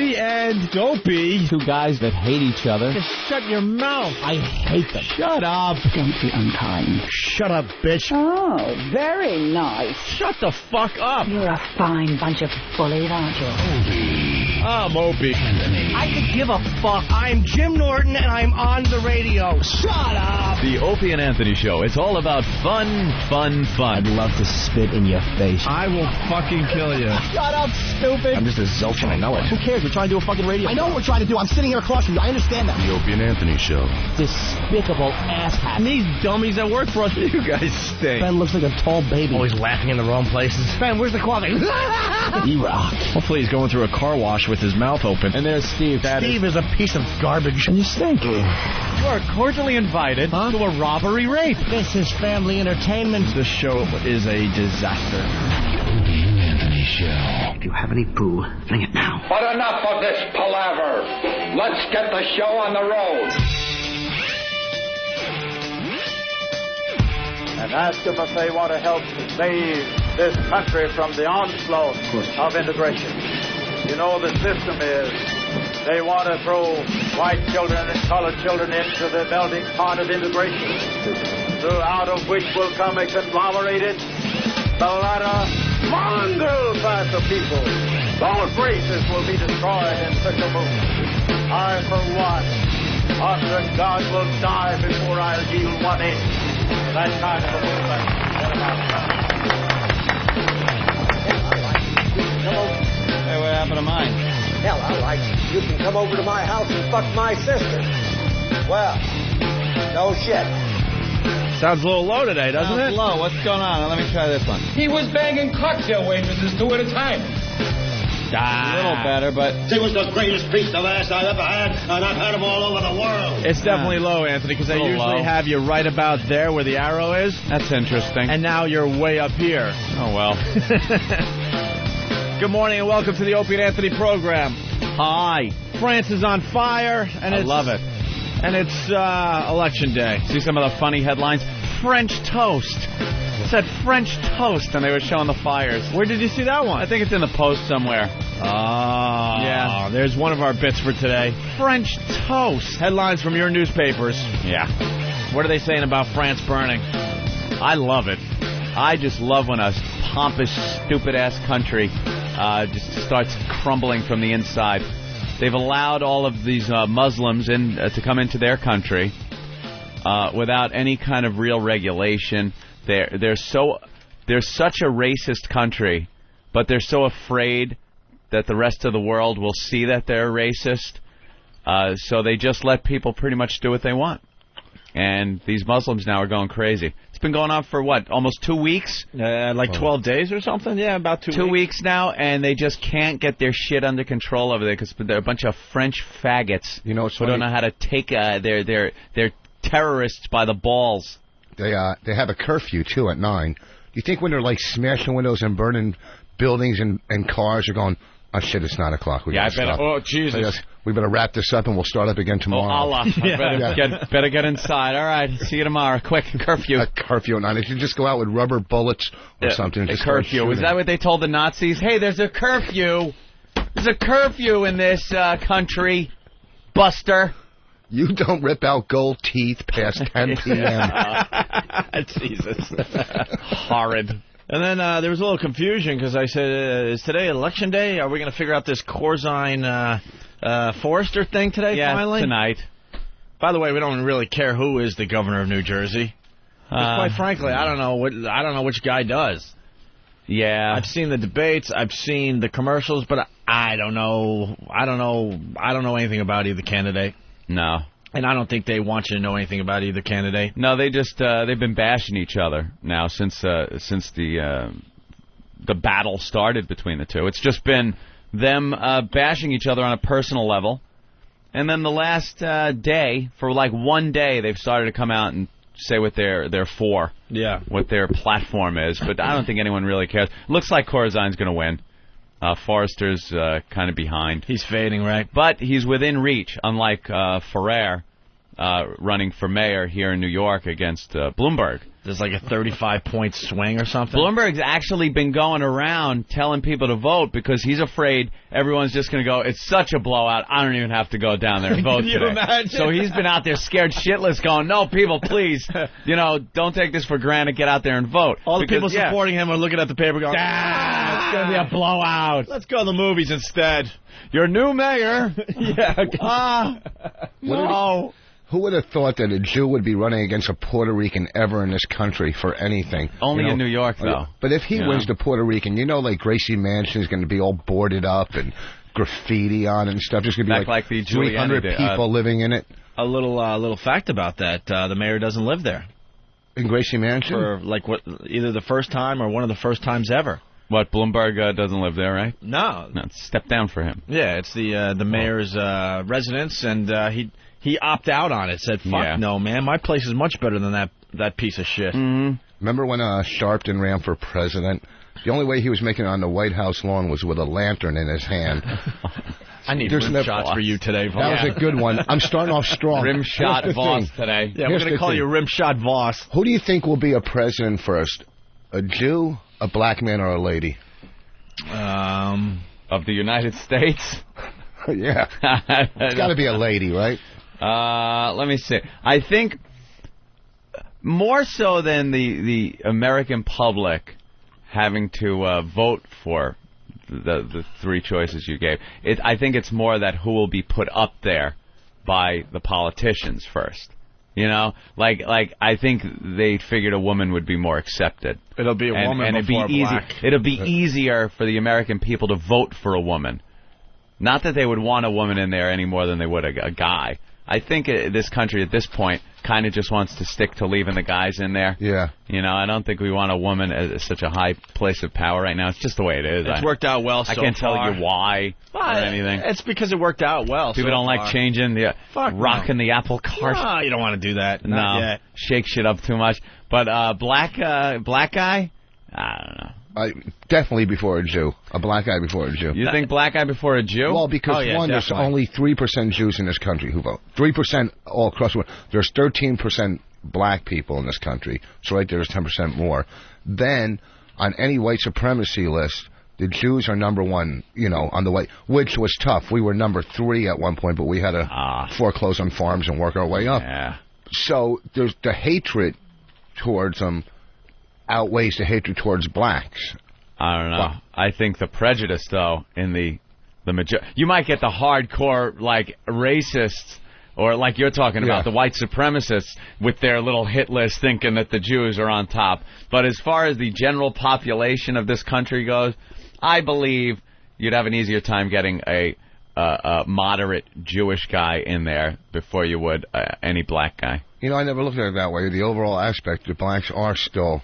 Opie and Dopey. Two guys that hate each other. Just shut your mouth. I hate them. Shut up. Don't be unkind. Shut up, bitch. Oh, very nice. Shut the fuck up. You're a fine bunch of bullies, aren't you? I'm Opie. I could give a fuck. I'm Jim Norton, and I'm on the radio. Shut up. The Opie and Anthony Show. It's all about fun, fun, fun. I'd love to spit in your face. I will fucking kill you. Shut up, stupid. I'm just a zilch and I know it. Who cares? We're trying to do a fucking radio. I know what we're trying to do. I'm sitting here across from you. I understand that. The Opie and Anthony Show. Despicable asshat. And these dummies that work for us, you guys stink. Ben looks like a tall baby. Always laughing in the wrong places. Ben, where's the coffee? He rock. Hopefully he's going through a car wash with his mouth open. And there's Steve. Steve is a piece of garbage. And you stink. You are cordially invited to a robbery rape. This is family entertainment. This show is a disaster. Opie and Anthony Show. If you have any poo, fling it now. But enough of this palaver. Let's get the show on the road. And ask them if they want to help save this country from the onslaught of integration. You know the system is they want to throw white children and colored children into the melting pot of integration, out of which will come a conglomerated, mongrel class of people. Those races will be destroyed in such a movement. I, for one, honor God, will die before I'll yield 1 inch to that kind of a movement. Hey, what happened to mine? Hell, all right. You can come over to my house and fuck my sister. Well, no shit. Sounds a little low today, doesn't it? Low. What's going on? Let me try this one. He was banging cocktail waitresses 2 at a time. A little better, but... It was the greatest piece of ass I've ever had, and I've had them all over the world. It's definitely low, Anthony, because they usually have you right about there where the arrow is. That's interesting. And now you're way up here. Oh, well. Good morning and welcome to the Opie and Anthony program. Hi. France is on fire, and I love it. And it's election day. See some of the funny headlines? French toast. It said French toast, and they were showing the fires. Where did you see that one? I think it's in the Post somewhere. Oh, yeah. There's one of our bits for today. French toast. Headlines from your newspapers. Yeah. What are they saying about France burning? I love it. I just love when a pompous, stupid-ass country just starts crumbling from the inside. They've allowed all of these Muslims in to come into their country without any kind of real regulation. They're such a racist country, but they're so afraid that the rest of the world will see that they're racist. So they just let people pretty much do what they want. And these Muslims now are going crazy. It's been going on for, what, almost 2 weeks? Like 12 days or something? Yeah, about 2 weeks. 2 weeks now, and they just can't get their shit under control over there because they're a bunch of French faggots who don't know how to take their terrorists by the balls. They have a curfew, too, at 9. Do you think when they're, like, smashing windows and burning buildings and cars, they're going, oh, shit, it's 9 o'clock. We gotta stop. Oh, Jesus. We better wrap this up and we'll start up again tomorrow. Oh, Allah. Better get inside. All right. See you tomorrow. Quick, curfew. A curfew at 9. They should just go out with rubber bullets or something. A curfew. Is that what they told the Nazis? Hey, there's a curfew. There's a curfew in this country, Buster. You don't rip out gold teeth past 10 p.m. Jesus. Horrid. And then there was a little confusion because I said, is today election day? Are we going to figure out this Corzine Forrester thing today finally? Tonight. By the way, we don't really care who is the governor of New Jersey. Quite frankly, I don't know which guy does. Yeah. I've seen the debates, I've seen the commercials, but I don't know anything about either candidate. No. And I don't think they want you to know anything about either candidate. No, they just they've been bashing each other now since the battle started between the two. It's just been them bashing each other on a personal level, and then the last day, for like 1 day, they've started to come out and say what they're for. Yeah. What their platform is, but I don't think anyone really cares. Looks like Corzine's going to win. Forrester's kind of behind. He's fading, right? But he's within reach, unlike Ferrer running for mayor here in New York against Bloomberg. there's like a 35-point swing or something. Bloomberg's actually been going around telling people to vote because he's afraid everyone's just going to go, it's such a blowout, I don't even have to go down there and vote Can you today. imagine? So he's been out there scared shitless going, no, people, please, don't take this for granted, get out there and vote. All the people supporting him are looking at the paper going, it's going to be a blowout. Let's go to the movies instead. Your new mayor. No. Who would have thought that a Jew would be running against a Puerto Rican ever in this country for anything? Only in New York, though. But if he wins the Puerto Rican, like Gracie Mansion is going to be all boarded up and graffiti on and stuff. There's going to be like the 300 people living in it. A little fact about that: the mayor doesn't live there in Gracie Mansion for either the first time or one of the first times ever. What, Bloomberg doesn't live there, right? No, step down for him. Yeah, it's the mayor's residence, and he opted out on it. Said, "Fuck no, man, my place is much better than that piece of shit." Mm-hmm. Remember when Sharpton ran for president? The only way he was making it on the White House lawn was with a lantern in his hand. I need rim shots for you today, Voss. That was a good one. I'm starting off strong. Rim shot Voss today. Yeah, we're going to call you Rim Shot Voss. Who do you think will be a president first? A Jew, a black man, or a lady? Of the United States? Yeah. It's got to be a lady, right? Let me see. I think more so than the American public having to vote for the three choices you gave. I think it's more that who will be put up there by the politicians first. Like I think they figured a woman would be more accepted. It'll be a woman and before it'd be black. It'll be easier for the American people to vote for a woman. Not that they would want a woman in there any more than they would a guy. I think this country at this point kind of just wants to stick to leaving the guys in there. Yeah. I don't think we want a woman at such a high place of power right now. It's just the way it is. It's worked out well so far. I can't tell you why or anything. It's because it worked out well. People don't like changing rocking the apple cart. No, you don't want to do that. No, yet. Shake shit up too much. But black guy, I don't know. Definitely before a Jew. A black guy before a Jew. You think black guy before a Jew? Well, because there's only 3% Jews in this country who vote. 3% all across the world. There's 13% black people in this country. So right there's 10% more. Then, on any white supremacy list, the Jews are number one, on the white, which was tough. We were number 3 at one point, but we had to foreclose on farms and work our way up. Yeah. So there's the hatred towards them outweighs the hatred towards blacks. I don't know. Well, I think the prejudice, though, in the you might get the hardcore, racists, or like you're talking about, the white supremacists with their little hit list thinking that the Jews are on top. But as far as the general population of this country goes, I believe you'd have an easier time getting a moderate Jewish guy in there before you would any black guy. I never looked at it that way. The overall aspect, the blacks are still...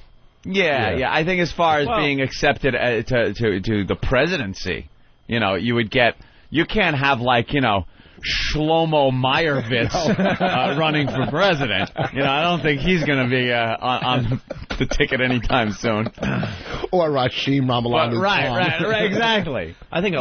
Yeah. I think as far as being accepted to the presidency, you would get... You can't have, Shlomo Meyerowitz running for president. I don't think he's going to be on the ticket anytime soon. Or Rashim Ramalani. Right, exactly. I think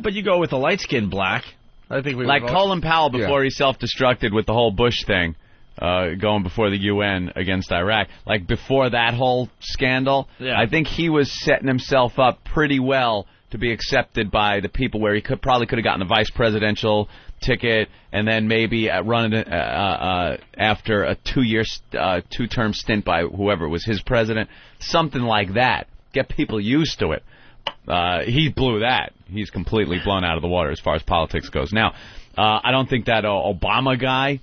but you go with a light-skinned black. I think we Colin Powell before he self-destructed with the whole Bush thing. Going before the UN against Iraq. Before that whole scandal, I think he was setting himself up pretty well to be accepted by the people where he probably could have gotten the vice presidential ticket and then maybe run it after a two-term stint by whoever was his president. Something like that. Get people used to it. He blew that. He's completely blown out of the water as far as politics goes. Now, I don't think that Obama guy...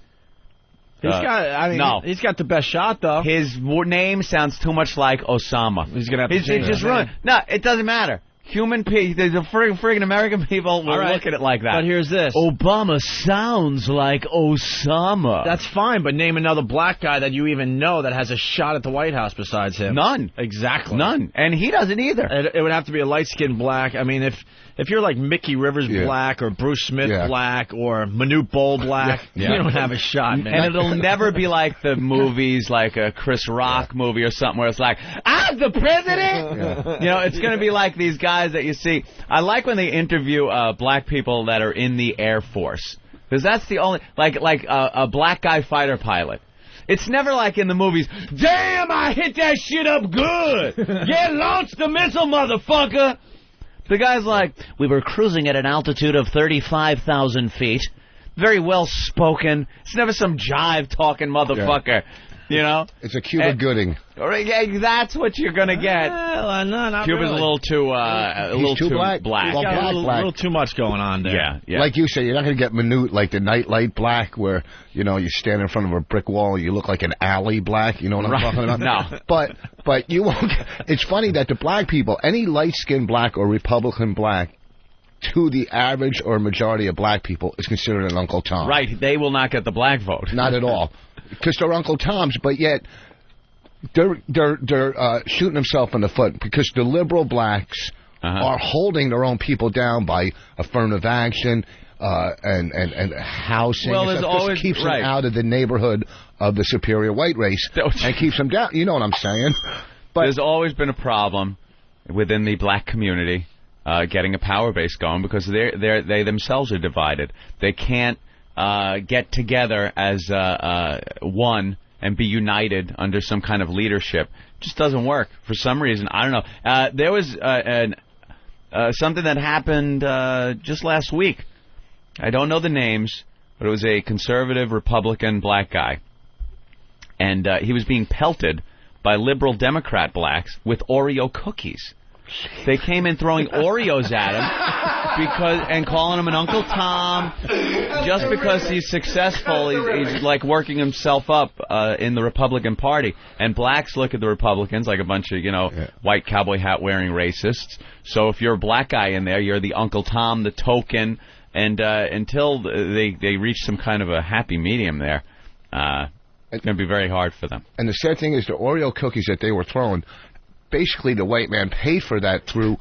He's got the best shot, though. His name sounds too much like Osama. He's going to have to change just run. No, it doesn't matter. Human people, the friggin' American people will look at it like that. But here's this. Obama sounds like Osama. That's fine, but name another black guy that you even know that has a shot at the White House besides him. None. Exactly. None. And he doesn't either. It would have to be a light-skinned black. I mean, if you're like Mickey Rivers black or Bruce Smith black or Manute Bol black, you don't have a shot, man. And it'll never be like the movies, like a Chris Rock movie or something where it's like, I'm the president! It's going to be like these guys that you see. I like when they interview black people that are in the Air Force. Because that's the only... Like a black guy fighter pilot. It's never like in the movies, damn, I hit that shit up good. Yeah, launch the missile, motherfucker. The guy's like, we were cruising at an altitude of 35,000 feet. Very well spoken. It's never some jive-talking motherfucker. Yeah. You know? It's a Cuba Gooding. That's what you're going to get. Well, no, not Cuba's really. a little too, black. Well, black. A little too much going on there. Yeah. Like you say, you're not going to get minute like the nightlight black where, you stand in front of a brick wall and you look like an alley black. You know what I'm talking about? No. But you won't. It's funny that the black people, any light-skinned black or Republican black, to the average or majority of black people, is considered an Uncle Tom. Right. They will not get the black vote. Not at all. Because they're Uncle Toms, but yet they're shooting themselves in the foot because the liberal blacks are holding their own people down by affirmative action and housing. Well, there's always keeps them out of the neighborhood of the superior white race and keeps them down. You know what I'm saying? But there's always been a problem within the black community getting a power base going because they themselves are divided. They can't get together as one and be united under some kind of leadership. It just doesn't work for some reason. I don't know. There was something that happened just last week. I don't know the names, but it was a conservative Republican black guy. And he was being pelted by liberal Democrat blacks with Oreo cookies. They came in throwing Oreos at him and calling him an Uncle Tom just because he's successful. He's like working himself up in the Republican Party. And blacks look at the Republicans like a bunch of, white cowboy hat wearing racists. So if you're a black guy in there, you're the Uncle Tom, the token. And until they reach some kind of a happy medium there, it's going to be very hard for them. And the sad thing is the Oreo cookies that they were throwing, basically the white man paid for that through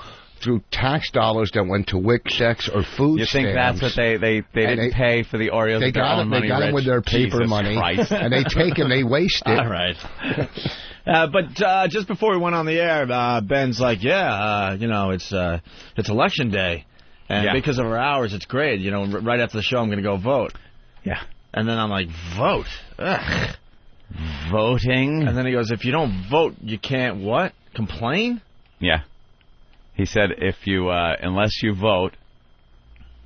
tax dollars that went to WIC checks or food stamps. You think that's what they didn't pay for the Oreos? They got them with their paper Jesus money, Christ. And they take them, they waste it. All right. But just before we went on the air, Ben's like, it's election day, and because of our hours, it's great. Right after the show, I'm going to go vote. Yeah. And then I'm like, vote? Ugh. Voting? And then he goes, if you don't vote, you can't what? Complain? Yeah. He said if you, unless you vote,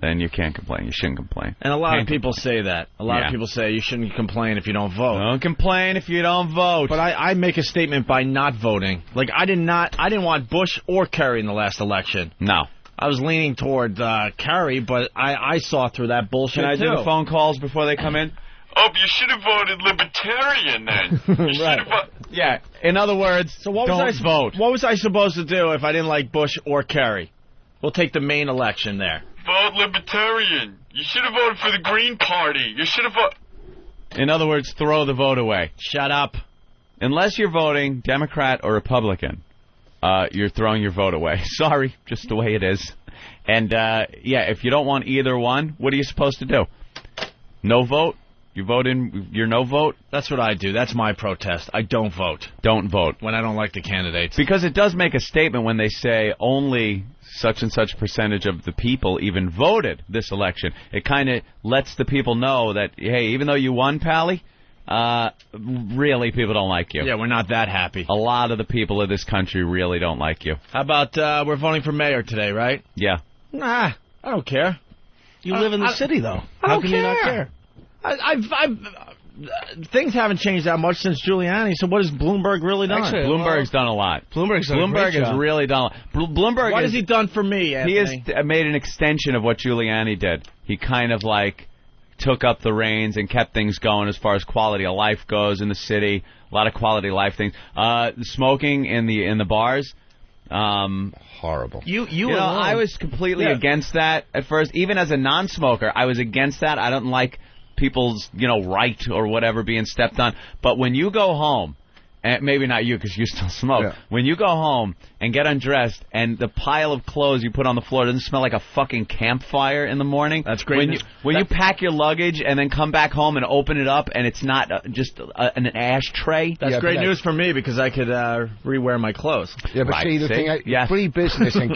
then you can't complain. You shouldn't complain. And a lot of people say that. A lot of people say you shouldn't complain if you don't vote. Don't complain if you don't vote. But I make a statement by not voting. Like, I didn't want Bush or Kerry in the last election. No. I was leaning toward Kerry, but I saw through that bullshit, Can I do the phone calls before they come in? Oh, you should have voted Libertarian then. Yeah. In other words, so don't vote. What was I supposed to do if I didn't like Bush or Kerry? We'll take the main election there. Vote Libertarian. You should have voted for the Green Party. You should have voted. In other words, throw the vote away. Shut up. Unless you're voting Democrat or Republican, you're throwing your vote away. Sorry, just the way it is. And, if you don't want either one, what are you supposed to do? No vote? You vote in your no vote? That's what I do. That's my protest. I don't vote. Don't vote. When I don't like the candidates. Because it does make a statement when they say only such and such percentage of the people even voted this election. It kind of lets the people know that, hey, even though you won, Pally, really people don't like you. Yeah, we're not that happy. A lot of the people of this country really don't like you. How about we're voting for mayor today, right? Yeah. Nah, I don't care. You live in the city, though. How can you not care? Things haven't changed that much since Giuliani, so what has Bloomberg really done? Actually, Bloomberg's done a lot. Bloomberg has really done a lot. Bloomberg what has he done for me, Anthony? He has made an extension of what Giuliani did. He kind of took up the reins and kept things going as far as quality of life goes in the city. A lot of quality of life things. Smoking in the bars. Horrible. I was completely against that at first. Even as a non-smoker, I was against that. I don't like people's, right or whatever being stepped on. But when you go home, and maybe not you because you still smoke, when you go home and get undressed and the pile of clothes you put on the floor doesn't smell like a fucking campfire in the morning. That's great. When you pack your luggage and then come back home and open it up and it's not just an ashtray. That's great news for me because I could rewear my clothes. Yeah, but see, the thing, free business and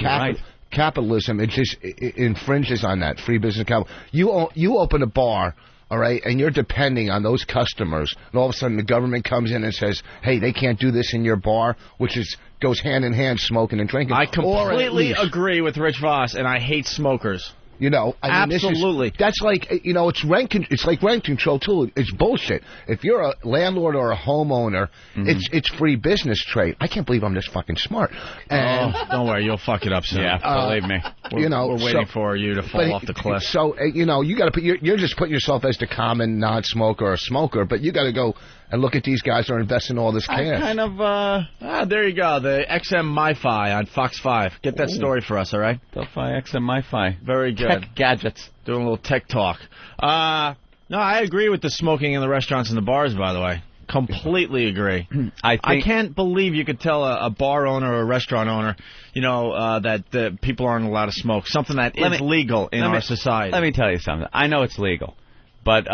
capitalism, it just infringes on that free business. You open a bar all right, and you're depending on those customers, and all of a sudden the government comes in and says, hey, they can't do this in your bar, which goes hand in hand, smoking and drinking. I completely agree with Rich Voss, and I hate smokers. You know, I mean, absolutely. That's like, you know, it's like rent control too. It's bullshit. If you're a landlord or a homeowner, it's free business trade. I can't believe I'm this fucking smart. And, don't worry, you'll fuck it up soon. Yeah, believe me. We're waiting for you to fall off the cliff. So you know, you got to put you're just putting yourself as the common non-smoker or smoker, but you got to go and look at these guys that are investing all this cash. Kind of, there you go, the XM MiFi on Fox 5. Get that story for us, all right? Delphi XM MiFi. Very good. Tech gadgets. Doing a little tech talk. No, I agree with the smoking in the restaurants and the bars, by the way. Completely agree. I can't believe you could tell a bar owner or a restaurant owner, you know, that people aren't allowed to smoke. Something that is legal in our society. Let me tell you something. I know it's legal, but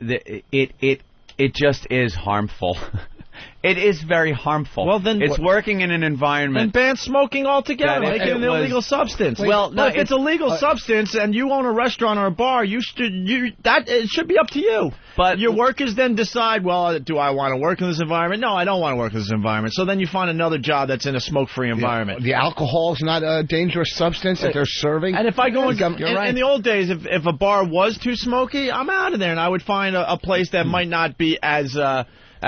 it just is harmful. It is very harmful. Well, then it's working in an environment. Then ban smoking altogether. Make it an illegal substance. Well, if it's a legal substance and you own a restaurant or a bar, it should be up to you. But your workers then decide, well, do I want to work in this environment? No, I don't want to work in this environment. So then you find another job that's in a smoke-free environment. The alcohol is not a dangerous substance that they're serving. And if I go in the old days, if a bar was too smoky, I'm out of there, and I would find a place that might not be as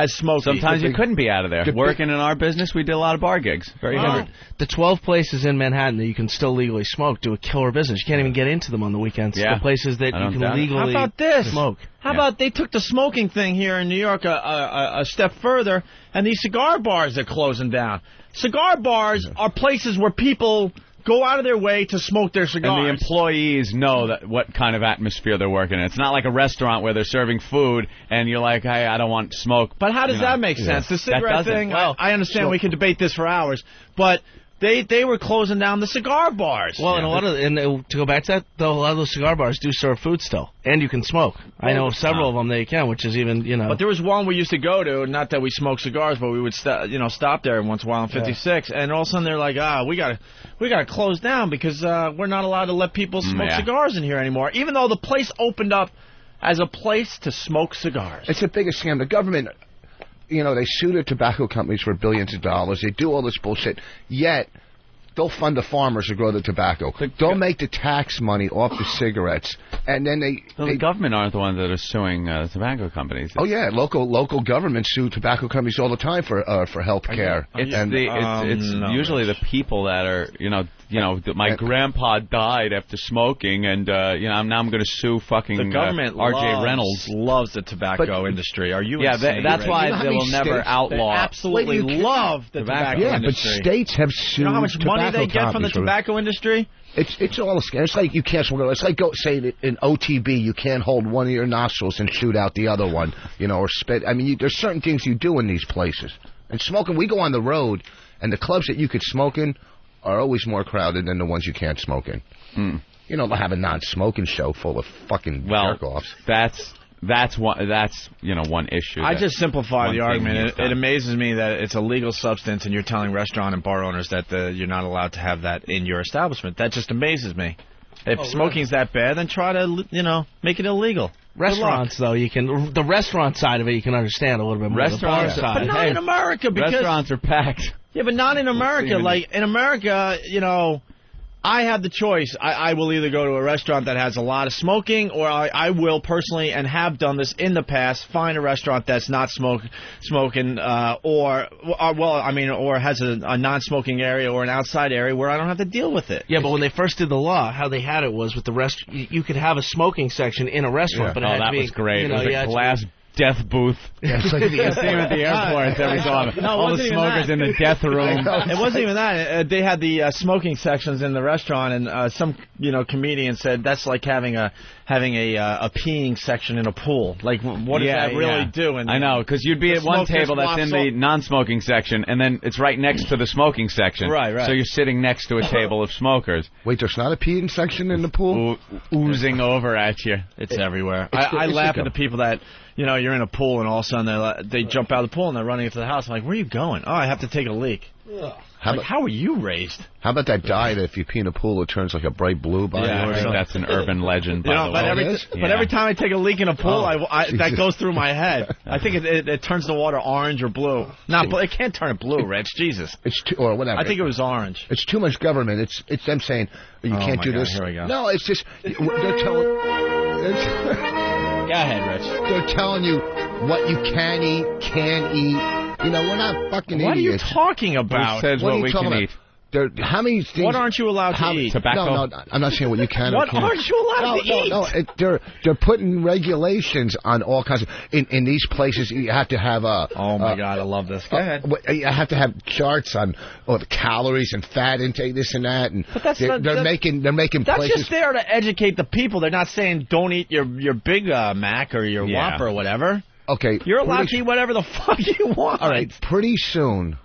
smoky. Sometimes you couldn't be out of there. Working in our business, we did a lot of bar gigs. Very hard. The 12 places in Manhattan that you can still legally smoke do a killer business. You can't even get into them on the weekends. Yeah. The places that you can legally How about this? smoke. How about they took the smoking thing here in New York a step further, and these cigar bars are closing down. Cigar bars are places where people go out of their way to smoke their cigars. And the employees know what kind of atmosphere they're working in. It's not like a restaurant where they're serving food and you're like, hey, I don't want smoke. But how does that make sense? The cigarette thing, well, I understand we can debate this for hours, but they were closing down the cigar bars. Well, and to go back to that, though, a lot of those cigar bars do serve food still, and you can smoke. I know of several of them that you can, which is even, you know. But there was one we used to go to, not that we smoked cigars, but we would stop there once in a while on 56, and all of a sudden they're like, we gotta close down because we're not allowed to let people smoke cigars in here anymore, even though the place opened up as a place to smoke cigars. It's the biggest scam. The government, you know, they sue the tobacco companies for billions of dollars. They do all this bullshit, yet they'll fund the farmers to grow the tobacco. They'll make the tax money off the cigarettes, and then the government aren't the ones that are suing tobacco companies. Oh yeah, local governments sue tobacco companies all the time for health care. It's usually the people that are my grandpa died after smoking, and now I'm going to sue fucking the government. R.J. Reynolds loves the tobacco industry. Are you? Yeah, that's why they will never outlaw. They absolutely love the tobacco industry. Yeah, but states have sued. You know how much money they get from the tobacco industry? It's all a scam. It's like you can't smoke. It's like say in OTB you can't hold one of your nostrils and shoot out the other one, or spit. I mean, there's certain things you do in these places. And smoking, we go on the road, and the clubs that you could smoke in are always more crowded than the ones you can't smoke in. They'll have a non-smoking show full of fucking jerk-offs. That's one issue. I just simplify the argument. It amazes me that it's a legal substance, and you're telling restaurant and bar owners that you're not allowed to have that in your establishment. That just amazes me. If smoking's that bad, then try to make it illegal. Restaurants, though, the restaurant side of it you can understand a little bit more. Restaurants, but not in America, because restaurants are packed. Yeah, but not in America. Like in America, I have the choice. I will either go to a restaurant that has a lot of smoking, or I will personally, and have done this in the past, find a restaurant that's not smoking, or has a non-smoking area or an outside area where I don't have to deal with it. Yeah, but when they first did the law, how they had it was with the you could have a smoking section in a restaurant, but it had to be, was great. It was a glass death booth. Yeah, it's like you see them at the airports every so often. All the smokers in the death room. It wasn't even that. They had the smoking sections in the restaurant, and some comedian said that's like having a peeing section in a pool. Like, what does that really do? And I know, because you'd be at one table that's in the non-smoking section, and then it's right next to the smoking section. Right. So you're sitting next to a table of smokers. Wait, there's not a peeing section in the pool? Oozing over at you. It's everywhere. I laugh at the people that, you're in a pool, and all of a sudden they jump out of the pool and they're running into the house. I'm like, where are you going? Oh, I have to take a leak. How were you raised? How about that dye that if you pee in a pool, it turns like a bright blue? I think that's an urban legend, by the way. But every time I take a leak in a pool, that goes through my head. I think it turns the water orange or blue. It can't turn it blue, Rich. Jesus. It's or whatever. I think it was orange. It's too much government. It's them saying you can't do this. Here we go. No, it's just they're telling. Go ahead, Rich. They're telling you what you can eat, can't eat. You know, we're not fucking idiots. What are you talking about? Who says what we can eat? How many things? What aren't you allowed to eat? Tobacco? No, I'm not saying what you can. What aren't you allowed to eat? No, they're putting regulations on all kinds of. In these places, you have to have a. Oh my God, I love this. Go ahead. You have to have charts on the calories and fat intake, this and that, and but they're making places. That's just there to educate the people. They're not saying don't eat your Big Mac or your Whopper or whatever. Okay, you're allowed to eat whatever the fuck you want. All right, pretty soon.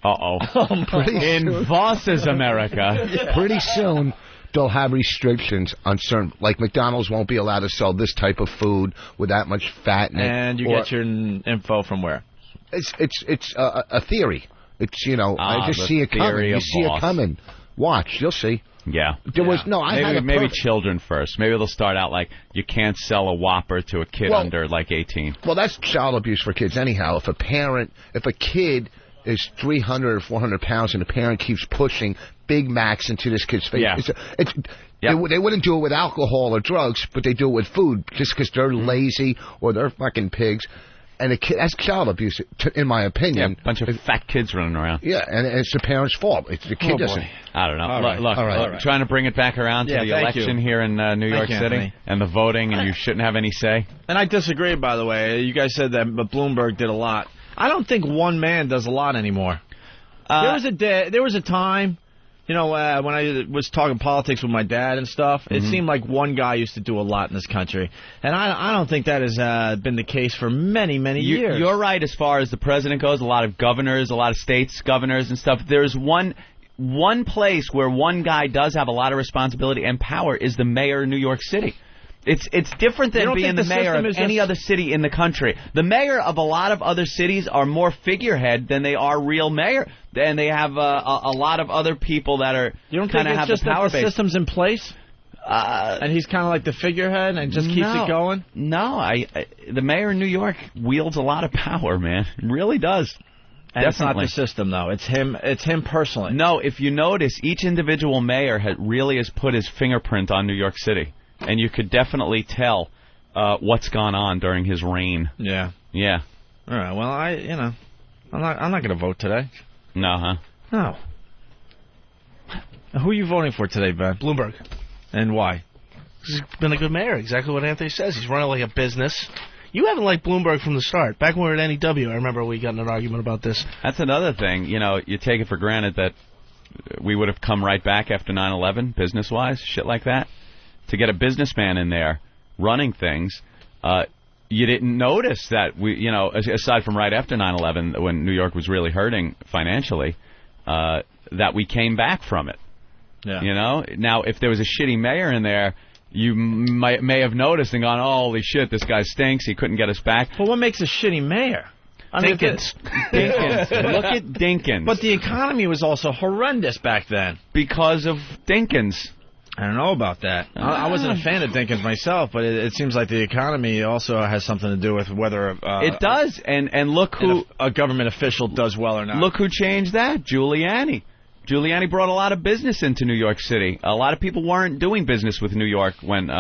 In Voss's America. Pretty soon, they'll have restrictions on certain, like McDonald's won't be allowed to sell this type of food with that much fat in it. And you get your info from where? It's a theory. It's, I just see it coming. You see it coming. Watch, you'll see. Yeah. There was maybe children first. Maybe they'll start out like you can't sell a Whopper to a kid under like 18. Well, that's child abuse for kids anyhow. If a kid is 300 or 400 pounds and the parent keeps pushing Big Macs into this kid's face. They wouldn't do it with alcohol or drugs, but they do it with food just because they're lazy or they're fucking pigs. And that's child abuse, in my opinion. Yeah, a bunch of fat kids running around. Yeah, and it's the parent's fault. It's the kid doesn't. I don't know. All right. Look, trying to bring it back around to the election here in New York City Anthony. And the voting, and you shouldn't have any say. And I disagree, by the way. You guys said that Bloomberg did a lot. I don't think one man does a lot anymore. There was a time, when I was talking politics with my dad and stuff, it seemed like one guy used to do a lot in this country. And I don't think that has been the case for many, many years. You're right as far as the president goes. A lot of governors, a lot of states, governors and stuff. There's one place where one guy does have a lot of responsibility and power is the mayor of New York City. It's different than being the mayor of any other city in the country. The mayor of a lot of other cities are more figurehead than they are real mayor. And they have a lot of other people that are kind of have the power base. The system's in place? And he's kind of like the figurehead and just keeps it going? No, the mayor in New York wields a lot of power, man. It really does. And it's not the system, though. It's him personally. No, if you notice, each individual mayor really has put his fingerprint on New York City. And you could definitely tell what's gone on during his reign. Yeah. Yeah. All right. Well, I'm not going to vote today. No, huh? No. Who are you voting for today, Ben? Bloomberg. And why? He's been a good mayor. Exactly what Anthony says. He's running like a business. You haven't liked Bloomberg from the start. Back when we were at NEW, I remember we got in an argument about this. That's another thing. You take it for granted that we would have come right back after 9/11, business-wise, shit like that. To get a businessman in there running things, you didn't notice that aside from right after 9/11, when New York was really hurting financially, that we came back from it. Yeah. Now if there was a shitty mayor in there, you may have noticed and gone, oh, holy shit, this guy stinks. He couldn't get us back. Well, what makes a shitty mayor? Dinkins. Look at Dinkins. But the economy was also horrendous back then because of Dinkins. I don't know about that. I wasn't a fan of Dinkins myself, but it seems like the economy also has something to do with whether it does. And look who a government official does well or not. Look who changed that, Giuliani. Giuliani brought a lot of business into New York City. A lot of people weren't doing business with New York when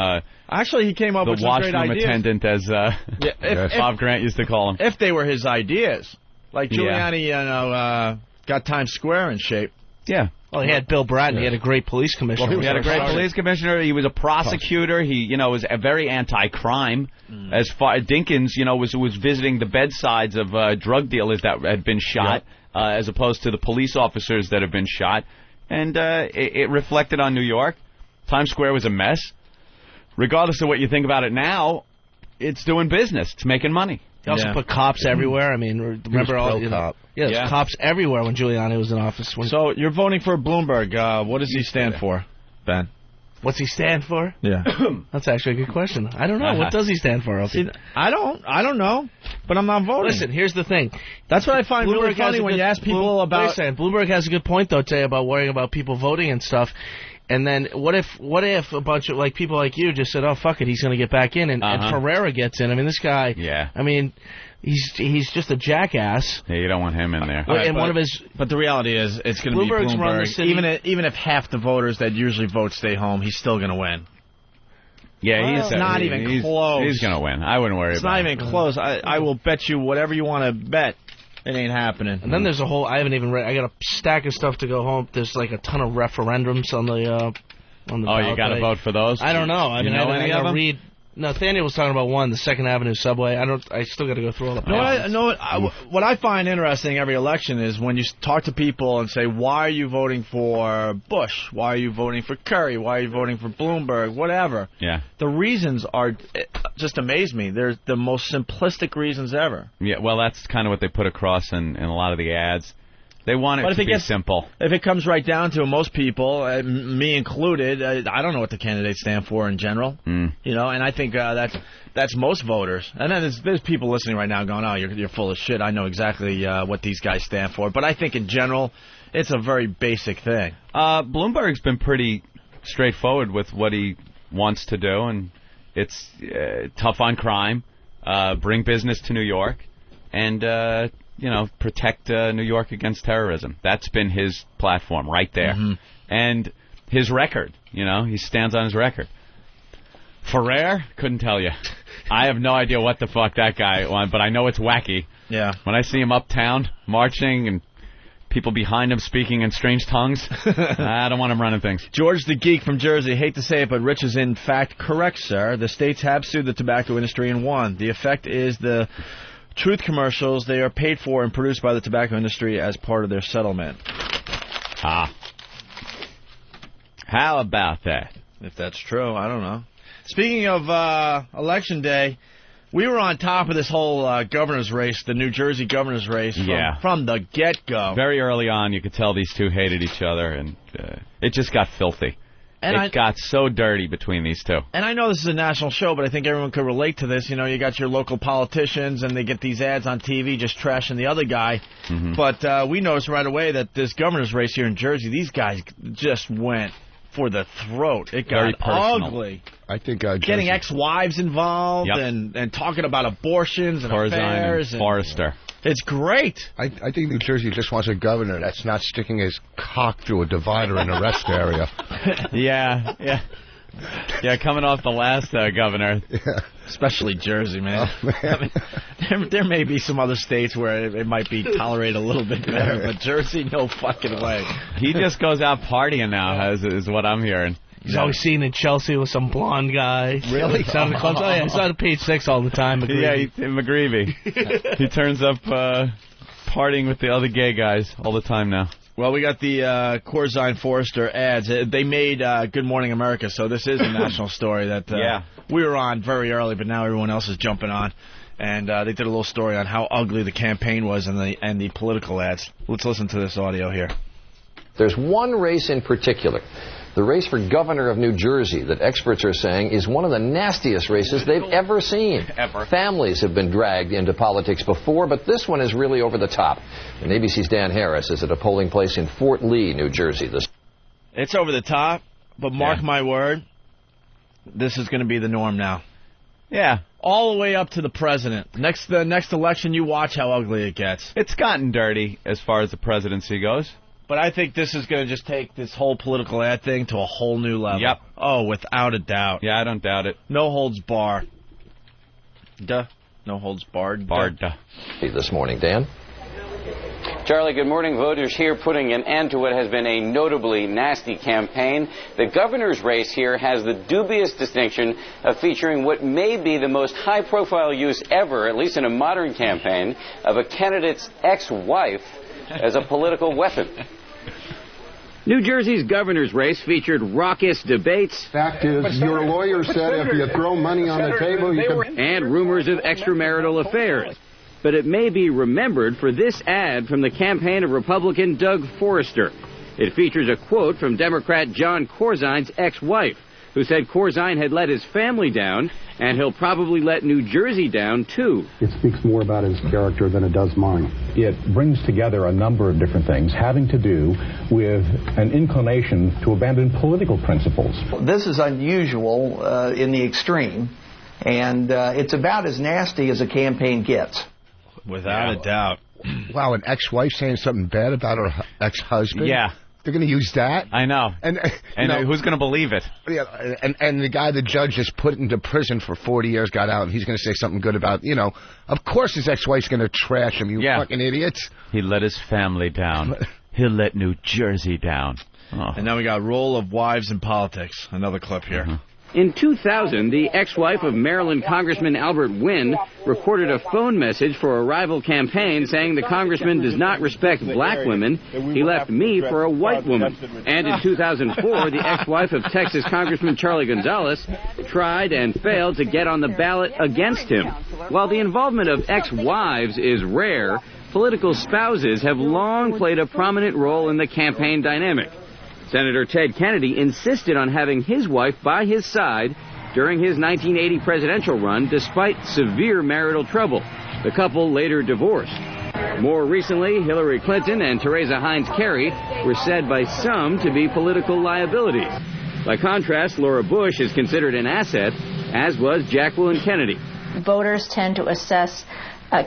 actually he came up with some great ideas. The washroom attendant, as Bob Grant used to call him. If they were his ideas, like Giuliani, got Times Square in shape. Yeah. Well, he had Bill Bratton. He had a great police commissioner. Well, he had a great police commissioner. He was a prosecutor. He, was a very anti-crime. As far Dinkins, was visiting the bedsides of drug dealers that had been shot, as opposed to the police officers that have been shot. And it reflected on New York. Times Square was a mess. Regardless of what you think about it now, it's doing business. It's making money. He also put cops everywhere. I mean, remember all cop. Yeah, cops everywhere when Giuliani was in office. So you're voting for Bloomberg. What does he stand for, Ben? What's he stand for? Yeah. That's actually a good question. I don't know. What does he stand for, Opie? See, I don't know, but I'm not voting. Listen, here's the thing. That's what I find really funny when you ask people about... Bloomberg has a good point, though, today about worrying about people voting and stuff. And then what if a bunch of people like you just said, oh, fuck it, he's going to get back in, and Ferrer gets in. I mean, this guy... Yeah. I mean... He's just a jackass. Yeah, you don't want him in there. But the reality is, it's going to be Bloomberg. Even if half the voters that usually vote stay home, he's still going to win. Yeah, he's not even close. He's going to win. I wouldn't worry about it. It's not even close. I will bet you whatever you want to bet. It ain't happening. And then there's a whole... I haven't even read... I got a stack of stuff to go home. There's like a ton of referendums on the ballot. You got to vote for those? I don't know. I mean, I got to read... No, Nathaniel was talking about one, the 2nd Avenue subway. I still got to go through all the papers. What I find interesting every election is when you talk to people and say, why are you voting for Bush? Why are you voting for Kerry? Why are you voting for Bloomberg? Whatever. Yeah. The reasons are just amaze me. They're the most simplistic reasons ever. Yeah, well, that's kind of what they put across in a lot of the ads. They want it to be simple. If it comes right down to it, most people, me included, I don't know what the candidates stand for in general. And I think that's most voters. And then there's people listening right now going, oh, you're full of shit. I know exactly what these guys stand for. But I think in general, it's a very basic thing. Bloomberg's been pretty straightforward with what he wants to do, and it's tough on crime, bring business to New York, and... protect New York against terrorism. That's been his platform right there. And his record, he stands on his record. Ferrer, couldn't tell you. I have no idea what the fuck that guy won, but I know it's wacky. Yeah. When I see him uptown marching and people behind him speaking in strange tongues, I don't want him running things. George the Geek from Jersey, hate to say it, but Rich is in fact correct, sir. The states have sued the tobacco industry and won. The effect is the... truth commercials, they are paid for and produced by the tobacco industry as part of their settlement. How about that? If that's true, I don't know. Speaking of Election Day, we were on top of this whole governor's race, the New Jersey governor's race, from the get-go. Very early on, you could tell these two hated each other, and it just got filthy. And it got so dirty between these two. And I know this is a national show, but I think everyone could relate to this. You got your local politicians, and they get these ads on TV just trashing the other guy. But we noticed right away that this governor's race here in Jersey, these guys just went for the throat. It got ugly. I think getting ex-wives involved and talking about abortions and Corzine affairs. And Forrester. It's great. I think New Jersey just wants a governor that's not sticking his cock through a divider in a rest area. Yeah, coming off the last governor. Yeah. Especially Jersey, man. Oh, man. I mean, there may be some other states where it might be tolerated a little bit better, but Jersey, no fucking way. He just goes out partying now, is what I'm hearing. He's always seen in Chelsea with some blonde guy. Really? He's on page 6 all the time. McGreevy. Yeah, McGreevy. He turns up partying with the other gay guys all the time now. Well, we got the Corzine Forrester ads. They made Good Morning America, so this is a national story that we were on very early, but now everyone else is jumping on. And they did a little story on how ugly the campaign was and the political ads. Let's listen to this audio here. There's one race in particular, the race for governor of New Jersey, that experts are saying is one of the nastiest races they've ever seen. Families have been dragged into politics before, but this one is really over the top. And ABC's Dan Harris is at a polling place in Fort Lee, New Jersey. It's over the top, but mark my word, this is going to be the norm now. Yeah. All the way up to the president. The next election, you watch how ugly it gets. It's gotten dirty as far as the presidency goes. But I think this is going to just take this whole political ad thing to a whole new level. Yep. Oh, without a doubt. Yeah, I don't doubt it. No holds barred. No holds barred. This morning, Dan. Charlie, good morning. Voters here putting an end to what has been a notably nasty campaign. The governor's race here has the dubious distinction of featuring what may be the most high-profile use ever, at least in a modern campaign, of a candidate's ex-wife as a political weapon. New Jersey's governor's race featured raucous debates. Fact is, your lawyer said if you throw money on the table, you can... And rumors of extramarital affairs. But it may be remembered for this ad from the campaign of Republican Doug Forrester. It features a quote from Democrat John Corzine's ex-wife. who said Corzine had let his family down, and he'll probably let New Jersey down, too. It speaks more about his character than it does mine. It brings together a number of different things having to do with an inclination to abandon political principles. This is unusual in the extreme, and it's about as nasty as a campaign gets. Without a doubt. Wow, an ex-wife saying something bad about her ex-husband? Yeah. They're going to use that? I know. And who's going to believe it? Yeah, and the guy the judge just put into prison for 40 years got out, and he's going to say something good about, of course his ex-wife's going to trash him, you fucking idiots. He let his family down. He'll let New Jersey down. Oh. And now we got role of wives in politics. Another clip here. Mm-hmm. In 2000, the ex-wife of Maryland Congressman Albert Wynn recorded a phone message for a rival campaign saying the congressman does not respect black women. He left me for a white woman. And in 2004, the ex-wife of Texas Congressman Charlie Gonzalez tried and failed to get on the ballot against him. While the involvement of ex-wives is rare, political spouses have long played a prominent role in the campaign dynamic. Senator Ted Kennedy insisted on having his wife by his side during his 1980 presidential run, despite severe marital trouble. The couple later divorced. More recently, Hillary Clinton and Teresa Heinz Kerry were said by some to be political liabilities. By contrast, Laura Bush is considered an asset, as was Jacqueline Kennedy. Voters tend to assess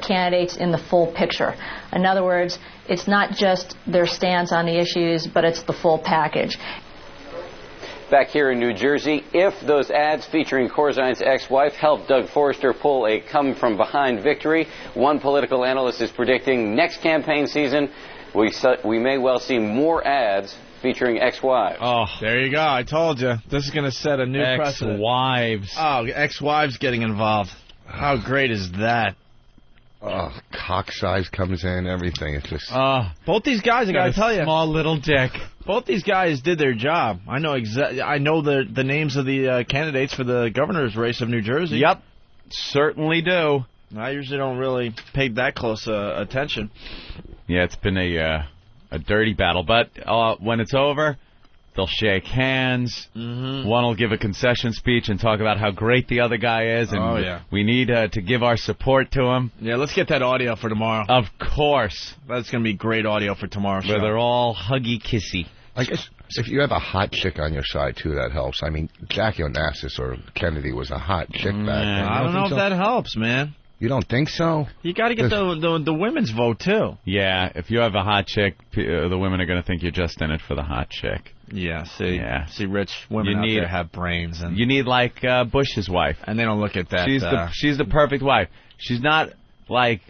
candidates in the full picture. In other words, it's not just their stance on the issues, but it's the full package. Back here in New Jersey, if those ads featuring Corzine's ex-wife helped Doug Forrester pull a come-from-behind victory, one political analyst is predicting next campaign season we may well see more ads featuring ex-wives. Oh, there you go. I told you. This is going to set a new precedent. Ex-wives. Oh, ex-wives getting involved. How great is that? Oh, cock size comes in, everything. It's just... both these guys, I got to tell you. Small little dick. Both these guys did their job. I know I know the names of the candidates for the governor's race of New Jersey. Yep, certainly do. I usually don't really pay that close attention. Yeah, it's been a dirty battle. But when it's over, they'll shake hands. Mm-hmm. One will give a concession speech and talk about how great the other guy is. And we need to give our support to him. Yeah, let's get that audio for tomorrow. Of course. That's going to be great audio for tomorrow's show. Where they're all huggy-kissy. I guess if you have a hot chick on your side, too, that helps. I mean, Jackie Onassis or Kennedy was a hot chick back then. I don't know if that helps, man. You don't think so? You got to get the women's vote, too. Yeah, if you have a hot chick, the women are going to think you're just in it for the hot chick. Yeah, see, rich women out there have brains. And you need, like, Bush's wife. And they don't look at that. She's the perfect wife. She's not, like,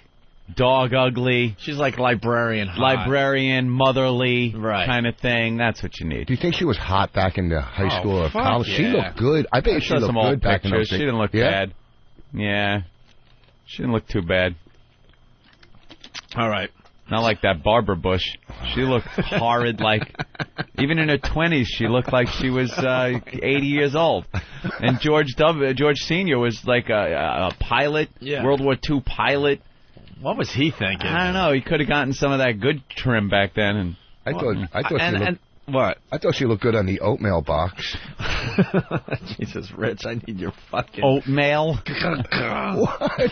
dog ugly. She's like librarian hot. Librarian, motherly kind of thing. That's what you need. Do you think she was hot back in the high school or college? Yeah. She looked good. I bet she looked good back in those days. She didn't look bad. Yeah. She didn't look too bad. All right. Not like that Barbara Bush. She looked horrid. Like, even in her 20s, she looked like she was 80 years old. And George Sr. was like a pilot, World War II pilot. What was he thinking? I don't know. He could have gotten some of that good trim back then. And I thought what? I thought she looked good on the oatmeal box. Jesus, Rich, I need your fucking... Oatmeal? What?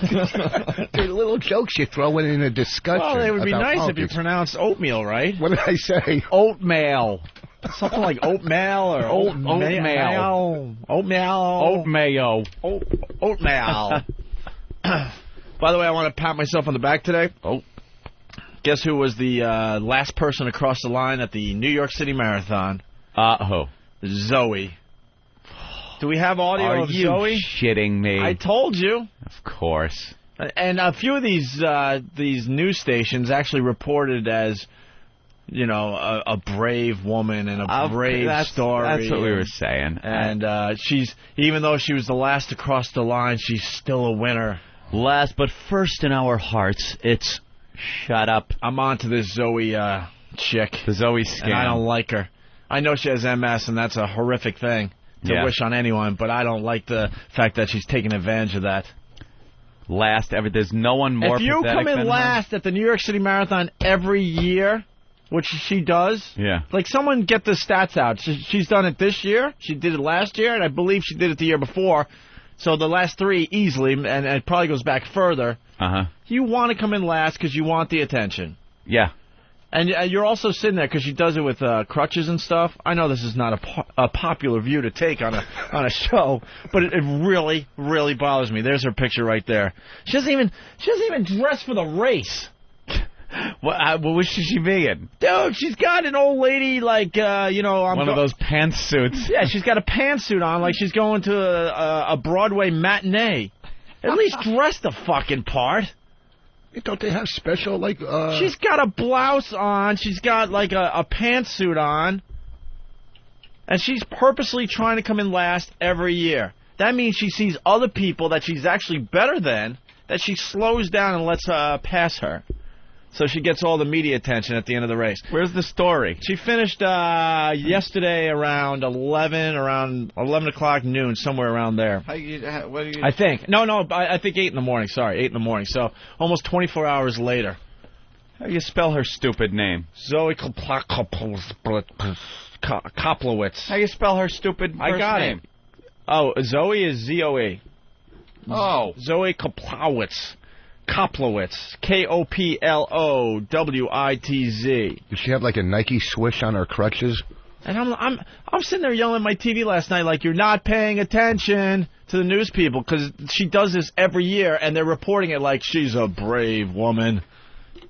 They're little jokes you throw in a discussion. Well, it would be nice politics. if you pronounced oatmeal right. What did I say? Oatmeal. Something like oatmeal or oatmeal. Oatmeal. Oatmeal. By the way, I want to pat myself on the back today. Oh. Guess who was the last person across the line at the New York City Marathon? Who? Zoe. Do we have audio of Zoe? Are you shitting me? I told you. Of course. And a few of these news stations actually reported as, you know, a brave woman and a brave story. That's what we were saying. And she's, even though she was the last to cross the line, she's still a winner. Last but first in our hearts, it's shut up. I'm on to this Zoe chick. The Zoe scam. And I don't like her. I know she has MS, and that's a horrific thing to wish on anyone, but I don't like the fact that she's taking advantage of that. Last ever. There's no one more pathetic than her. If you come in last at the New York City Marathon every year, which she does. Yeah. Like, someone get the stats out. She's done it this year. She did it last year, and I believe she did it the year before. So the last 3 easily, and it probably goes back further. You want to come in last because you want the attention. Yeah. And you're also sitting there because she does it with crutches and stuff. I know this is not a popular view to take on a show, but it really, really bothers me. There's her picture right there. She doesn't even dress for the race. What was she being? Dude, she's got an old lady like one of those pantsuits. Yeah, she's got a pantsuit on like she's going to a Broadway matinee. At least dress the fucking part. Don't they have special, like... She's got a blouse on. She's got, like, a pantsuit on. And she's purposely trying to come in last every year. That means she sees other people that she's actually better than, that she slows down and lets pass her. So she gets all the media attention at the end of the race. Where's the story? She finished yesterday around 11 o'clock noon, somewhere around there. I think. No, I think 8 in the morning. Sorry, 8 in the morning. So almost 24 hours later. How do you spell her stupid name? Zoe Koplowitz. How do you spell her stupid first I got name? it. Oh, Zoe is Z-O-E. Oh. Zoe Koplowitz. Koplowitz, Koplowitz. Does she have like a Nike swoosh on her crutches? And I'm sitting there yelling at my TV last night like, you're not paying attention to the news people, because she does this every year and they're reporting it like she's a brave woman.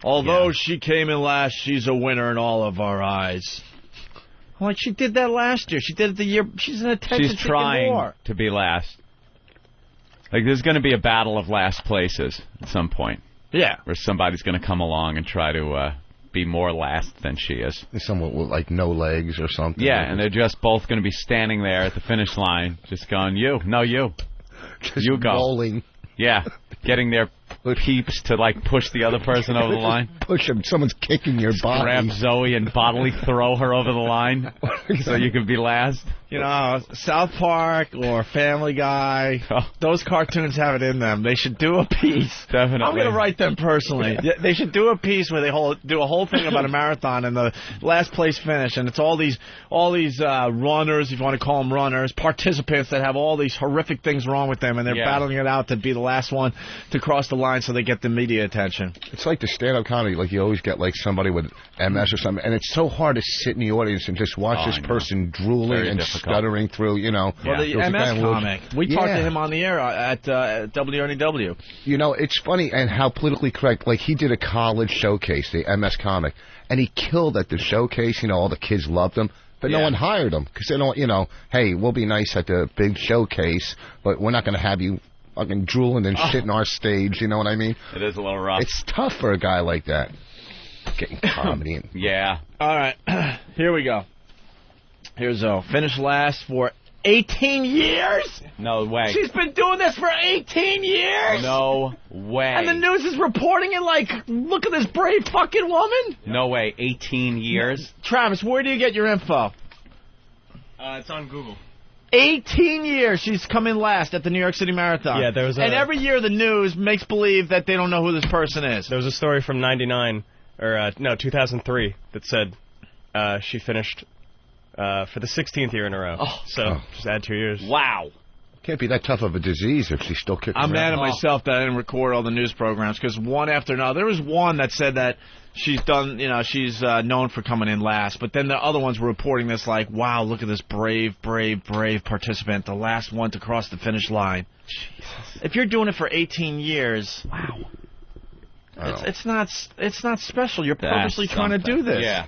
Although she came in last, she's a winner in all of our eyes. I'm like, she did that last year. She did it the year. She's an attention-seeking She's trying whore. to be last. Like, there's going to be a battle of last places at some point. Yeah. Where somebody's going to come along and try to be more last than she is. Someone with, like, no legs or something. Yeah, and they're just both going to be standing there at the finish line, just going, you. Just you go. rolling. Yeah, getting their peeps to, like, push the other person over the line. Push them. Someone's kicking your body. Grab Zoe and bodily throw her over the line so you can be last. You know, South Park or Family Guy, those cartoons have it in them. They should do a piece. Definitely. I'm going to write them personally. They should do a piece where they do a whole thing about a marathon and the last place finish, and it's all these runners, if you want to call them runners, participants that have all these horrific things wrong with them, and they're battling it out to be the last one to cross the line so they get the media attention. It's like the stand-up comedy. Like, you always get, like, somebody with MS or something, and it's so hard to sit in the audience and just watch this person drooling and stuttering through, you know. Well, the MS comic. We talked to him on the air at WNEW. You know, it's funny and how politically correct. Like, he did a college showcase, the MS comic, and he killed at the showcase. You know, all the kids loved him. But no one hired him because they don't, you know, hey, we'll be nice at the big showcase, but we're not going to have you fucking drooling and shitting our stage. You know what I mean? It is a little rough. It's tough for a guy like that. Getting comedy. And yeah. All right. Here we go. Here's Zoe. Finished last for 18 years? No way. She's been doing this for 18 years? No way. And the news is reporting it like, look at this brave fucking woman? No way. 18 years? Travis, where do you get your info? It's on Google. 18 years she's come in last at the New York City Marathon. Yeah, there was and every year the news makes believe that they don't know who this person is. There was a story from 2003 that said she finished for the 16th year in a row. Just add 2 years. Wow. Can't be that tough of a disease if she's still kicking I'm mad around. at myself that I didn't record all the news programs, because one after another. There was one that said that she's done, she's known for coming in last, but then the other ones were reporting this like, wow, look at this brave participant, the last one to cross the finish line. Jesus. If you're doing it for 18 years, wow. It's not special. You're purposely trying to do this. Yeah.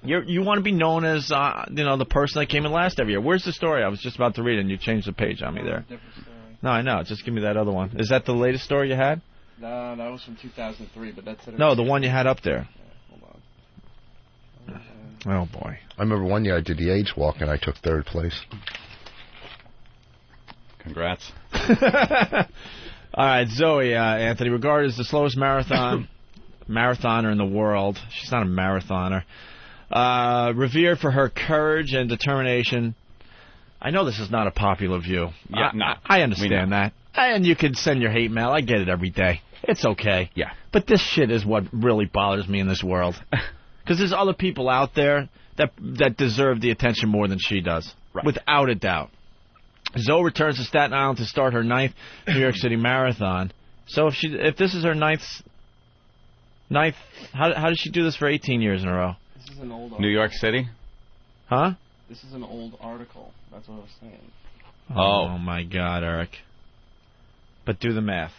You want to be known as the person that came in last every year. Where's the story? I was just about to read it, and you changed the page on me there. Different story. No, I know. Just give me that other one. Is that the latest story you had? No, that was from 2003, but that's it. No, the one you had up there. Hold on. Oh boy. I remember one year I did the AIDS walk and I took 3rd place. Congrats. All right, Zoe Anthony, regarded as the slowest marathoner in the world. She's not a marathoner. Revered for her courage and determination. I know this is not a popular view. Yeah, I understand that. And you can send your hate mail. I get it every day. It's okay. Yeah. But this shit is what really bothers me in this world. Because there's other people out there that deserve the attention more than she does, without a doubt. Zoe returns to Staten Island to start her 9th New York City Marathon. So if this is her ninth, how did she do this for 18 years in a row? This is an old New York City? Huh? This is an old article. That's what I was saying. Oh my God, Eric. But do the math.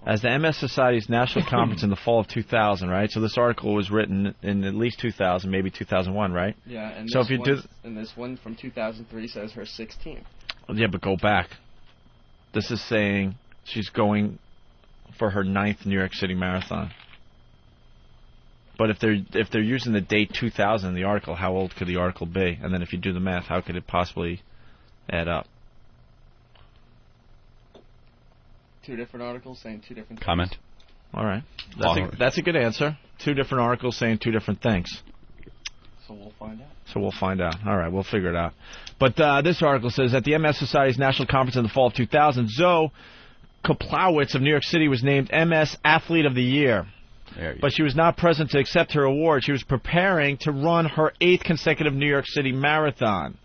As the MS Society's national conference in the fall of 2000, right? So this article was written in at least 2000, maybe 2001, right? Yeah, and so if you do, and this one from 2003 says her 16th. Yeah, but go back. This is saying she's going for her 9th New York City Marathon. But if they're using the date 2000 in the article, how old could the article be? And then if you do the math, how could it possibly add up? Two different articles saying two different things. Comment. All right. That's a good answer. Two different articles saying two different things. So we'll find out. All right, we'll figure it out. But this article says, at the MS Society's national conference in the fall of 2000, Zoe Koplowitz of New York City was named MS Athlete of the Year. But she was not present to accept her award. She was preparing to run her 8th consecutive New York City Marathon.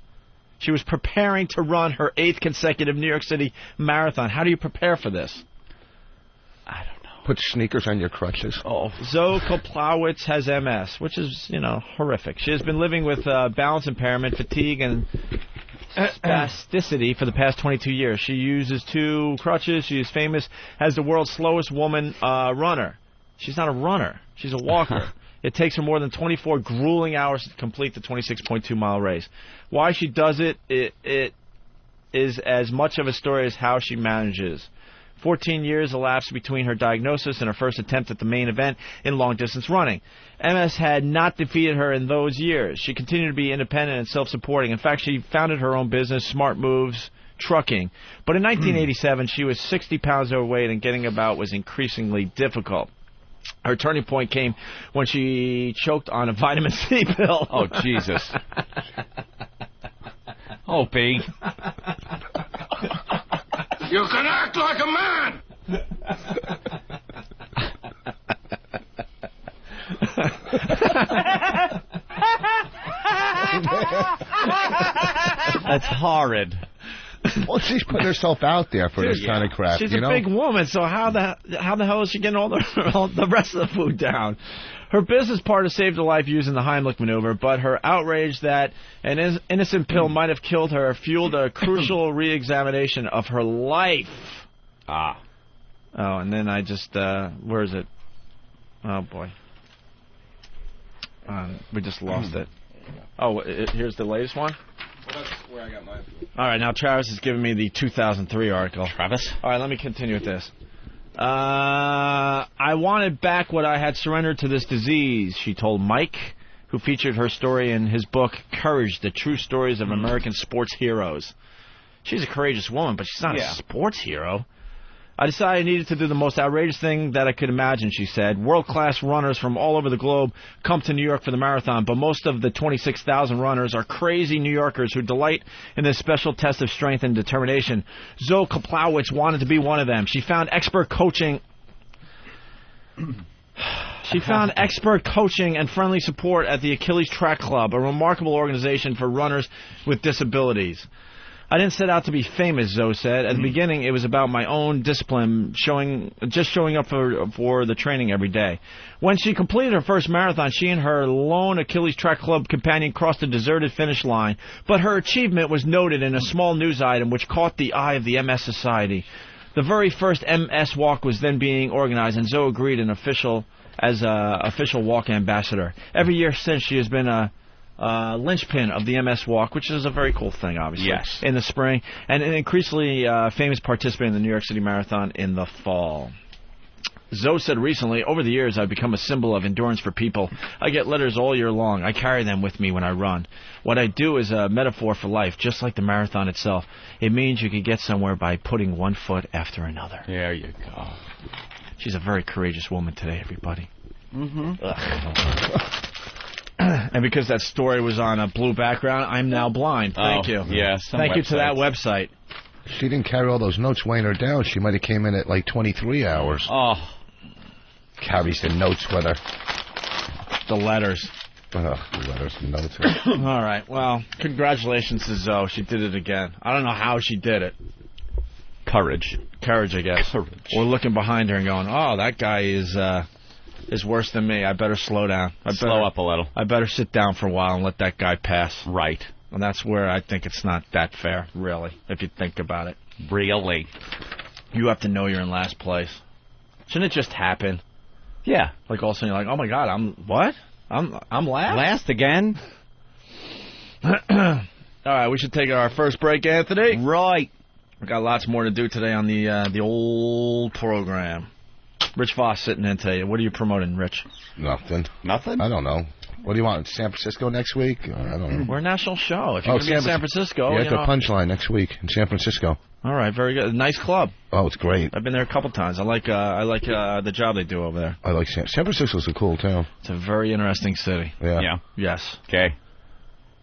She was preparing to run her 8th consecutive New York City Marathon. How do you prepare for this? I don't know. Put sneakers on your crutches. Zoe Koplowitz has MS, which is, horrific. She has been living with balance impairment, fatigue, and spasticity for the past 22 years. She uses 2 crutches. She is famous as the world's slowest woman runner. She's not a runner. She's a walker. It takes her more than 24 grueling hours to complete the 26.2-mile race. Why she does it is as much of a story as how she manages. 14 years elapsed between her diagnosis and her first attempt at the main event in long-distance running. MS had not defeated her in those years. She continued to be independent and self-supporting. In fact, she founded her own business, Smart Moves Trucking. But in 1987, she was 60 pounds overweight, and getting about was increasingly difficult. Her turning point came when she choked on a vitamin C pill. Oh, Jesus. Opie. You can act like a man! That's horrid. Well, she's putting herself out there for this kind of crap. She's a big woman, so how the hell is she getting all the rest of the food down? Her business partner saved her life using the Heimlich maneuver, but her outrage that an innocent pill might have killed her fueled a crucial re-examination of her life. Oh, and then I just, where is it? Oh, boy. We just lost it. Oh, here's the latest one? Well, that's where I got mine. All right, now Travis is giving me the 2003 article. Travis? All right, let me continue with this. I wanted back what I had surrendered to this disease, she told Mike, who featured her story in his book, Courage, The True Stories of American Sports Heroes. She's a courageous woman, but she's not a sports hero. I decided I needed to do the most outrageous thing that I could imagine, she said. World-class runners from all over the globe come to New York for the marathon, but most of the 26,000 runners are crazy New Yorkers who delight in this special test of strength and determination. Zoe Koplowitz wanted to be one of them. She found expert coaching and friendly support at the Achilles Track Club, a remarkable organization for runners with disabilities. I didn't set out to be famous, Zoe said. At the beginning, it was about my own discipline, showing up for the training every day. When she completed her first marathon, she and her lone Achilles Track Club companion crossed a deserted finish line. But her achievement was noted in a small news item which caught the eye of the MS Society. The very first MS Walk was then being organized, and Zoe agreed as official walk ambassador. Every year since, she has been a linchpin of the MS Walk, which is a very cool thing, obviously, in the spring, and an increasingly famous participant in the New York City Marathon in the fall. Zoe said recently, over the years, I've become a symbol of endurance for people. I get letters all year long. I carry them with me when I run. What I do is a metaphor for life, just like the marathon itself. It means you can get somewhere by putting one foot after another. There you go. She's a very courageous woman today, everybody. Mm-hmm. And because that story was on a blue background, I'm now blind. Thank you. Yes. Thank you to that website. She didn't carry all those notes weighing her down. She might have came in at like 23 hours. Oh. Carries the notes with her. The letters. Letters and notes. All right. Well, congratulations to Zoe. She did it again. I don't know how she did it. Courage, I guess. Courage. We're looking behind her and going, oh, that guy is worse than me. I better slow down. Slow up a little. I better sit down for a while and let that guy pass. Right. And that's where I think it's not that fair, really, if you think about it. Really. You have to know you're in last place. Shouldn't it just happen? Yeah. Like all of a sudden you're like, oh my God, I'm last? Last again? All right, we should take our first break, Anthony. Right. We got lots more to do today on the old program. Rich Voss sitting in today. What are you promoting, Rich? Nothing. Nothing? I don't know. What do you want? San Francisco next week? I don't know. We're a national show. If you're going to be in San Francisco, yeah, the Punchline next week in San Francisco. All right, very good. Nice club. Oh, it's great. I've been there a couple times. I like the job they do over there. I like San Francisco's a cool town. It's a very interesting city. Yeah. Yes. Okay.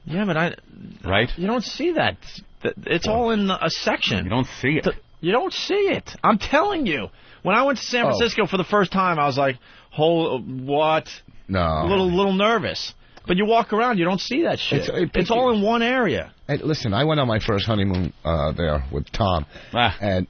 Yeah, but Right? You don't see that. It's all in a section. You don't see it. You don't see it. I'm telling you. When I went to San Francisco for the first time, I was like, what? No. A little nervous. But you walk around, you don't see that shit. It's all in one area. Hey, listen, I went on my first honeymoon there with Tom. And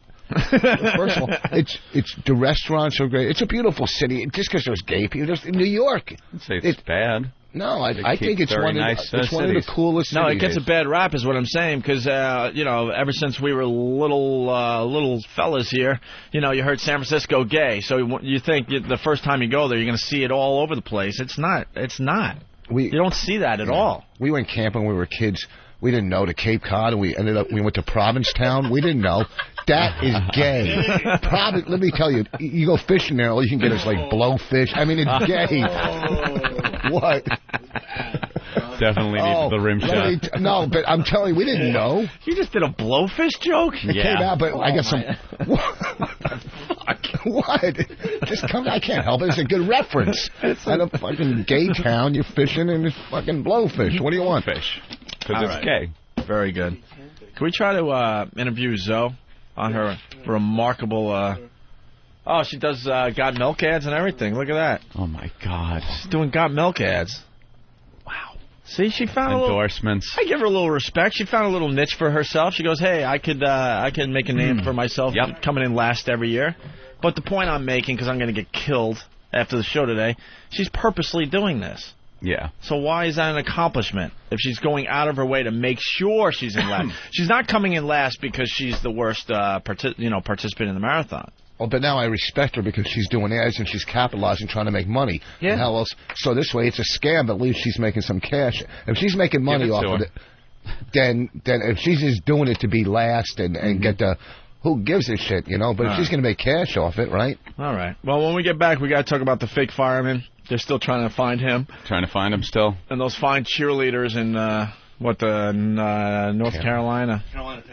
first of all, it's the restaurants are great. It's a beautiful city. Just because there's gay people. There's New York. I'd say it's bad. No, I think it's one of the coolest cities. No, it gets a bad rap is what I'm saying because, ever since we were little fellas here, you heard San Francisco gay. So you think the first time you go there, you're going to see it all over the place. It's not. You don't see that at all. We went camping when we were kids. We didn't know to Cape Cod, and we went to Provincetown. We didn't know. That is gay. Let me tell you, you go fishing there, all you can get is like blowfish. I mean, it's gay. What? Definitely needs the rim shot. No, but I'm telling you, we didn't know. You just did a blowfish joke? It came out, but I got some... What? I can't help it. It's a good reference. It's at a fucking gay town, you're fishing, and it's fucking blowfish. What do you want? Fish. Because it's gay. Very good. Can we try to interview Zoe on her remarkable... she does Got Milk ads and everything. Look at that. Oh, my God. She's doing Got Milk ads. Wow. See, she found endorsements. I give her a little respect. She found a little niche for herself. She goes, hey, I could make a name for myself coming in last every year. But the point I'm making, because I'm going to get killed after the show today, she's purposely doing this. Yeah. So why is that an accomplishment if she's going out of her way to make sure she's in last? She's not coming in last because she's the worst participant in the marathon. Well, but now I respect her because she's doing ads and she's capitalizing, trying to make money. Yeah. And how else? So this way, it's a scam, but at least she's making some cash. If she's making money off of it, then if she's just doing it to be last and get the... Who gives a shit, But if she's going to make cash off it, right? All right. Well, when we get back, we got to talk about the fake fireman. They're still trying to find him. Trying to find him still? And those fine cheerleaders in, North Carolina?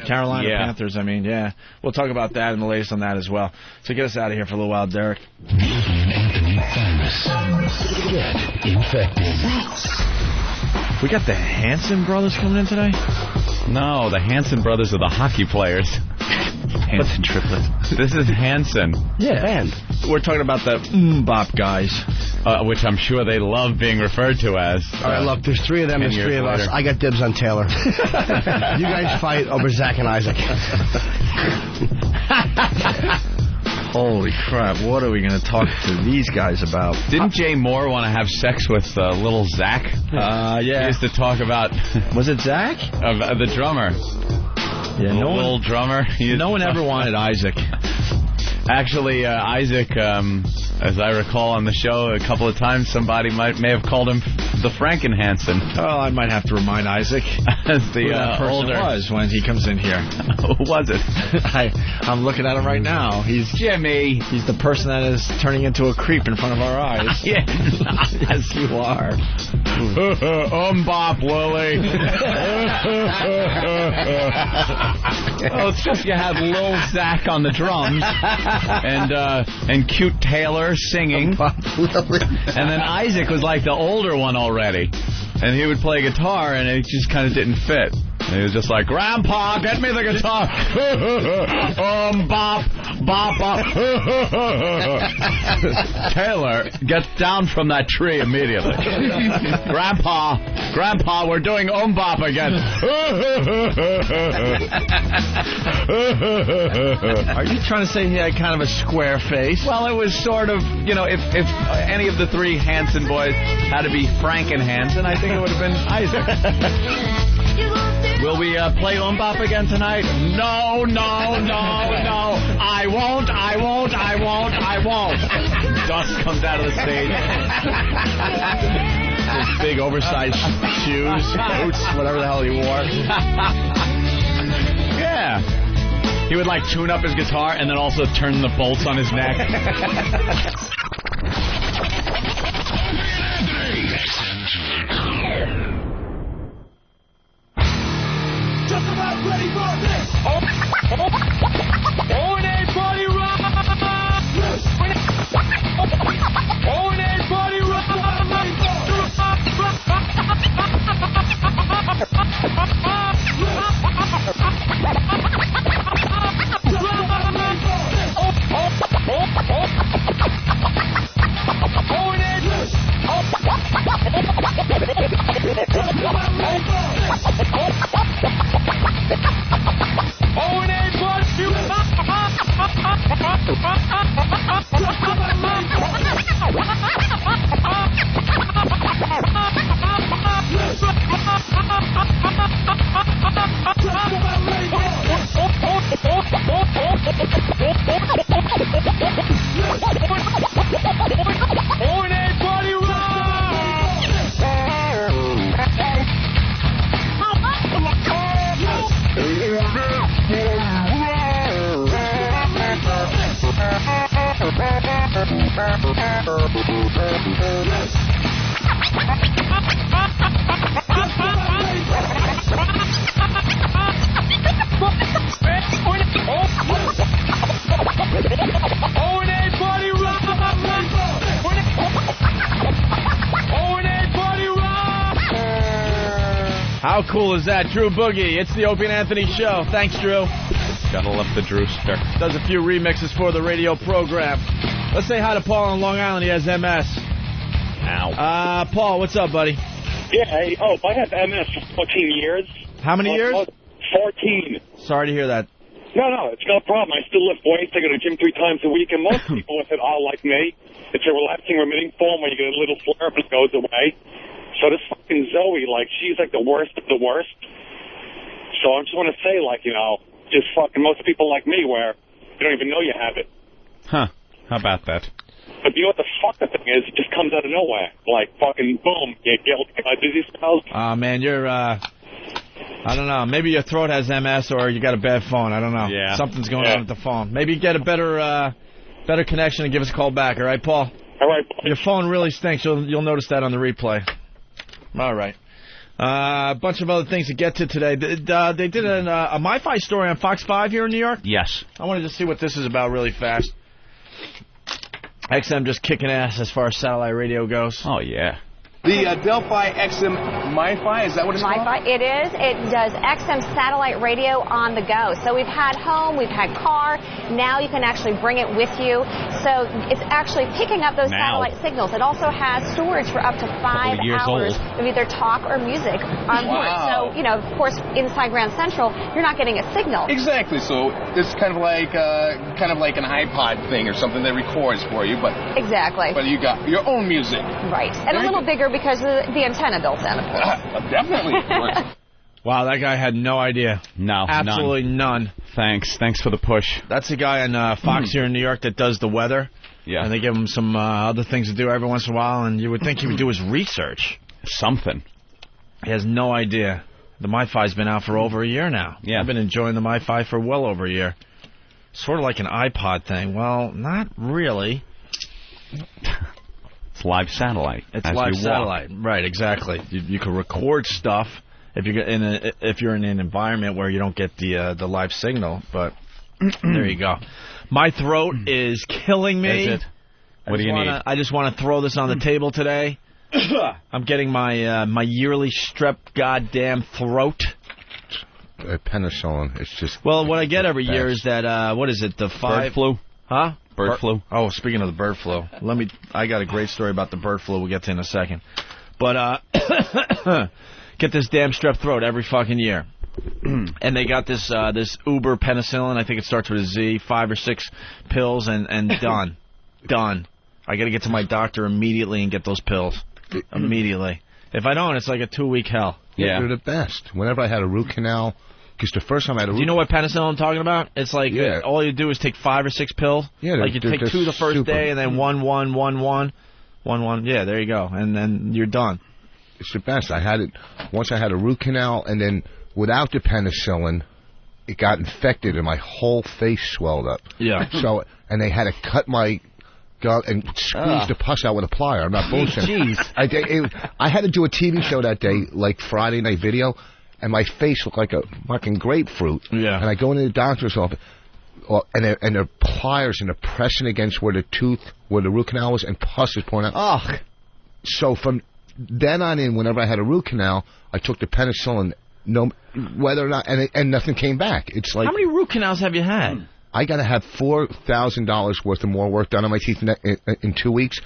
Carolina Panthers, yeah. We'll talk about that and the latest on that as well. So get us out of here for a little while, Derek. Anthony Famous. Get infected. We got the Hanson brothers coming in today? No, the Hanson brothers are the hockey players. Hanson triplets. This is Hanson. Yeah. Band. We're talking about the bop guys. Which I'm sure they love being referred to as. All right, look, there's three of them, there's three of us. I got dibs on Taylor. You guys fight over Zach and Isaac. Holy crap, what are we going to talk to these guys about? Didn't Jay Moore want to have sex with little Zach? Yeah. He used to talk about... Was it Zach? The drummer. Yeah, little drummer. No one ever wanted Isaac. Actually, Isaac, as I recall on the show a couple of times, somebody may have called him the Frankenhansen. Oh, I might have to remind Isaac as the who that person older was when he comes in here. Who was it? I'm looking at him right now. He's Jimmy. He's the person that is turning into a creep in front of our eyes. Yeah. Yes, you are. Bop, Willie. Oh, it's just you had Lil Zach on the drums. And cute Taylor singing. And then Isaac was like the older one already. And he would play guitar, and it just kind of didn't fit. And he was just like, Grandpa, get me the guitar. Bop, bop, bop. Taylor, get down from that tree immediately. Grandpa, we're doing bop again. Are you trying to say he had kind of a square face? Well, it was sort of, if any of the three Hanson boys had to be Franken-Hanson, I think it would have been Isaac. Will we play bop again tonight? No. I won't. Dust comes out of the stage. His big oversized shoes, boots, whatever the hell he wore. Yeah. He would tune up his guitar and then also turn the bolts on his neck. Just about ready for this. Everybody rock! Everybody rock! How cool is that? Drew Boogie. It's the Opie and Anthony Show. Thanks, Drew. Gotta love the Drewster. Does a few remixes for the radio program. Let's say hi to Paul on Long Island. He has MS. Ow. Paul, what's up, buddy? Yeah, I have MS for 14 years. How many years? 14. Sorry to hear that. No, it's no problem. I still lift weights. I go to the gym 3 times a week, and most people with it are like me. It's a relaxing, remitting form where you get a little flare up and it goes away. So this fucking Zoe, she's the worst of the worst. So I just want to say, just fucking most people like me where you don't even know you have it. Huh. How about that? But you know what the fuck the thing is? It just comes out of nowhere. Fucking boom. You get dizzy spells. Man, you're, I don't know. Maybe your throat has MS or you got a bad phone. I don't know. Yeah. Something's going on with the phone. Maybe get a better connection and give us a call back. All right, Paul? All right. Your phone really stinks. You'll notice that on the replay. All right. A bunch of other things to get to today. They did a MiFi story on Fox 5 here in New York. Yes. I wanted to see what this is about really fast. XM just kicking ass as far as satellite radio goes. Oh, yeah. The Delphi XM MiFi, is that what it's called? MiFi, it is. It does XM satellite radio on the go. So we've had home, we've had car. Now you can actually bring it with you. So it's actually picking up those satellite signals. It also has storage for up to 5 hours of either talk or music on board. So, of course, inside Grand Central, you're not getting a signal. Exactly. So it's kind of like an iPod thing or something that records for you, but exactly. But you got your own music. Right. And a little bigger because of the antenna built in, of course. Definitely. Wow, that guy had no idea. No, absolutely none. Thanks for the push. That's the guy on Fox here in New York that does the weather. Yeah. And they give him some other things to do every once in a while, and you would think he would do his research. Something. He has no idea. The MiFi's been out for over a year now. Yeah. I've been enjoying the MiFi for well over a year. Sort of like an iPod thing. Well, not really. It's live satellite. It's live satellite, right? Exactly. You can record stuff if you're in an environment where you don't get the live signal. But there you go. My throat is killing me. Is it? What do you need? I just want to throw this on the table today. I'm getting my yearly strep goddamn throat. penicillin. It's just... Well, what I get every year is that, what is it, the Bird flu? Huh? Bird flu. Oh, speaking of the bird flu, I got a great story about the bird flu we'll get to in a second. But, get this damn strep throat every fucking year. And they got this Uber penicillin, I think it starts with a Z, 5 or 6 pills, and done. Done. I got to get to my doctor immediately and get those pills. Immediately. If I don't, it's like a 2-week hell. Yeah, they're the best. Whenever I had a root canal, because the first time I had a root... Do you know what penicillin I'm talking about? It's like all you do is take 5 or 6 pills. Yeah, like you take 2 the first day and then 1. Yeah, there you go. And then you're done. It's the best. I had it once. I had a root canal, and then without the penicillin, it got infected, and my whole face swelled up. Yeah. So, and they had to cut my gut and squeeze the pus out with a plier. I'm not bullshitting. Jeez. I had to do a TV show that day, like Friday Night Video, and my face looked like a fucking grapefruit. Yeah. And I go into the doctor's office, and they're pliers, and they're pressing against where the root canal was, and pus is pouring out. Ugh. So from then on in, whenever I had a root canal, I took the penicillin, no, whether or not, and nothing came back. It's like, how many root canals have you had? I got to have $4,000 worth of more work done on my teeth in 2 weeks.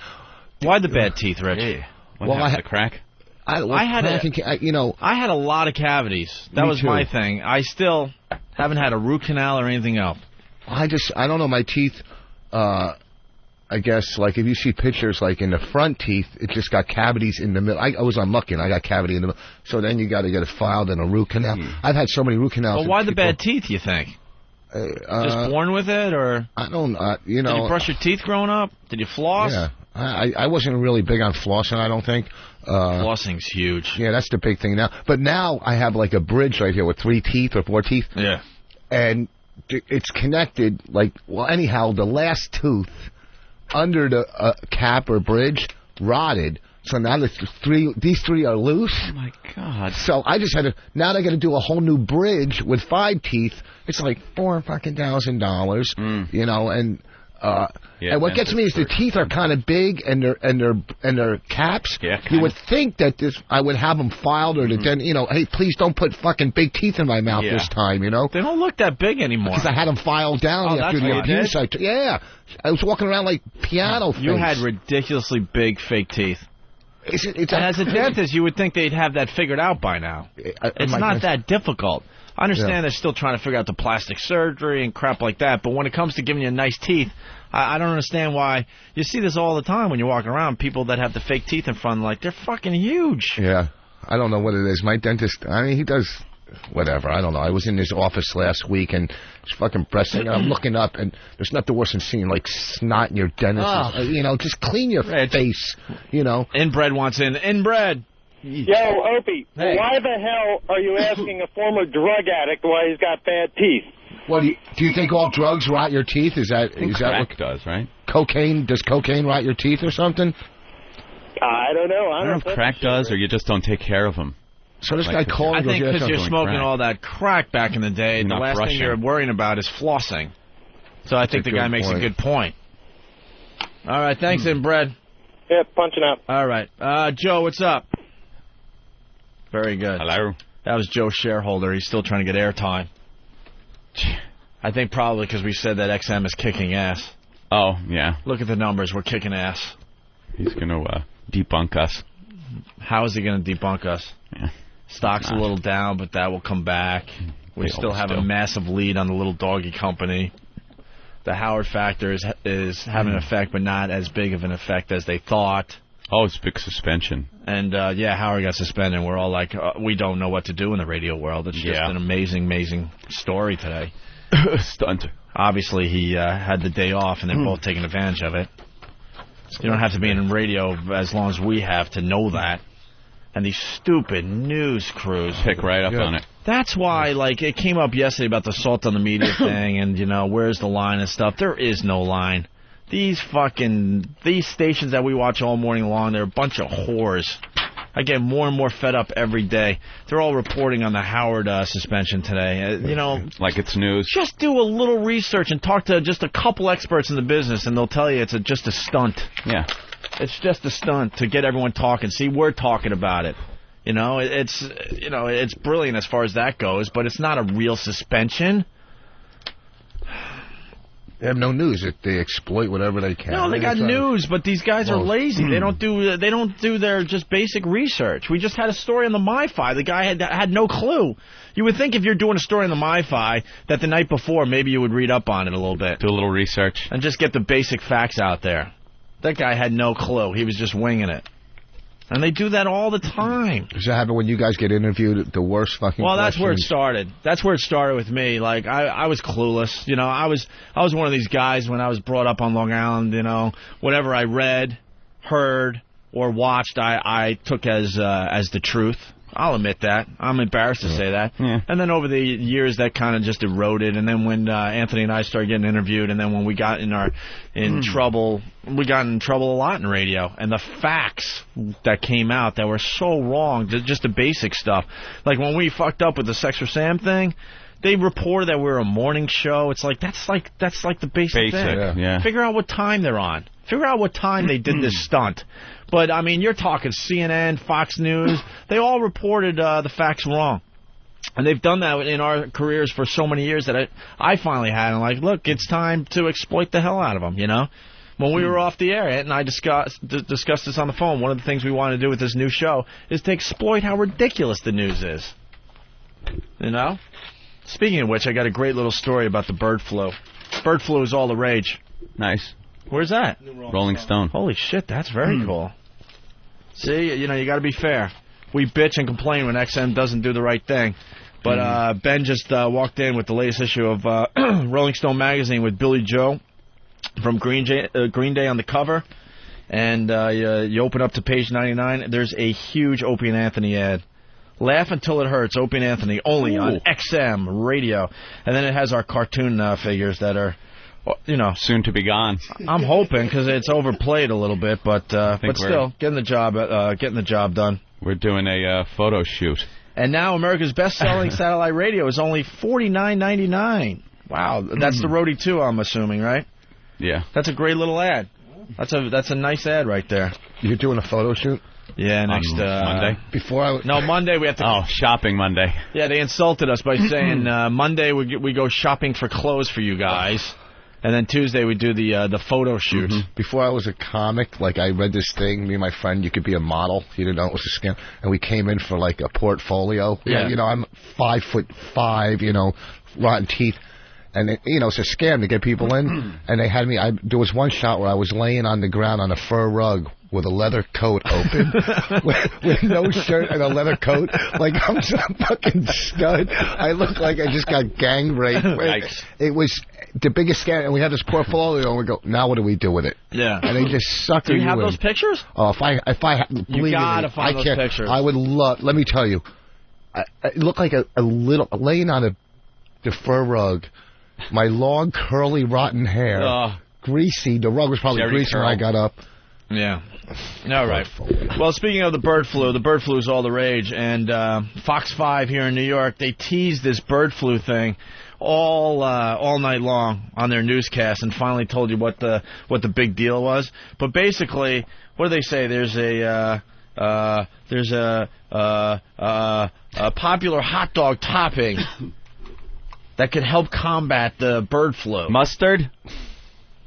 Why the bad teeth, Rich? Hey, I had the crack. I had a lot of cavities. That was my thing. I still haven't had a root canal or anything else. I don't know, my teeth. I guess, like, if you see pictures, like, in the front teeth, it just got cavities in the middle. I was unlucky, and I got cavity in the middle. So then you got to get it filed in a root canal. I've had so many root canals. Well, why the bad teeth, you think? Just born with it, or? I don't, Did you brush your teeth growing up? Did you floss? Yeah. I wasn't really big on flossing, I don't think. Flossing's huge. Yeah, that's the big thing now. But now I have, like, a bridge right here with 3 teeth or 4 teeth. Yeah. And it's connected, like, well, anyhow, the last tooth under the cap or bridge rotted, so now these 3 are loose. Oh my God! So I just had now they got to do a whole new bridge with 5 teeth. It's like $4,000, you know. And and what gets me is the teeth are kind of big and they're caps. Yeah, you would think that I would have them filed or then hey, please don't put fucking big teeth in my mouth this time. You know, they don't look that big anymore because I had them filed down after the abuse. I was walking around like piano. You had ridiculously big fake teeth. And as a dentist, you would think they'd have that figured out by now. It's not that difficult. I understand they're still trying to figure out the plastic surgery and crap like that, but when it comes to giving you nice teeth, I don't understand why. You see this all the time when you're walking around, people that have the fake teeth in front, like, they're fucking huge. Yeah. I don't know what it is. My dentist, I mean, he does whatever. I don't know. I was in his office last week, and he's fucking pressing, and I'm looking up, and there's nothing worse than seeing, like, snot in your dentist. Just clean your face, Inbred wants in. Inbred! Yo, Opie, why the hell are you asking a former drug addict why he's got bad teeth? Well, do you think all drugs rot your teeth? Is that crack does, right? Cocaine? Does cocaine rot your teeth or something? I don't know. I don't know if crack does or you just don't take care of them. So this guy called. I think because you're smoking all that crack back in the day, the last thing you're worrying about is flossing. So I think the guy makes a good point. All right, thanks, Inbred. Yeah, punching up. All right. Joe, what's up? Very good. Hello. That was Joe's shareholder. He's still trying to get airtime. I think probably because we said that XM is kicking ass. Oh, yeah. Look at the numbers. We're kicking ass. He's going to debunk us. How is he going to debunk us? Yeah. Stock's a little down, but that will come back. We still have a massive lead on the little doggy company. The Howard factor is having an effect, but not as big of an effect as they thought. Oh, it's big suspension. And, Howard got suspended. We're all like, we don't know what to do in the radio world. It's just an amazing, amazing story today. Stunt. Obviously, he had the day off, and they're both taking advantage of it. You don't have to be in radio as long as we have to know that. And these stupid news crews pick right up on it. That's why, it came up yesterday about the salt on the media thing and, where's the line and stuff. There is no line. These stations that we watch all morning long, they're a bunch of whores. I get more and more fed up every day. They're all reporting on the Howard suspension today. Like it's news. Just do a little research and talk to just a couple experts in the business, and they'll tell you it's just a stunt. Yeah. It's just a stunt to get everyone talking. See, we're talking about it. You know, it's brilliant as far as that goes, but it's not a real suspension. They have no news. They exploit whatever they can. No, they got news, but these guys are lazy. They don't do their just basic research. We just had a story on the MiFi. The guy had no clue. You would think if you're doing a story on the MiFi that the night before maybe you would read up on it a little bit. Do a little research. And just get the basic facts out there. That guy had no clue. He was just winging it. And they do that all the time. Does that happen when you guys get interviewed? The worst fucking Well, that's questions? where it started. That's where it started with me. Like, I was clueless. You know, I was one of these guys when I was brought up on Long Island, you know, whatever I read, heard, or watched, I took as the truth. I'll admit that. I'm embarrassed to say that. Yeah. And then over the years, that kind of just eroded. And then when Anthony and I started getting interviewed, and then when we got in trouble, we got in trouble a lot in radio. And the facts that came out that were so wrong, just the basic stuff. Like when we fucked up with the Sex for Sam thing, they reported that we were a morning show. It's like that's like the basic thing. Yeah. Figure out what time they're on. Figure out what time they did this stunt. But, I mean, you're talking CNN, Fox News. They all reported the facts wrong. And they've done that in our careers for so many years that I finally had. And, like, look, it's time to exploit the hell out of them, you know? When we were off the air, Ed and I discussed this on the phone. One of the things we want to do with this new show is to exploit how ridiculous the news is. You know? Speaking of which, I got a great little story about the bird flu. Bird flu is all the rage. Nice. Where's that? Rolling Stone. Holy shit, that's very cool. See, you know, you got to be fair. We bitch and complain when XM doesn't do the right thing. But Ben just walked in with the latest issue of Rolling Stone magazine with Billy Joe from Green Day on the cover. And you open up to page 99. There's a huge Opie and Anthony ad. Laugh Until It Hurts, Opie and Anthony, only on XM radio. And then it has our cartoon figures that are, you know, soon to be gone. I'm hoping because it's overplayed a little bit, but still getting the job done. We're doing a photo shoot, and now America's best-selling satellite radio is only $49.99. Wow, that's the Roadie 2, I'm assuming, right? Yeah, that's a great little ad. That's a nice ad right there. You're doing a photo shoot? Yeah, next Monday. Monday we have to. Oh, shopping Monday. Yeah, they insulted us by saying Monday we go shopping for clothes for you guys. And then Tuesday we do the photo shoot. Before I was a comic, like I read this thing, me and my friend, you could be a model. He didn't know it was a scam. And we came in for like a portfolio. Yeah. You know, I'm 5'5", you know, rotten teeth. And, it's a scam to get people in. And they had me, there was one shot where I was laying on the ground on a fur rug with a leather coat open, with no shirt and a leather coat. Like, I'm some fucking stud. I look like I just got gang raped. It was the biggest scam. And we had this portfolio, and we go, now what do we do with it? Yeah. And they just sucker you in. Do you have those pictures? Oh, if I you gotta find those pictures. I would love, let me tell you, it looked like a little, laying on the fur rug, my long, curly, rotten hair, greasy. The rug was probably greasy when I got up. Yeah. All right. Well, speaking of the bird flu is all the rage. And Fox 5 here in New York, they teased this bird flu thing all night long on their newscast and finally told you what the big deal was. But basically, what do they say? There's a popular hot dog topping that could help combat the bird flu. Mustard?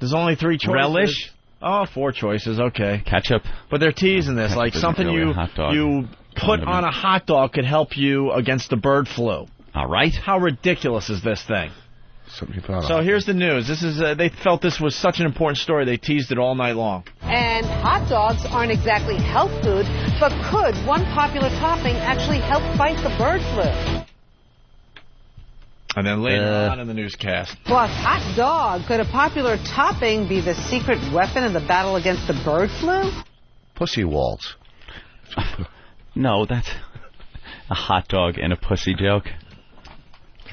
There's only 3 choices. Relish? Oh, 4 choices, okay. Ketchup. But they're teasing this, like something really you put on a hot dog could help you against the bird flu. All right. How ridiculous is this thing? So here's the news. This is they felt this was such an important story, they teased it all night long. And hot dogs aren't exactly health food, but could one popular topping actually help fight the bird flu? And then later on in the newscast. Plus, hot dog. Could a popular topping be the secret weapon in the battle against the bird flu? Pussy walls. No, that's a hot dog and a pussy joke.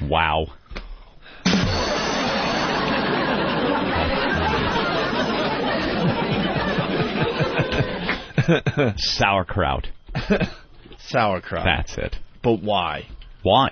Wow. Sauerkraut. Sauerkraut. That's it. But why? Why?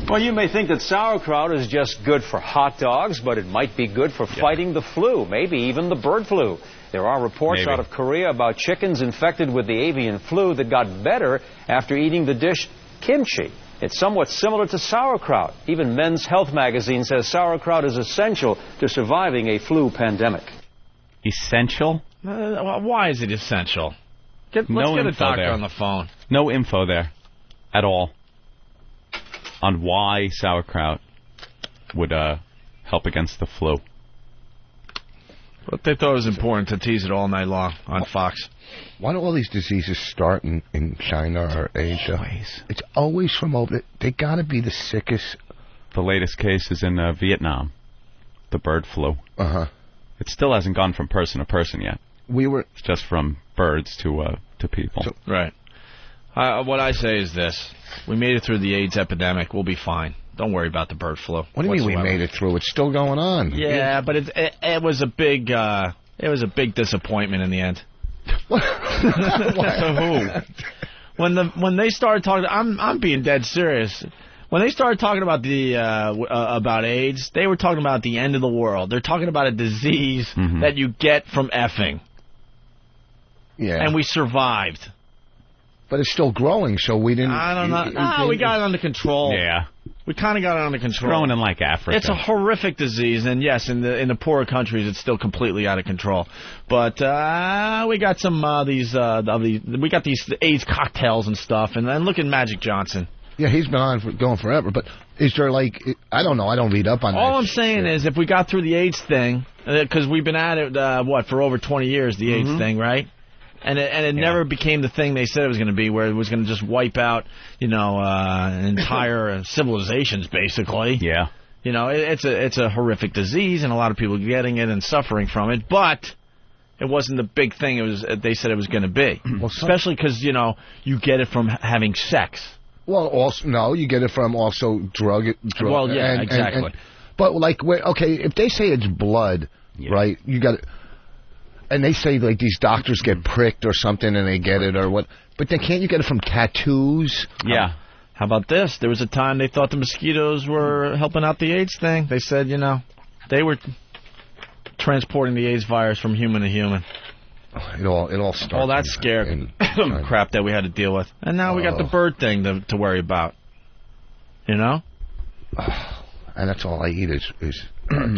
Well, you may think that sauerkraut is just good for hot dogs, but it might be good for fighting the flu, maybe even the bird flu. There are reports out of Korea about chickens infected with the avian flu that got better after eating the dish kimchi. It's somewhat similar to sauerkraut. Even Men's Health magazine says sauerkraut is essential to surviving a flu pandemic. Essential? Why is it essential? Let's get a doctor on the phone. No info there at all on why sauerkraut would help against the flu. But they thought it was important to tease it all night long on Fox. Why do all these diseases start in China or Asia? Always. It's always from over. They got to be the sickest. The latest case is in Vietnam, the bird flu. Uh-huh. It still hasn't gone from person to person yet. It's just from birds to people. Right. What I say is this. We made it through the AIDS epidemic. We'll be fine. Don't worry about the bird flu. What do you mean we made it through? It's still going on. Yeah, but it was a big disappointment in the end. To who? When they started talking, I'm being dead serious. When they started talking about about AIDS, they were talking about the end of the world. They're talking about a disease that you get from effing. Yeah. And we survived. But it's still growing, so we didn't... I don't know. We got it under control. Yeah. We kind of got it under control. It's growing in, like, Africa. It's a horrific disease, and yes, in the poorer countries, it's still completely out of control. But we got some we got these AIDS cocktails and stuff, and then look at Magic Johnson. Yeah, he's been going forever, but is there, like... I don't know. I don't read up on that. All I'm saying is if we got through the AIDS thing, because we've been at it, for over 20 years, the AIDS thing, right? And it never became the thing they said it was going to be, where it was going to just wipe out, entire civilizations, basically. Yeah. It's a horrific disease, and a lot of people getting it and suffering from it, but it wasn't the big thing they said it was going to be. Well, especially because, you get it from having sex. Well, also, no, you get it from also drug. Well, yeah, exactly. But, if they say it's blood, right, you got it. And they say, like, these doctors get pricked or something and they get it or what. But then can't you get it from tattoos? Yeah. How about this? There was a time they thought the mosquitoes were helping out the AIDS thing. They said, they were transporting the AIDS virus from human to human. It all started. All that scared crap that we had to deal with. And now we got the bird thing to worry about. And that's all I eat is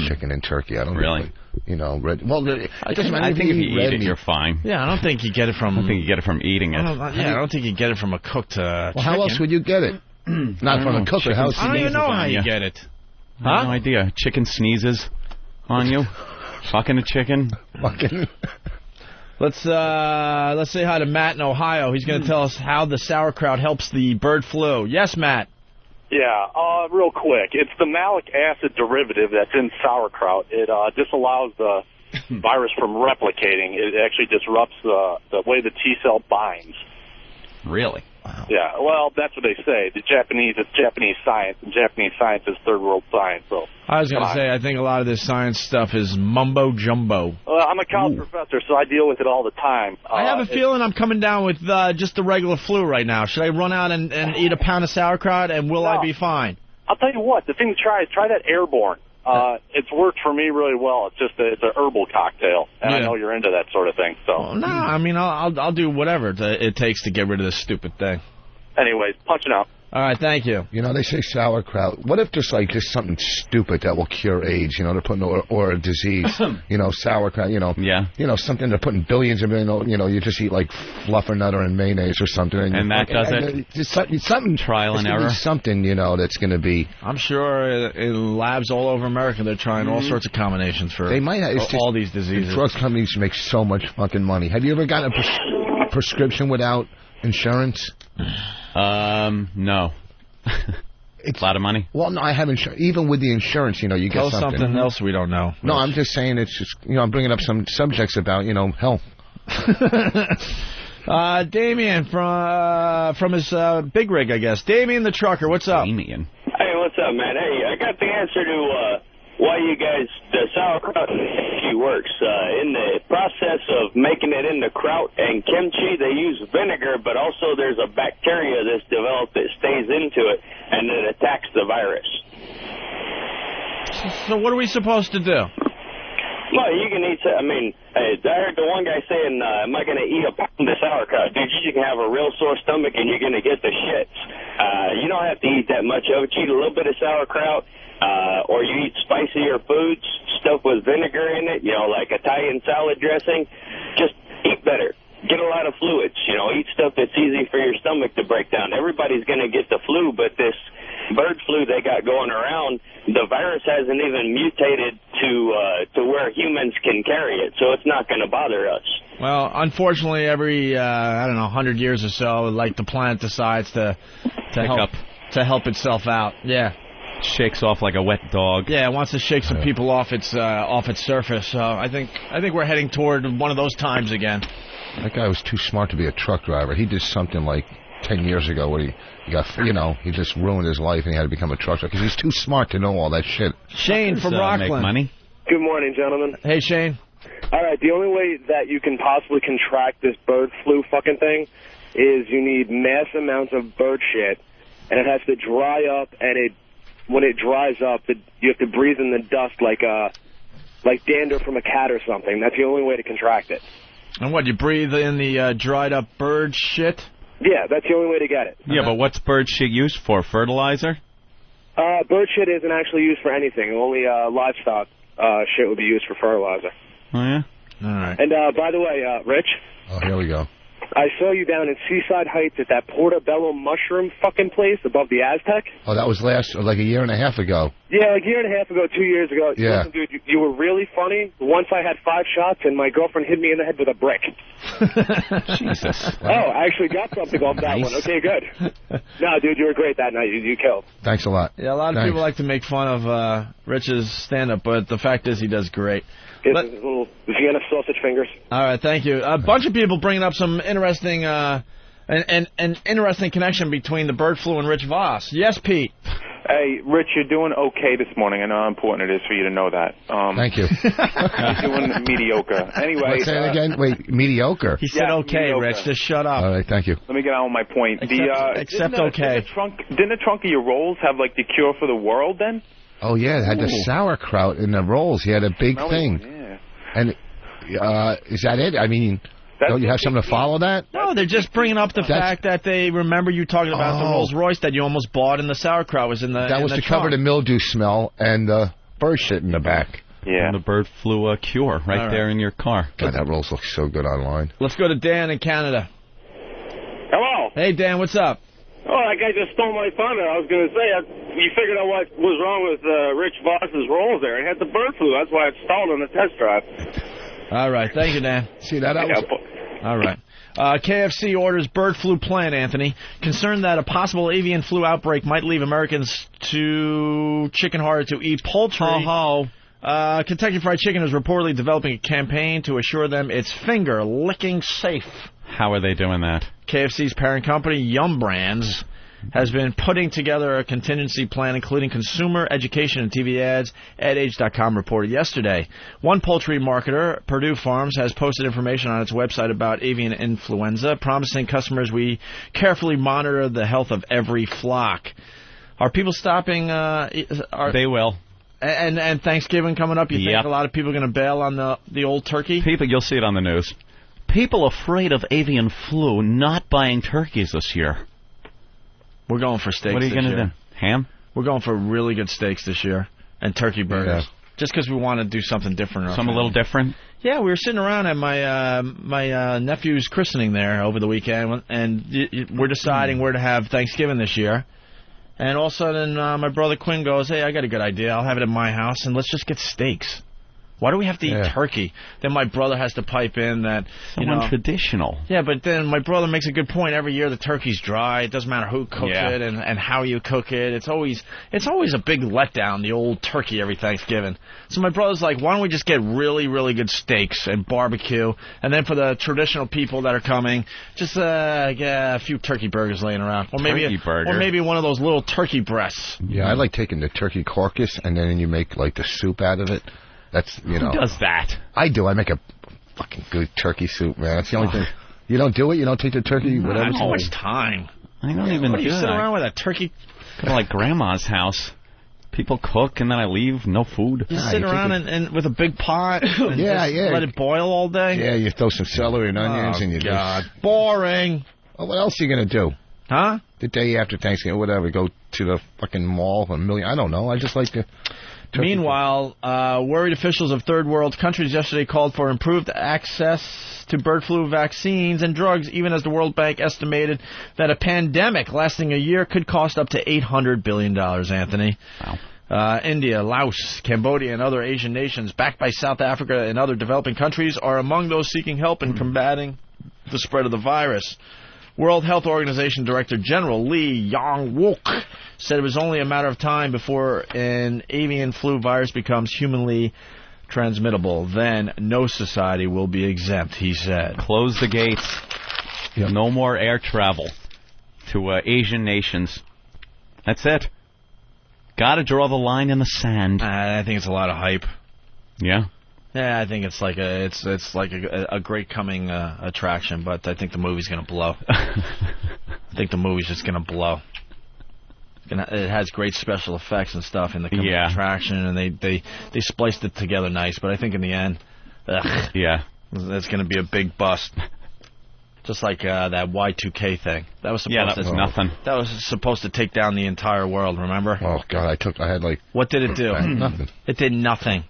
chicken and turkey. I don't really. Red. Well, I think if you eat it, you're fine. Yeah, I don't think you get it from. I don't think you get it from eating it. I don't think you get it from a cooked chicken. Well, how else would you get it? Not from a cooker. I don't even know how you get it. No idea. Chicken sneezes on you. Fucking a chicken. Fucking. Let's say hi to Matt in Ohio. He's going to tell us how the sauerkraut helps the bird flu. Yes, Matt. Yeah, real quick. It's the malic acid derivative that's in sauerkraut. It disallows the virus from replicating. It actually disrupts the way the T cell binds. Really? Wow. Yeah, well, that's what they say. It's Japanese science, and Japanese science is third world science. So I was going to say, I think a lot of this science stuff is mumbo-jumbo. Well, I'm a college professor, so I deal with it all the time. I have a feeling I'm coming down with just the regular flu right now. Should I run out and eat a pound of sauerkraut, and will I be fine? I'll tell you what, the thing to try is try that Airborne. It's worked for me really well. It's just it's an herbal cocktail, and I know you're into that sort of thing. So well, no, I mean I'll do whatever it takes to get rid of this stupid thing. Anyways, punching out. All right, thank you. They say sauerkraut. What if there's just something stupid that will cure AIDS? They're putting or a disease. Sauerkraut. Something they're putting billions of. You just eat like fluffernutter and mayonnaise or something. And that does it. Something trial and error. Something that's going to be. I'm sure in labs all over America they're trying all sorts of combinations for. They might have, all these diseases. Drug companies make so much fucking money. Have you ever gotten a prescription without insurance? No. It's a lot of money. Well, no, I have insurance. Even with the insurance, you get Tell something. something else we don't know. No, I'm just saying it's just, I'm bringing up some subjects about, health. Damien from his big rig, I guess. Damien the trucker, what's up? Damien. Hey, what's up, man? Hey, I got the answer to why you guys, the sauerkraut actually works. In the process of making it into kraut and kimchi, they use vinegar, but also there's a bacteria that's developed that stays into it, and it attacks the virus. So what are we supposed to do? Well, you can eat, I heard the one guy saying, am I going to eat a pound of sauerkraut? Dude, you can have a real sore stomach and you're going to get the shits. You don't have to eat that much of it. You eat a little bit of sauerkraut, or you eat spicier foods, stuff with vinegar in it, like Italian salad dressing. Just eat better. Get a lot of fluids, eat stuff that's easy for your stomach to break down. Everybody's going to get the flu, but this bird flu they got going around, the virus hasn't even mutated to where humans can carry it, so it's not going to bother us. Well, unfortunately, every 100 years or so, like the planet decides to help itself out. Yeah, shakes off like a wet dog. Yeah, it wants to shake some people off its surface. So I think we're heading toward one of those times again. That guy was too smart to be a truck driver. He did something like 10 years ago where he got, he just ruined his life and he had to become a truck driver because he's too smart to know all that shit. Shane from Rockland. Make money. Good morning, gentlemen. Hey, Shane. All right, the only way that you can possibly contract this bird flu fucking thing is you need mass amounts of bird shit, and it has to dry up, and when it dries up, you have to breathe in the dust like dander from a cat or something. That's the only way to contract it. And what, you breathe in the dried up bird shit? Yeah, that's the only way to get it. Yeah, but what's bird shit used for? Fertilizer? Bird shit isn't actually used for anything. Only livestock shit would be used for fertilizer. Oh, yeah? All right. And by the way, Rich. Oh, here we go. I saw you down in Seaside Heights at that Portobello mushroom fucking place above the Aztec. Oh, that was like a year and a half ago. Yeah, like a year and a half ago, 2 years ago. Yeah. Listen, dude, you were really funny. Once I had 5 shots, and my girlfriend hit me in the head with a brick. Jesus. Oh, I actually got something off that one. Okay, good. No, dude, you were great that night. You killed. Thanks a lot. Yeah, a lot of people like to make fun of Rich's stand-up, but the fact is he does great. His little Vienna sausage fingers. All right, thank you. A bunch of people bringing up some interesting an interesting connection between the bird flu and Rich Voss. Yes, Pete. Hey, Rich, you're doing okay this morning. I know how important it is for you to know that. Thank you. You're doing mediocre. Anyway. Say it again. Wait, mediocre? He said okay, mediocre. Rich. Just shut up. All right, thank you. Let me get on with my point. Except okay. Didn't the trunk of your rolls have, like, the cure for the world then? Oh, yeah, it had the sauerkraut in the rolls. He had a big thing. Yeah. And is that it? I mean, don't you have something to follow that? No, they're just bringing up the fact that they remember you talking about the Rolls Royce that you almost bought and the sauerkraut was in the That was to cover the mildew smell and the bird shit in the back. Yeah. And the bird flu cure right there in your car. God, that Rolls looks so good online. Let's go to Dan in Canada. Hello. Hey, Dan, what's up? Oh, that guy just stole my thunder. I was going to say, you figured out what was wrong with Rich Voss's rolls there. He had the bird flu. That's why it stalled on the test drive. All right. Thank you, Dan. See, that was... All right. KFC orders bird flu plan, Anthony. Concerned that a possible avian flu outbreak might leave Americans too chicken-hearted to eat poultry. Kentucky Fried Chicken is reportedly developing a campaign to assure them it's finger-licking safe. How are they doing that? KFC's parent company, Yum Brands, has been putting together a contingency plan, including consumer education and TV ads, AdAge.com reported yesterday. One poultry marketer, Purdue Farms, has posted information on its website about avian influenza, promising customers we carefully monitor the health of every flock. Are people stopping? They will. And Thanksgiving coming up, you think a lot of people are going to bail on the old turkey? People, you'll see it on the news. People afraid of avian flu not buying turkeys this year. We're going for steaks. What are you going to do? Ham? We're going for really good steaks this year and turkey burgers. Yeah. Just because we want to do something different. Something a little different? Yeah, we were sitting around at my nephew's christening there over the weekend, and we're deciding where to have Thanksgiving this year. And all of a sudden, my brother Quinn goes, hey, I got a good idea. I'll have it at my house, and let's just get steaks. Why do we have to eat turkey? Then my brother has to pipe in that, traditional. Yeah, but then my brother makes a good point. Every year the turkey's dry. It doesn't matter who cooks it and how you cook it. It's always a big letdown, the old turkey every Thanksgiving. So my brother's like, why don't we just get really, really good steaks and barbecue, and then for the traditional people that are coming, just get a few turkey burgers laying around, or maybe one of those little turkey breasts. Yeah, I like taking the turkey carcass and then you make like the soup out of it. That's Who does that? I do. I make a fucking good turkey soup, man. That's the only thing. You don't do it? You don't take the turkey? Whatever. Too much time. I don't even do you sit that. around with a turkey? Go to like grandma's house. People cook and then I leave. No food. You sit around and with a big pot and let it boil all day? Yeah, you throw some celery and onions and you God. Boring. Well, what else are you going to do? Huh? The day after Thanksgiving, whatever, go to the fucking mall, I don't know. I just like to... Meanwhile, worried officials of third world countries yesterday called for improved access to bird flu vaccines and drugs, even as the World Bank estimated that a pandemic lasting a year could cost up to $800 billion, Anthony. Wow. India, Laos, Cambodia, and other Asian nations, backed by South Africa and other developing countries, are among those seeking help in combating the spread of the virus. World Health Organization Director General Lee Yong-wook said it was only a matter of time before an avian flu virus becomes humanly transmittable. Then no society will be exempt, he said. Close the gates. No more air travel to Asian nations. That's it. Got to draw the line in the sand. I think it's a lot of hype. Yeah? Yeah, I think it's like a great coming attraction, but I think the movie's going to blow. I think the movie's just going to blow. It has great special effects and stuff in the coming attraction, and they spliced it together nice, but I think in the end, it's going to be a big bust. Just like that Y2K thing. That was nothing. That was supposed to take down the entire world, remember? Oh, God, I had like... What did it do? Nothing. It did nothing.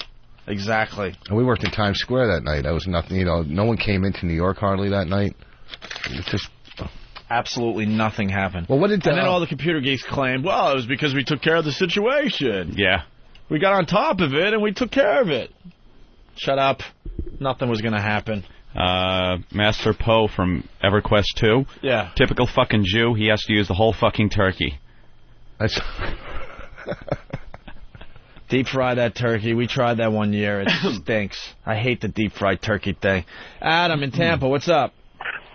Exactly. And we worked in Times Square that night. That was nothing. No one came into New York hardly that night. It just absolutely nothing happened. Well, what did and then all the computer geeks claimed, well, it was because we took care of the situation. Yeah. We got on top of it and we took care of it. Shut up. Nothing was going to happen. Master Poe from EverQuest 2. Yeah. Typical fucking Jew. He has to use the whole fucking turkey. That's... Deep fry that turkey. We tried that one year. It stinks. I hate the deep fried turkey thing. Adam in Tampa, what's up?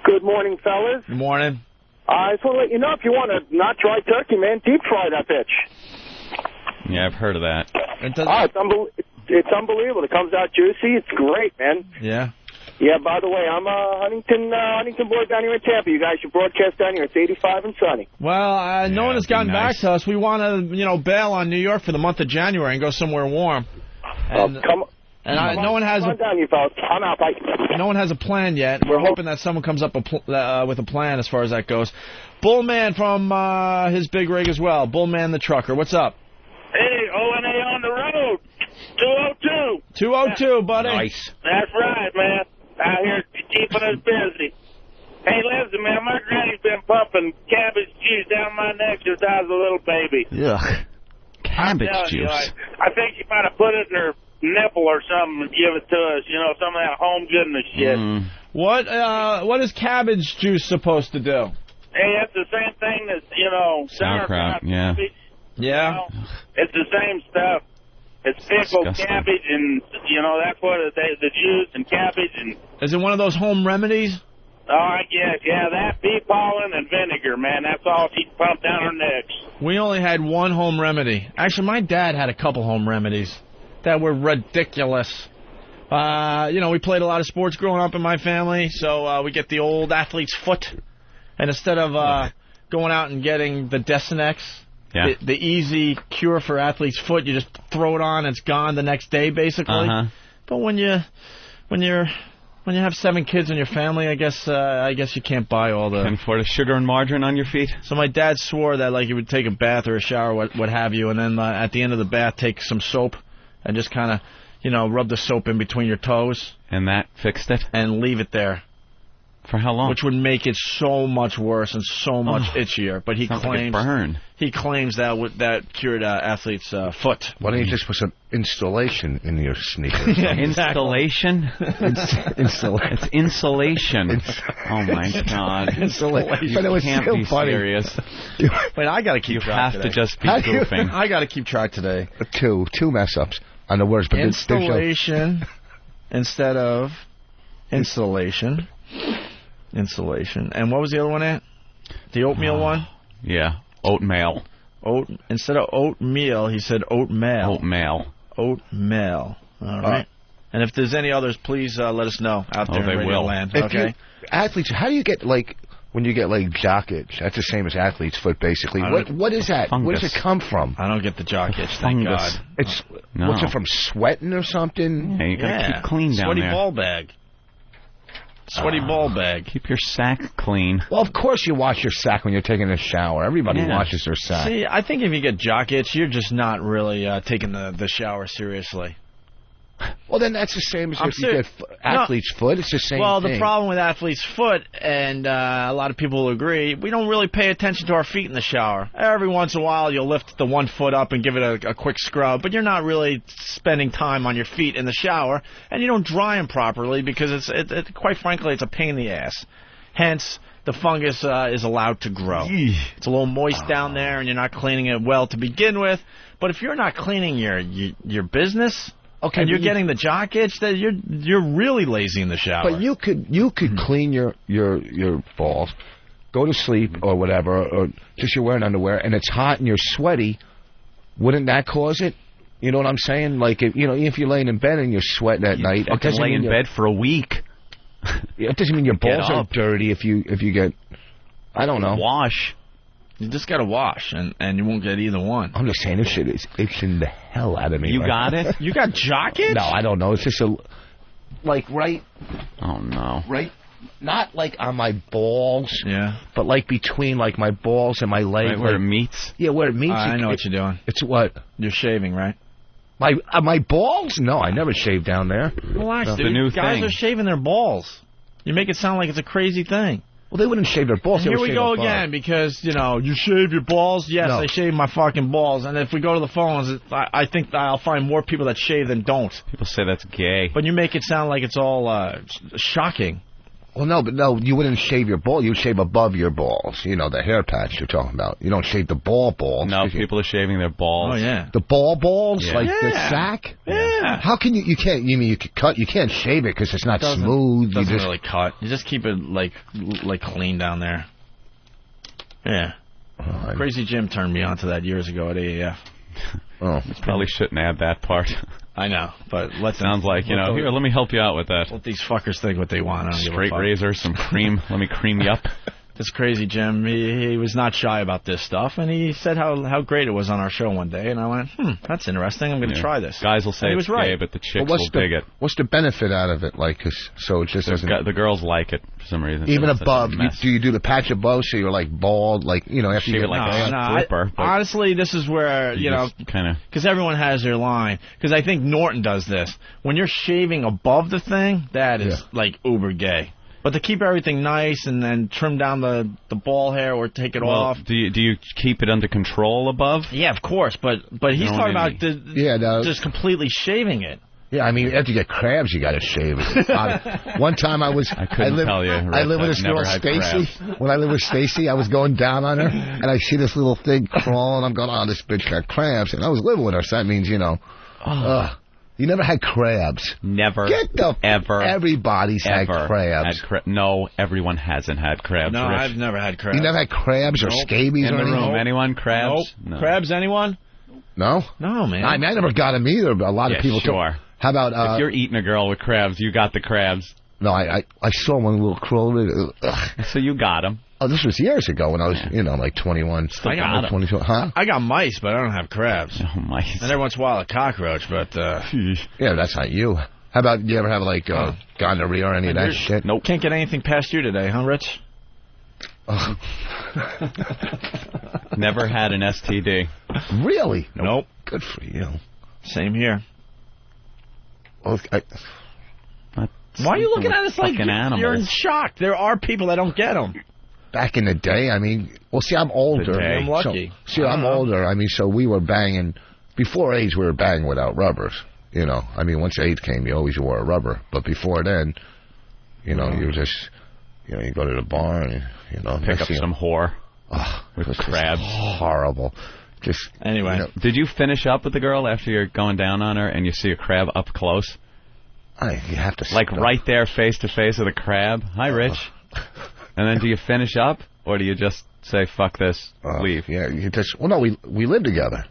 Good morning, fellas. Good morning. I just want to let you know, if you want to not try turkey, man, deep fry that bitch. Yeah, I've heard of that. It's unbelievable. It comes out juicy. It's great, man. Yeah. Yeah, by the way, I'm a Huntington boy down here in Tampa. You guys should broadcast down here. It's 85 and sunny. Well, no one has gotten back to us. We want to, bail on New York for the month of January and go somewhere warm. And, no one has I'm out. Bye. No one has a plan yet. We're hoping that someone comes up with a plan as far as that goes. Bullman from his big rig as well. Bullman the trucker. What's up? Hey, O&A on the road. 202. 202, buddy. Nice. That's right, man. Out here keeping us busy. Hey, listen, man, my granny's been pumping cabbage juice down my neck since I was a little baby. Ugh. Cabbage juice. I think she might have put it in her nipple or something and give it to us. Some of that home goodness shit. What is cabbage juice supposed to do? Hey, that's the same thing that, sauerkraut. Yeah. Yeah. It's the same stuff. It's pickled cabbage, and, that's what the juice and cabbage. And is it one of those home remedies? Oh, I guess. Yeah, that pea pollen and vinegar, man. That's all she pumped down her necks. We only had one home remedy. Actually, my dad had a couple home remedies that were ridiculous. We played a lot of sports growing up in my family, so we get the old athlete's foot. And instead of going out and getting the Desinex, the easy cure for athlete's foot, you just throw it on, it's gone the next day, basically. Uh-huh. But when you have 7 kids in your family, I guess you can't buy all the... Can't afford the sugar and margarine on your feet? So my dad swore that he would take a bath or a shower, what have you, and then at the end of the bath, take some soap and just kind of, rub the soap in between your toes. And that fixed it? And leave it there. For how long? Which would make it so much worse and so much itchier. But he claims he claims that cured athlete's foot. Why don't you just put some installation in your sneakers? Installation? It's insulation. Oh my God! Insulation. You can't be serious. Wait, I got to keep track. You have to just be goofing. I got to keep track today. Two mess ups on the words. But installation instead of insulation. Insulation. And what was the other one at? The oatmeal one? Yeah, oatmeal. Instead of oatmeal, he said oatmeal. Oatmeal. All right. And if there's any others, please let us know out there in Radio Land. Okay. Athletes, how do you get when you get jock itch? That's the same as athlete's foot, basically. What is that? Fungus. Where does it come from? I don't get the jock itch. Thank God. What's it from? Sweating or something? Yeah, you gotta keep clean down Sweaty there. ball bag. Sweaty ball bag. Keep your sack clean. Well, of course you wash your sack when you're taking a shower. Everybody washes their sack. See, I think if you get jock itch, you're just not really taking the shower seriously. Well, then that's the same as if you get athlete's foot. It's the same thing. Well, the problem with athlete's foot, and a lot of people will agree, we don't really pay attention to our feet in the shower. Every once in a while, you'll lift the one foot up and give it a quick scrub, but you're not really spending time on your feet in the shower, and you don't dry them properly because, quite frankly, it's a pain in the ass. Hence, the fungus is allowed to grow. It's a little moist down there, and you're not cleaning it well to begin with. But if you're not cleaning your business... Okay, and you're getting the jock itch, that you're really lazy in the shower. But you could clean your balls, go to sleep or whatever, or just you're wearing underwear and it's hot and you're sweaty. Wouldn't that cause it? You know what I'm saying? Like if you're laying in bed and you're sweating at night, it doesn't lay in bed for a week. It doesn't mean your balls are dirty if you get. I don't know. Wash. You just got to wash, and you won't get either one. I'm just saying, this shit is itching the hell out of me. You got it? You got jock itch? No, I don't know. It's just right... Oh, no. Right... Not on my balls. Yeah. But between my balls and my leg. Right where it meets? Yeah, where it meets. I know what you're doing. It's what? You're shaving, right? My balls? No, I never shave down there. Relax, dude. The new guys are shaving their balls. You make it sound like it's a crazy thing. Well, they wouldn't shave their balls. Here we go again, because, you shave your balls? Yes, I shave my fucking balls. And if we go to the phones, I think I'll find more people that shave than don't. People say that's gay. But you make it sound like it's all shocking. Well, no, you wouldn't shave your ball. You'd shave above your balls. The hair patch you're talking about. You don't shave the balls. No, people are shaving their balls. Oh, yeah. The balls? Yeah. The sack? Yeah. How can you can't, you could cut, you can't shave it because it's not smooth. It doesn't really cut. You just keep it, like clean down there. Yeah. Crazy Jim turned me onto that years ago at AAF. Oh. Probably shouldn't add that part. I know, but sounds like, here, let me help you out with that. Let these fuckers think what they want. Straight razor, some cream. Let me cream you up. This Crazy Jim, he was not shy about this stuff, and he said how great it was on our show one day, and I went, that's interesting. I'm going to try this. Guys will say it's gay, but the chicks will dig it. What's the benefit out of it? So it just doesn't... The girls like it for some reason. Even above, do you do the patch above so you're bald, after you get a flipper? Honestly, this is where, kind of... Because everyone has their line. Because I think Norton does this. When you're shaving above the thing, that is, uber gay. But to keep everything nice and then trim down the ball hair or take it off. Do you keep it under control above? Yeah, of course. But he's talking about just completely shaving it. Yeah, I mean, after you get crabs, you got to shave it. One time I lived with this girl, Stacy. When I lived with Stacy, I was going down on her, and I see this little thing crawling. I'm going, this bitch got crabs. And I was living with her, so that means, you never had crabs. Never. Ever. Everybody's had crabs. No, everyone hasn't had crabs. No, Rich. I've never had crabs. You never had crabs or scabies in or the anything? room? Anyone? Crabs? Nope. No. Crabs, anyone? No? No, man. I mean, I never got them either, but a lot of people... Sure. How about... if you're eating a girl with crabs, you got the crabs. No, I saw one little crawl. So you got them. Oh, this was years ago when I was, 21. I got them. 22. Huh? I got mice, but I don't have crabs. Oh, mice. And every once in a while a cockroach, but... Yeah, that's not you. How about, you ever have, gonorrhea or any of that shit? Nope. Can't get anything past you today, huh, Rich? Oh. Never had an STD. Really? Nope. Good for you. Same here. Well, Why are you looking at us like animals. You're in shock? There are people that don't get them. Back in the day, I mean, well, see, I'm older. I'm lucky. So, I'm older. I mean, so we were banging. Before AIDS, we were banging without rubbers. You know, I mean, once AIDS came, you always wore a rubber. But before then, you know, you just, you know, you go to the bar and, you know, pick up some whore with crabs. Horrible. Just anyway. You know, did you finish up with the girl after you're going down on her and you see a crab up close? You have to like right there, face to face with a crab. Hi, Rich. And then do you finish up, or do you just say "fuck this," leave? Yeah, you just. Well, no, we lived together.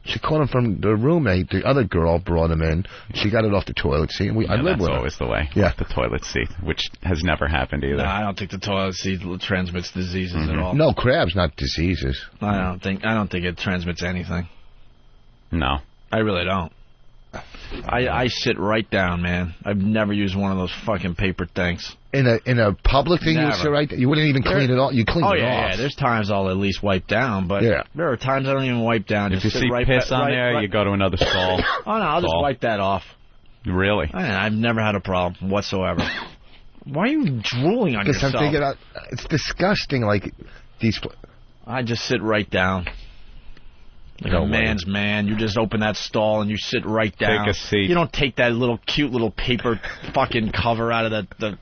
She caught him from the roommate. The other girl brought him in. She got it off the toilet seat. And I lived with her. That's always the way. Yeah, off the toilet seat, which has never happened either. No, I don't think the toilet seat transmits diseases at all. No, crabs, not diseases. I don't think it transmits anything. No, I really don't. I sit right down, man. I've never used one of those fucking paper things. In a public thing, Never. you would sit right down? You wouldn't even clean it off? You clean it off. Yeah, there's times I'll at least wipe down, but there are times I don't even wipe down. If just you sit see right piss on right, there, right. you go to another stall. Oh, no, I'll just wipe that off. Really? I've never had a problem whatsoever. Why are you drooling on yourself? I'm thinking, it's disgusting, like, these... I just sit right down. Like a man's man. You just open that stall and you sit right down. Take a seat. You don't take that cute little paper fucking cover out of the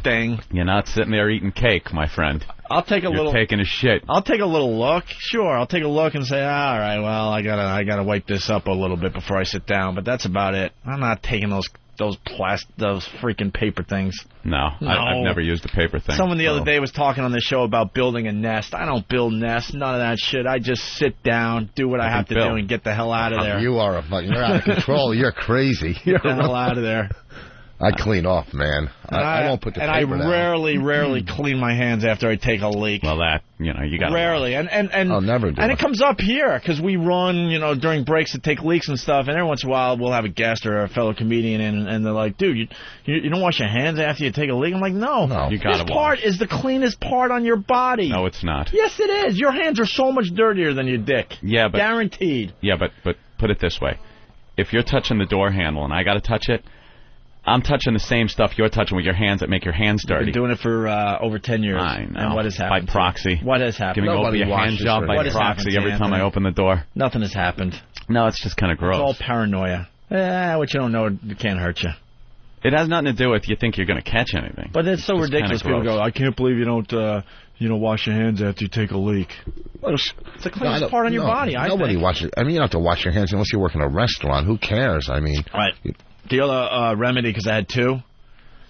thing. You're not sitting there eating cake, my friend. I'll take a little. You're taking a shit. I'll take a little look. Sure, I'll take a look and say, all right, well, I gotta wipe this up a little bit before I sit down. But that's about it. I'm not taking those freaking paper things. No. I've never used a paper thing. Someone the other day was talking on the show about building a nest. I don't build nests, none of that shit. I just sit down, do what I have to do, and get the hell out of there. You're out of control. You're crazy. Get the hell out of there. I clean off, man. I won't put the paper down. And I rarely clean my hands after I take a leak. Well, you got rarely. And I'll never do and it. It comes up here because we run, during breaks to take leaks and stuff. And every once in a while we'll have a guest or a fellow comedian in, and they're like, "Dude, you don't wash your hands after you take a leak?" I'm like, "No. You gotta this part is the cleanest part on your body." No, it's not. Yes, it is. Your hands are so much dirtier than your dick. Yeah, but guaranteed. Yeah, but put it this way: if you're touching the door handle and I got to touch it, I'm touching the same stuff you're touching with your hands that make your hands dirty. You've been doing it for over 10 years. I know. And what has happened? By proxy. What has happened? Giving over your hand job by proxy every time I open the door. Nothing has happened. No, it's just kind of gross. It's all paranoia. What you don't know, it can't hurt you. It has nothing to do with you think you're going to catch anything. But it's so ridiculous. People go, I can't believe you don't wash your hands after you take a leak. It's the cleanest part on your body, Nobody washes. I mean, you don't have to wash your hands unless you work in a restaurant. Who cares? I mean... Right. The other remedy, because I had two,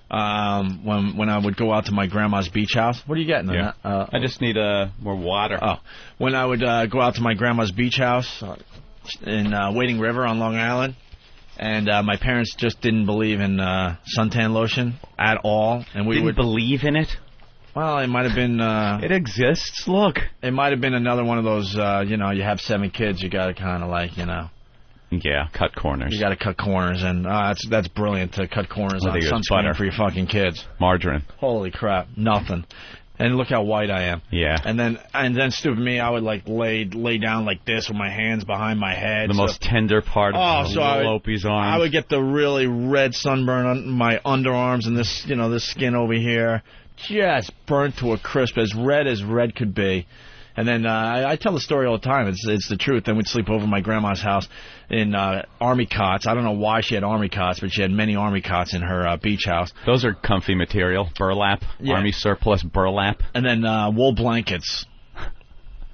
when I would go out to my grandma's beach house. What are you getting? Yeah. I just need more water. Oh, when I would go out to my grandma's beach house in Wading River on Long Island, and my parents just didn't believe in suntan lotion at all, and we would believe in it. Well, it might have been. It exists. Look, it might have been another one of those. You have 7 kids, you got to kind of like Yeah, cut corners. You got to cut corners, and that's brilliant to cut corners on sunscreen for your fucking kids. Margarine. Holy crap, nothing. And look how white I am. Yeah. And then stupid me, I would lay down like this with my hands behind my head. The most tender part of Opie's arm. I would get the really red sunburn on my underarms and this skin over here, just burnt to a crisp, as red could be. And then I tell the story all the time. It's the truth. Then we'd sleep over my grandma's house in army cots. I don't know why she had army cots, but she had many army cots in her beach house. Those are comfy material. Burlap. Yeah. Army surplus burlap. And then wool blankets.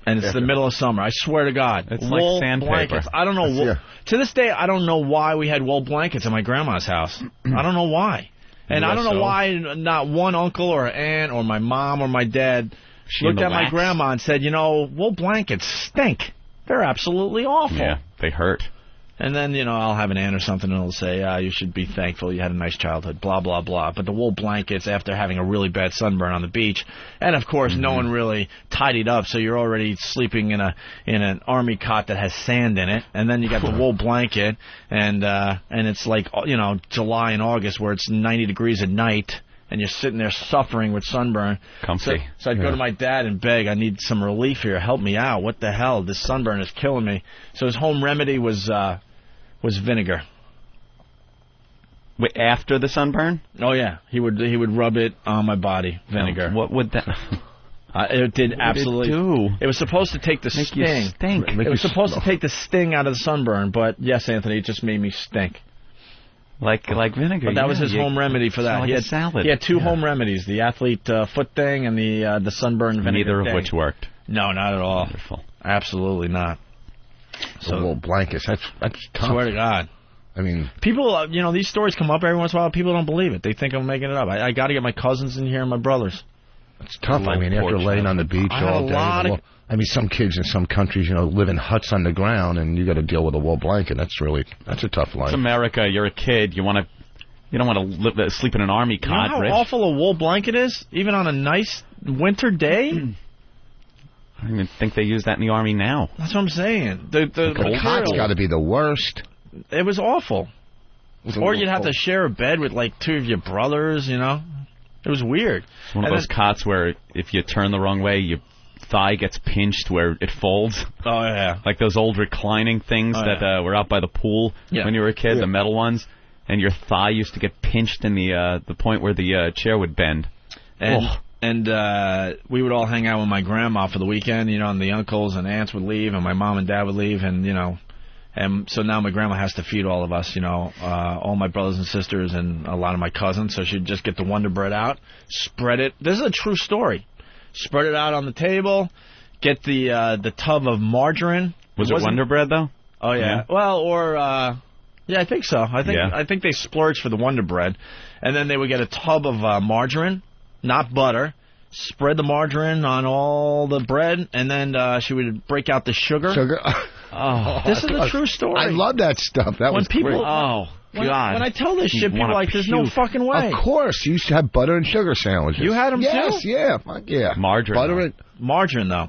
And it's the middle of summer. I swear to God. It's wool like sandpaper. Blankets. I don't know. To this day, I don't know why we had wool blankets in my grandma's house. I don't know why. And I don't know why not one uncle or aunt or my mom or my dad looked at my grandma and said, wool blankets stink. They're absolutely awful. Yeah, they hurt. And then, I'll have an aunt or something and it'll say, you should be thankful you had a nice childhood, blah, blah, blah. But the wool blankets, after having a really bad sunburn on the beach, and of course no one really tidied up, so you're already sleeping in an army cot that has sand in it, and then you got the wool blanket, and it's like, July and August where it's 90 degrees at night, and you're sitting there suffering with sunburn. Comfy. So I'd go to my dad and beg, I need some relief here. Help me out. What the hell? This sunburn is killing me. So his home remedy was vinegar. Wait, after the sunburn? Oh yeah, he would rub it on my body, vinegar. What would that? It did absolutely. Do? It was supposed to take the Make sting. you stink. It was supposed to take the sting out of the sunburn, but yes, Anthony, it just made me stink. Like vinegar. But that was his home remedy for that. Like He had salad. He had two home remedies: the athlete foot thing and the sunburn vinegar. Neither of thing. which worked. No, not at all. Wonderful. Absolutely not. So wool blankets. That's tough. Swear to God. I mean, people, these stories come up every once in a while. People don't believe it. They think I'm making it up. I got to get my cousins in here and my brothers. It's tough. I mean, after laying on the beach all day. I mean, some kids in some countries, live in huts on the ground, and you got to deal with a wool blanket. That's a tough life. It's America. You're a kid. You don't want to sleep in an army cot. You know how Rich? awful a wool blanket is, even on a nice winter day. I don't even think they use that in the army now. That's what I'm saying. The cot's got to be the worst. It was awful. Or you'd have to share a bed with like two of your brothers. It was weird. It's one of those cots where if you turn the wrong way, your thigh gets pinched where it folds. Oh, yeah. Like those old reclining things that were out by the pool when you were a kid, the metal ones. And your thigh used to get pinched in the point where the chair would bend. And we would all hang out with my grandma for the weekend, and the uncles and aunts would leave, and my mom and dad would leave, and so now my grandma has to feed all of us, all my brothers and sisters and a lot of my cousins. So she'd just get the Wonder Bread out, spread it. This is a true story. Spread it out on the table, get the tub of margarine. Was it Wonder Bread, though? Oh, yeah. Well, yeah, I think so. I think they splurged for the Wonder Bread. And then they would get a tub of margarine, not butter, spread the margarine on all the bread, and then she would break out the sugar. This is a true story. I love that stuff. That was great. God. When I tell this shit, people are like, there's no fucking way. Of course. You used to have butter and sugar sandwiches. You had them too? Yes, yeah. Fuck yeah. Margarine. Butter and... Margarine, though.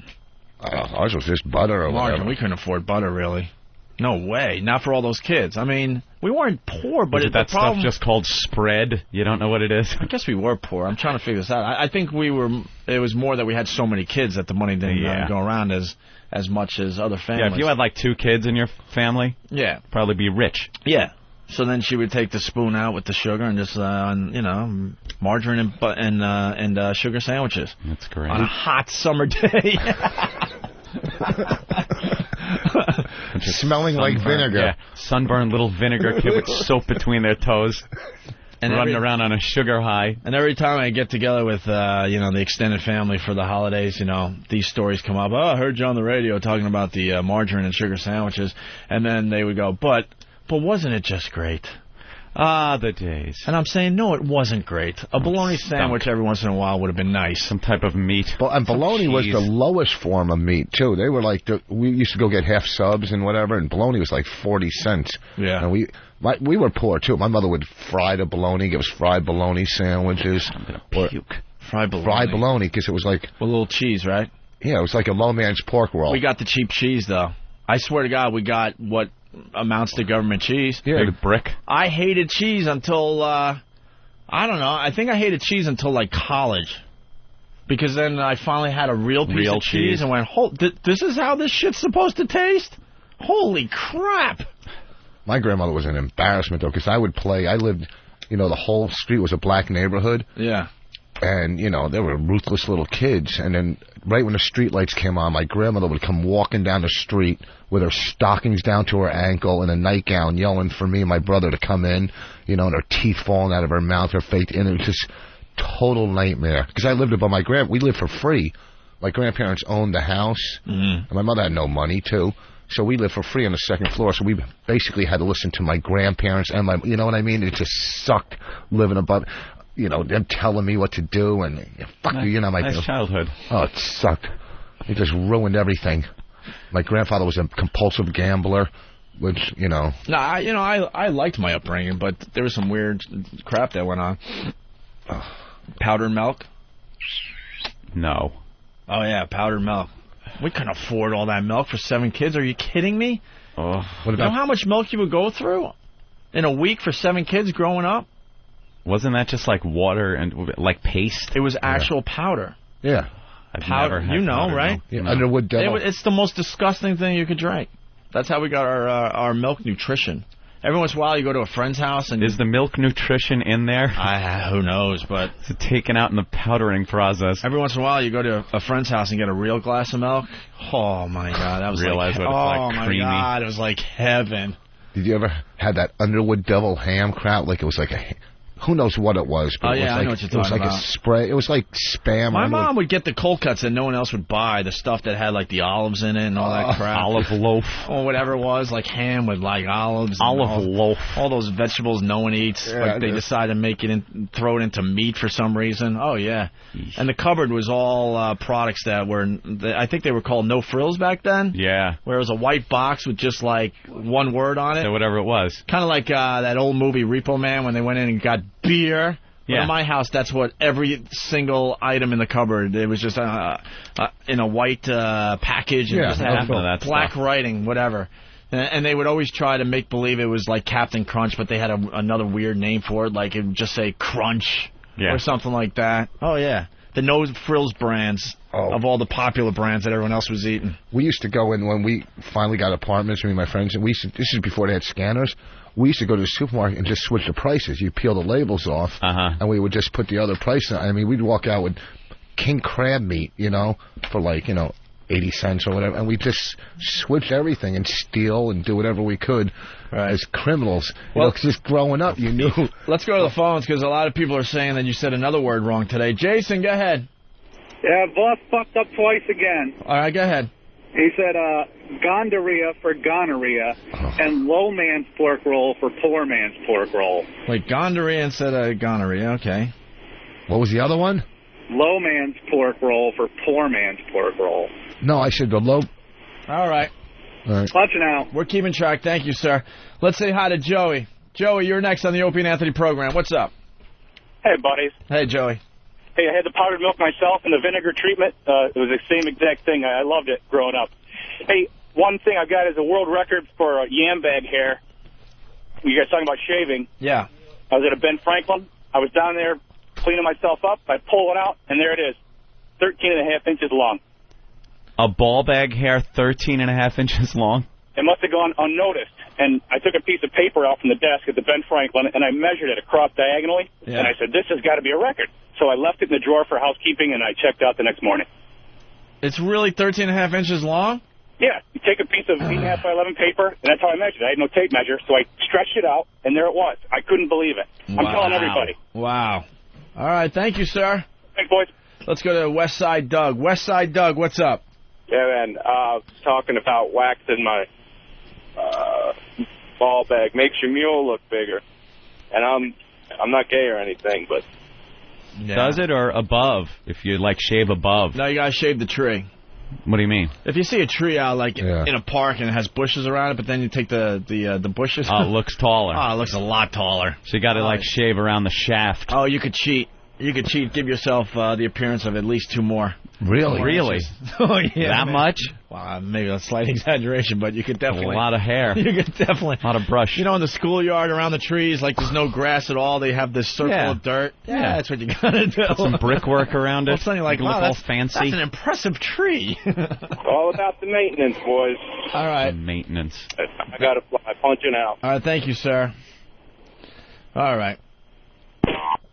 Ours was just butter or margarine. whatever. We couldn't afford butter, really. No way. Not for all those kids. I mean, we weren't poor, but that stuff just called spread? You don't know what it is? I guess we were poor. I'm trying to figure this out. I think it was more that we had so many kids that the money didn't go around as much as other families. Yeah, if you had like 2 kids in your family, probably be rich. Yeah. So then she would take the spoon out with the sugar and just, margarine and sugar sandwiches. That's great. On a hot summer day. Smelling like vinegar. Yeah, sunburned little vinegar kid with soap between their toes. And running around on a sugar high. And every time I get together with, the extended family for the holidays, these stories come up. Oh, I heard you on the radio talking about the margarine and sugar sandwiches. And then they would go, but wasn't it just great? Ah, the days. And I'm saying, no, it wasn't great. A bologna sandwich every once in a while would have been nice. Some type of meat. And bologna was the lowest form of meat, too. They were like, we used to go get half subs and whatever, and bologna was like 40 cents. Yeah. And we were poor, too. My mother would fry the bologna, give us fried bologna sandwiches. I'm going to puke. Fried bologna. Fried bologna, because it was like... With a little cheese, right? Yeah, it was like a low man's pork roll. We got the cheap cheese, though. I swear to God, we got what amounts to government cheese. Yeah, big brick. I hated cheese until, I don't know, I think I hated cheese until, like, college. Because then I finally had a real piece of cheese and went, this is how this shit's supposed to taste? Holy crap! My grandmother was an embarrassment, though, because I lived, the whole street was a black neighborhood. Yeah. And, they were ruthless little kids. And then right when the street lights came on, my grandmother would come walking down the street with her stockings down to her ankle and a nightgown yelling for me and my brother to come in, and her teeth falling out of her mouth, her face. And it was just total nightmare. Because I lived above we lived for free. My grandparents owned the house. Mm-hmm. And my mother had no money, too. So we lived for free on the second floor. So we basically had to listen to my grandparents and you know what I mean? It just sucked living above... them telling me what to do, and fuck you, nice childhood. Oh, it sucked. It just ruined everything. My grandfather was a compulsive gambler, which, No, I liked my upbringing, but there was some weird crap that went on. Powdered milk? No. Oh, yeah, powdered milk. We couldn't afford all that milk for 7 kids. Are you kidding me? Oh. You know how much milk you would go through in a week for 7 kids growing up? Wasn't that just like water and like paste? It was actual powder. Yeah. I've never had powder, right? Yeah, Underwood Devil. It's the most disgusting thing you could drink. That's how we got our milk nutrition. Every once in a while, you go to a friend's house and is the milk nutrition in there? Who knows, but it's taken out in the powdering process. Every once in a while, you go to a friend's house and get a real glass of milk. Oh my God, that was Realize what it's like, my creamy. God, it was like heaven. Did you ever have that Underwood double ham crap? Like it was like who knows what it was? But it was I know what you're talking It was like about. a spray. It was like spam. My mom would get the cold cuts that no one else would buy, the stuff that had like the olives in it and all that crap. Olive loaf. Or whatever it was, like ham with like olives. Olive loaf. All those vegetables no one eats. Yeah, but they decide to make it throw it into meat for some reason. Oh, yeah. Yeesh. And the cupboard was all products that were, I think they were called no frills back then. Yeah. Where it was a white box with just like one word on it. So whatever it was. Kind of like that old movie Repo Man when they went in and got beer. But Yeah. in my house, that's what every single item in the cupboard, it was just in a white package and just had black writing, whatever. And they would always try to make believe it was like Captain Crunch, but they had another weird name for it, like it would just say Crunch or something like that. Oh, yeah. The no frills brands of all the popular brands that everyone else was eating. We used to go in when we finally got apartments, me and my friends, and this is before they had scanners. We used to go to the supermarket and just switch the prices. You peel the labels off, and we would just put the other price on. I mean, we'd walk out with king crab meat, for like, 80 cents or whatever, and we just switch everything and steal and do whatever we could as criminals. Well, just growing up, you knew. Let's go to the phones because a lot of people are saying that you said another word wrong today. Jason, go ahead. Yeah, boss fucked up twice again. All right, go ahead. He said gondorrhea for gonorrhea and low man's pork roll for poor man's pork roll. Wait, gonorrhea instead of gonorrhea, okay. What was the other one? Low man's pork roll for poor man's pork roll. No, I said the low. All right. Watching out. We're keeping track. Thank you, sir. Let's say hi to Joey. Joey, you're next on the Opie and Anthony program. What's up? Hey, buddies. Hey, Joey. Hey, I had the powdered milk myself and the vinegar treatment. It was the same exact thing. I loved it growing up. Hey, one thing I've got is a world record for yam bag hair. You guys talking about shaving. Yeah. I was at a Ben Franklin. I was down there cleaning myself up. I pull it out, and there it is, 13.5 inches long. A ball bag hair 13.5 inches long? It must have gone unnoticed. And I took a piece of paper out from the desk at the Ben Franklin, and I measured it across diagonally. Yeah. And I said, this has got to be a record. So I left it in the drawer for housekeeping, and I checked out the next morning. It's really 13.5 inches long? Yeah. You take a piece of 8.5 by 11 paper, and that's how I measured it. I had no tape measure, so I stretched it out, and there it was. I couldn't believe it. I'm telling everybody. Wow. All right. Thank you, sir. Thanks, boys. Let's go to West Side Doug. West Side Doug, what's up? Yeah, man. I was talking about waxing my ball bag. Makes your mule look bigger. And I'm not gay or anything, but... Yeah. Does it or above? If you, shave above. No, you got to shave the tree. What do you mean? If you see a tree out, in a park and it has bushes around it, but then you take the bushes... Oh, it looks taller. Oh, it looks a lot taller. So you got to, shave around the shaft. Oh, you could cheat. You could cheat, give yourself the appearance of at least 2 more. Really? Really? Oh, yeah. That much? Well, maybe a slight exaggeration, but you could definitely... A lot of hair. You could definitely... A lot of brush. In the schoolyard around the trees, there's no grass at all. They have this circle of dirt. Yeah, that's what you got to do. Put some brickwork around it. Something like, look all fancy. That's an impressive tree. All about the maintenance, boys. All right. The maintenance. I got to fly. Punching out. All right, thank you, sir. All right.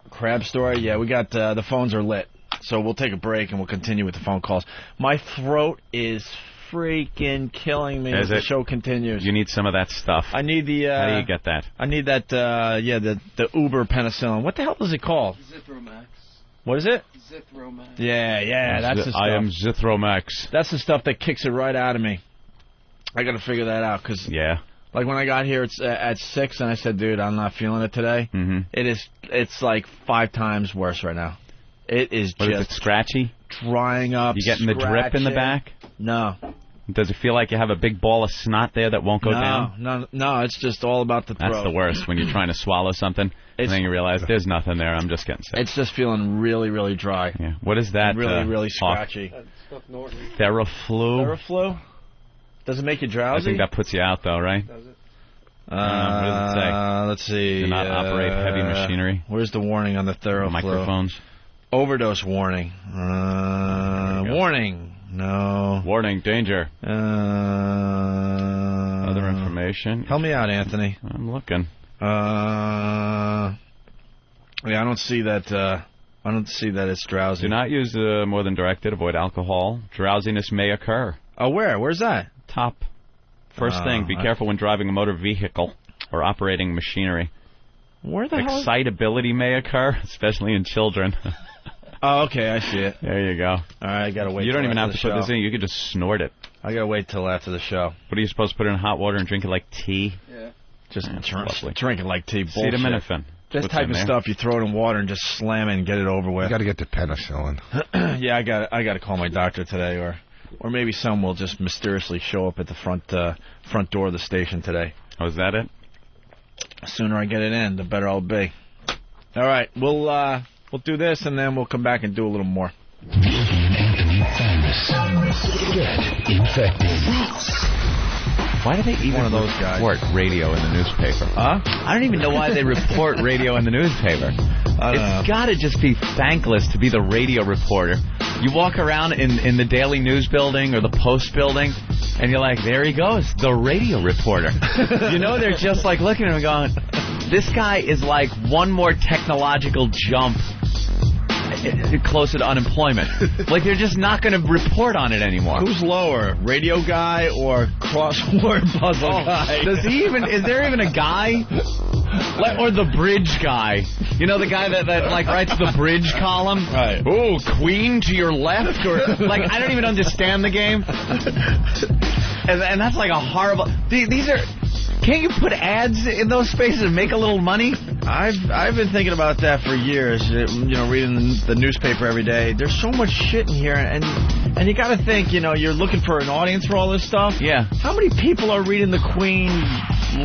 Crab story? Yeah, we got the phones are lit. So we'll take a break and we'll continue with the phone calls. My throat is freaking killing me as the show continues. You need some of that stuff. I need the... How do you get that? I need that, the Uber penicillin. What the hell is it called? Zithromax. What is it? Zithromax. Yeah, that's the stuff. I am Zithromax. That's the stuff that kicks it right out of me. I got to figure that out because... Yeah. Like when I got here, it's at 6, and I said, "Dude, I'm not feeling it today." Mm-hmm. It's like 5 times worse right now. It is What, just is it scratchy? Drying up. You getting the drip in the back? No. Does it feel like you have a big ball of snot there that won't go down? No. It's just all about the throat. That's the worst when you're trying to swallow something, and then you realize there's nothing there. I'm just getting sick. It's just feeling really, really dry. Yeah. What is that? Really, really scratchy. Theraflu. Theraflu? Does it make you drowsy? I think that puts you out, though, right? Does it? What does it say? Let's see. Do not operate heavy machinery. Where's the warning on the Theraflu? Microphones. Overdose warning. Warning. No. Warning. Danger. Other information. information. Help me out, Anthony. I'm looking. Yeah, I don't see that. I don't see that it's drowsy. Do not use more than directed. Avoid alcohol. Drowsiness may occur. Oh, where? Where's that? Top. First thing, be careful when driving a motor vehicle or operating machinery. Where the hell? Excitability may occur, especially in children. Oh, okay, I see it. There you go. All right, I gotta wait. You don't even have to put this in. You could just snort it. I gotta wait till after the show. What are you supposed to put it in hot water and drink it like tea? Yeah. Just drink it like tea. Bullshit. Acetaminophen. This type of stuff, you throw it in water and just slam it and get it over with. You got to get the penicillin. Yeah, I got to call my doctor today, or maybe some will just mysteriously show up at the front door of the station today. Oh, is that it? The sooner I get it in, the better I'll be. All right, we'll do this, and then we'll come back and do a little more. Anthony Famous. Get infected. Why do they even report radio in the newspaper? Huh? I don't even know why they report radio in the newspaper. It's got to just be thankless to be the radio reporter. You walk around in the Daily News building or the Post building, and you're like, there he goes, the radio reporter. You know, they're just like looking at him going, this guy is like one more technological jump closer to unemployment. Like, they're just not going to report on it anymore. Who's lower, radio guy or crossword puzzle guy? Is there even a guy? Or the bridge guy? You know, the guy that like writes the bridge column? Right. Oh, queen to your left? Or like, I don't even understand the game. And that's like a horrible... These are... Can't you put ads in those spaces and make a little money? I've been thinking about that for years. You know, reading the newspaper every day. There's so much shit in here, and you got to think. You know, you're looking for an audience for all this stuff. Yeah. How many people are reading the Queen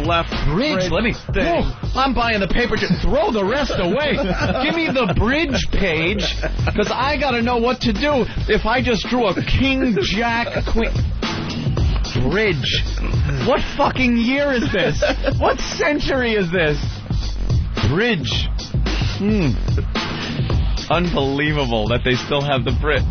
left bridge? Let me thing? I'm buying the paper. Just throw the rest away. Give me the bridge page, because I got to know what to do if I just drew a King Jack Queen. Bridge. What fucking year is this? What century is this? Bridge. Unbelievable that they still have the Brit.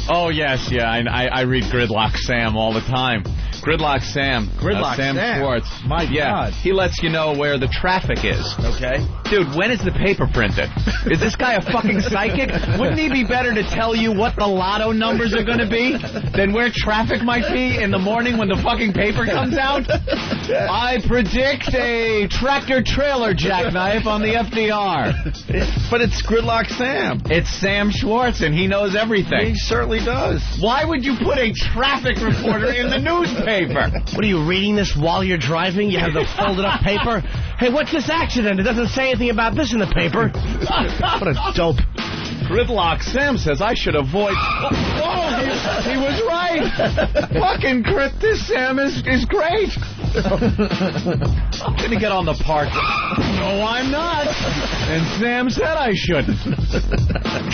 Oh, yes, yeah, I read Gridlock Sam all the time. Gridlock Sam. Sam Schwartz. My God. He lets you know where the traffic is. Okay. Dude, when is the paper printed? Is this guy a fucking psychic? Wouldn't he be better to tell you what the lotto numbers are going to be than where traffic might be in the morning when the fucking paper comes out? I predict a tractor-trailer jackknife on the FDR. But it's Gridlock Sam. It's Sam Schwartz, and he knows everything. He certainly does. Why would you put a traffic reporter in the newspaper? What are you reading this while you're driving? You have the folded up paper? Hey, what's this accident? It doesn't say anything about this in the paper. What a dope. Gridlock Sam says I should avoid... Oh, he was right. Fucking this Sam is great. I'm going to get on the park. No, I'm not. And Sam said I shouldn't.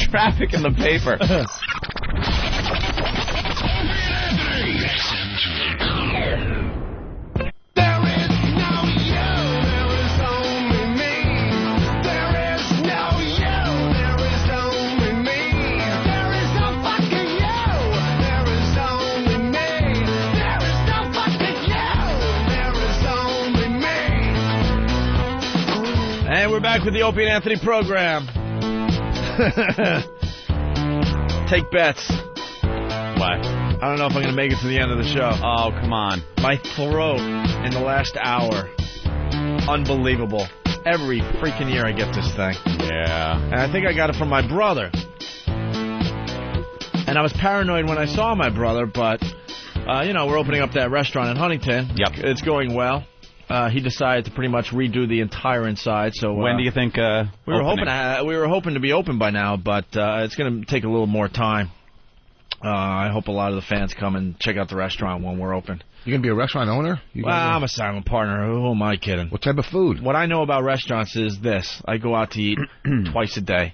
Traffic in the paper. And we're back with the Opie and Anthony program. Take bets. What? I don't know if I'm going to make it to the end of the show. Oh, come on. My throat in the last hour. Unbelievable. Every freaking year I get this thing. Yeah. And I think I got it from my brother. And I was paranoid when I saw my brother, but, you know, we're opening up that restaurant in Huntington. Yep. It's going well. He decided to pretty much redo the entire inside. So when do you think? We were hoping to be open by now, but it's going to take a little more time. I hope a lot of the fans come and check out the restaurant when we're open. You gonna be a restaurant owner? I'm a silent partner. Who am I kidding? What type of food? What I know about restaurants is this: I go out to eat twice a day.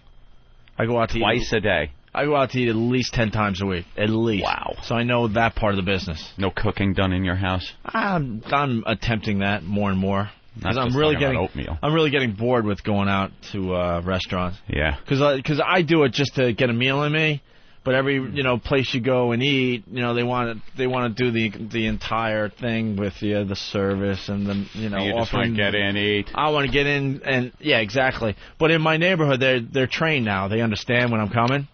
Twice a day. I go out to eat at least 10 times a week. At least. Wow. So I know that part of the business. No cooking done in your house? I'm attempting that more and more. Because I'm really getting oatmeal. I'm really getting bored with going out to restaurants. Yeah. Because I do it just to get a meal in me. But every place you go and eat, they want to do the entire thing with the service and the you just want to get in, eat. I want to get in and yeah, exactly. But in my neighborhood, they're trained now. They understand when I'm coming.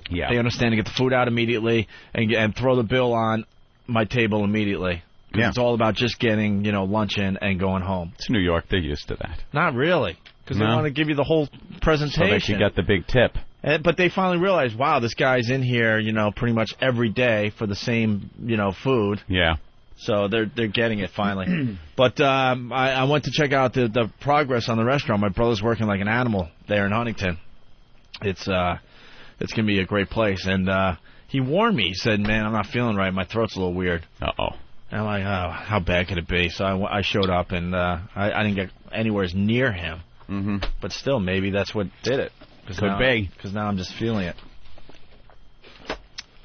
Yeah, they understand to get the food out immediately and throw the bill on my table immediately. Yeah, it's all about just getting lunch in and going home. It's New York. They're used to that. Not really, because they want to give you the whole presentation. So they can get the big tip. But they finally realized, wow, this guy's in here, pretty much every day for the same, food. Yeah. So they're getting it finally. But I went to check out the progress on the restaurant. My brother's working like an animal there in Huntington. It's gonna be a great place. And he warned me. He said, "Man, I'm not feeling right. My throat's a little weird." Uh-oh. And I'm like, "Oh, how bad could it be?" So I showed up and I didn't get anywhere near him. Mm-hmm. But still, maybe that's what did it. Could be. Because now I'm just feeling it.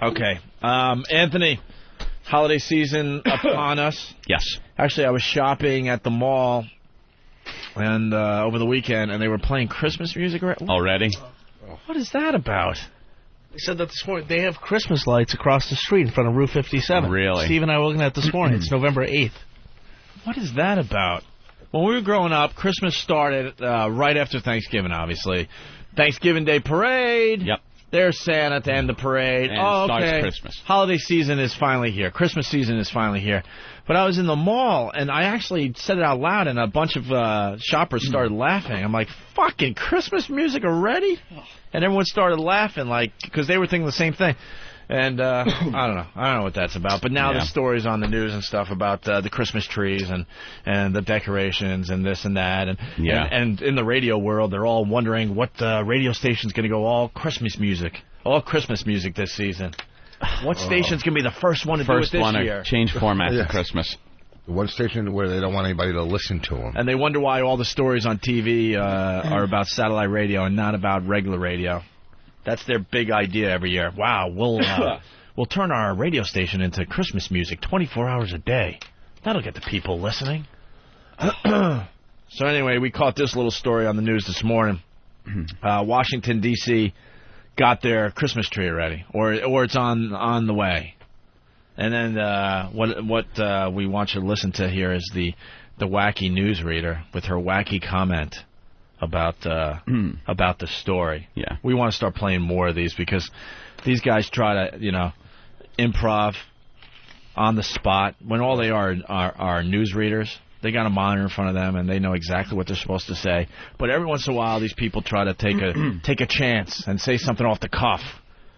Okay. Anthony, holiday season upon us. Yes. Actually, I was shopping at the mall and over the weekend, and they were playing Christmas music already. What is that about? They said that this morning. They have Christmas lights across the street in front of Route 57. Really? Steve and I were looking at this morning. It's November 8th. What is that about? When we were growing up, Christmas started right after Thanksgiving, obviously. Thanksgiving Day parade. Yep. There's Santa to end the parade. And okay. Starts Christmas. Holiday season is finally here. Christmas season is finally here. But I was in the mall, and I actually said it out loud, and a bunch of shoppers started laughing. I'm like, fucking Christmas music already? And everyone started laughing, because they were thinking the same thing. And I don't know. I don't know what that's about. But now the stories on the news and stuff about the Christmas trees and the decorations and this and that. And in the radio world, they're all wondering what radio station's going to go all Christmas music this season. What station's going to be the first one to do it this year? First one to change format for Christmas. The one station where they don't want anybody to listen to them. And they wonder why all the stories on TV are about satellite radio and not about regular radio. That's their big idea every year. Wow, we'll turn our radio station into Christmas music 24 hours a day. That'll get the people listening. So anyway, we caught this little story on the news this morning. Washington, D.C. got their Christmas tree already, or it's on the way. And then what we want you to listen to here is the wacky newsreader with her wacky comment about the story. Yeah. We want to start playing more of these because these guys try to, improv on the spot when all they are newsreaders. They got a monitor in front of them and they know exactly what they're supposed to say. But every once in a while, these people try to take a chance and say something off the cuff.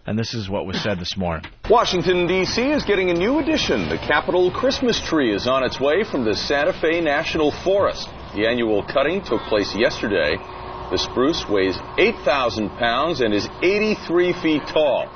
And this is what was said this morning. Washington, D.C. is getting a new addition. The Capitol Christmas tree is on its way from the Santa Fe National Forest. The annual cutting took place yesterday. The spruce weighs 8,000 pounds and is 83 feet tall.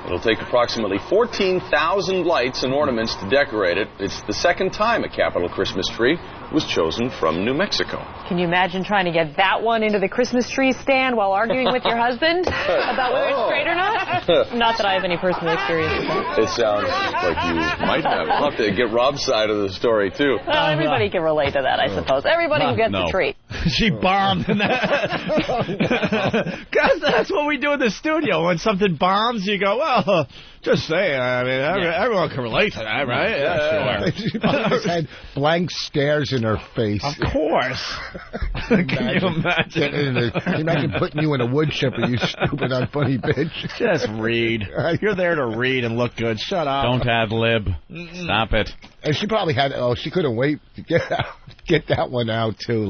It'll take approximately 14,000 lights and ornaments to decorate it. It's the second time a Capitol Christmas tree was chosen from New Mexico. Can you imagine trying to get that one into the Christmas tree stand while arguing with your husband about whether it's straight or not? Not that I have any personal experience with that. It sounds like you might have. We'll have to get Rob's side of the story, too. Well, everybody can relate to that, I suppose. Everybody who gets the tree. She bombed. Guys, that's what we do in the studio. When something bombs, you go, well, just saying. I mean, everyone can relate to that, right? Yeah, sure. She probably had blank stares in her face. Of course. Can you imagine? Imagine putting you in a wood chipper, you stupid, unfunny bitch. Just read. You're there to read and look good. Shut up. Don't ad lib. Stop it. And she probably had, she couldn't wait to get that one out, too.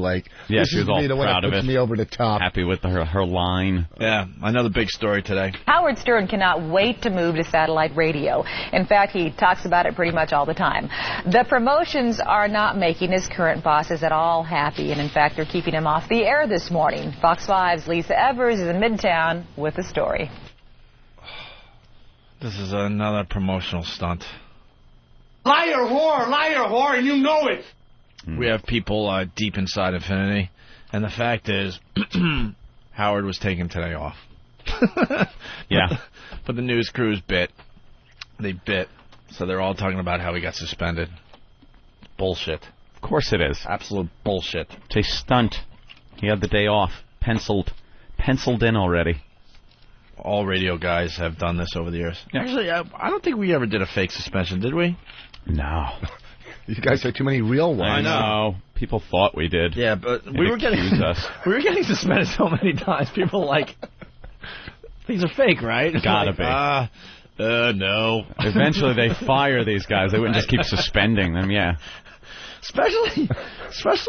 Yeah, she was all the one proud that of puts it. Me over the top. Happy with her line. Yeah, another big story today. Howard Stern cannot wait to move to satellite radio. In fact, he talks about it pretty much all the time. The promotions are not making his current bosses at all happy, and in fact, they're keeping him off the air this morning. Fox 5's Lisa Evers is in Midtown with the story. This is another promotional stunt. Liar, whore, and you know it. We have people deep inside Infinity, and the fact is, Howard was taking today off. Yeah. But the news crews bit. They bit. So they're all talking about how he got suspended. Bullshit. Of course it is. Absolute bullshit. It's a stunt. He had the day off. Penciled in already. all radio guys have done this over the years. Actually, I don't think we ever did a fake suspension, did we? No. You guys had too many real ones. I know. People thought we did. Yeah, but we were getting suspended so many times. People were like, these are fake, right? Gotta be. No. Eventually they fire these guys. They wouldn't just keep suspending them, yeah. Especially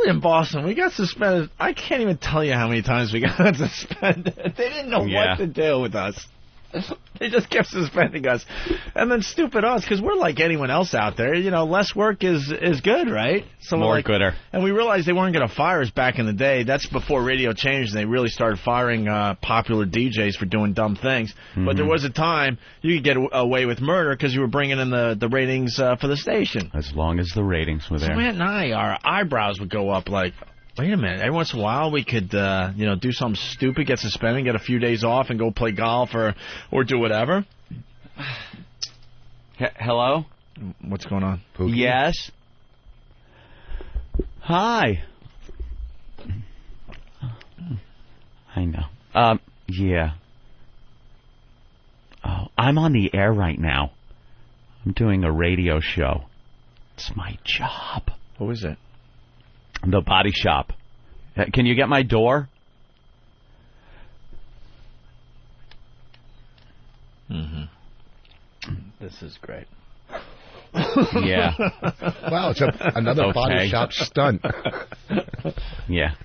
in Boston, we got suspended. I can't even tell you how many times we got suspended. They didn't know what to do with us. They just kept suspending us. And then stupid us, because we're like anyone else out there. You know, less work is good, right? So more gooder. And we realized they weren't going to fire us back in the day. That's before radio changed, and they really started firing popular DJs for doing dumb things. But there was a time you could get away with murder because you were bringing in the ratings for the station. As long as the ratings were there. So Matt and I, our eyebrows would go up like, wait a minute, every once in a while we could, do something stupid, get suspended, get a few days off, and go play golf or do whatever. Hello? What's going on? Pookie? Yes? Hi. I know. Yeah. Oh, I'm on the air right now. I'm doing a radio show. It's my job. What is it? The Body Shop. Can you get my door? This is great. Yeah. Wow, it's another Body Shop stunt. Yeah.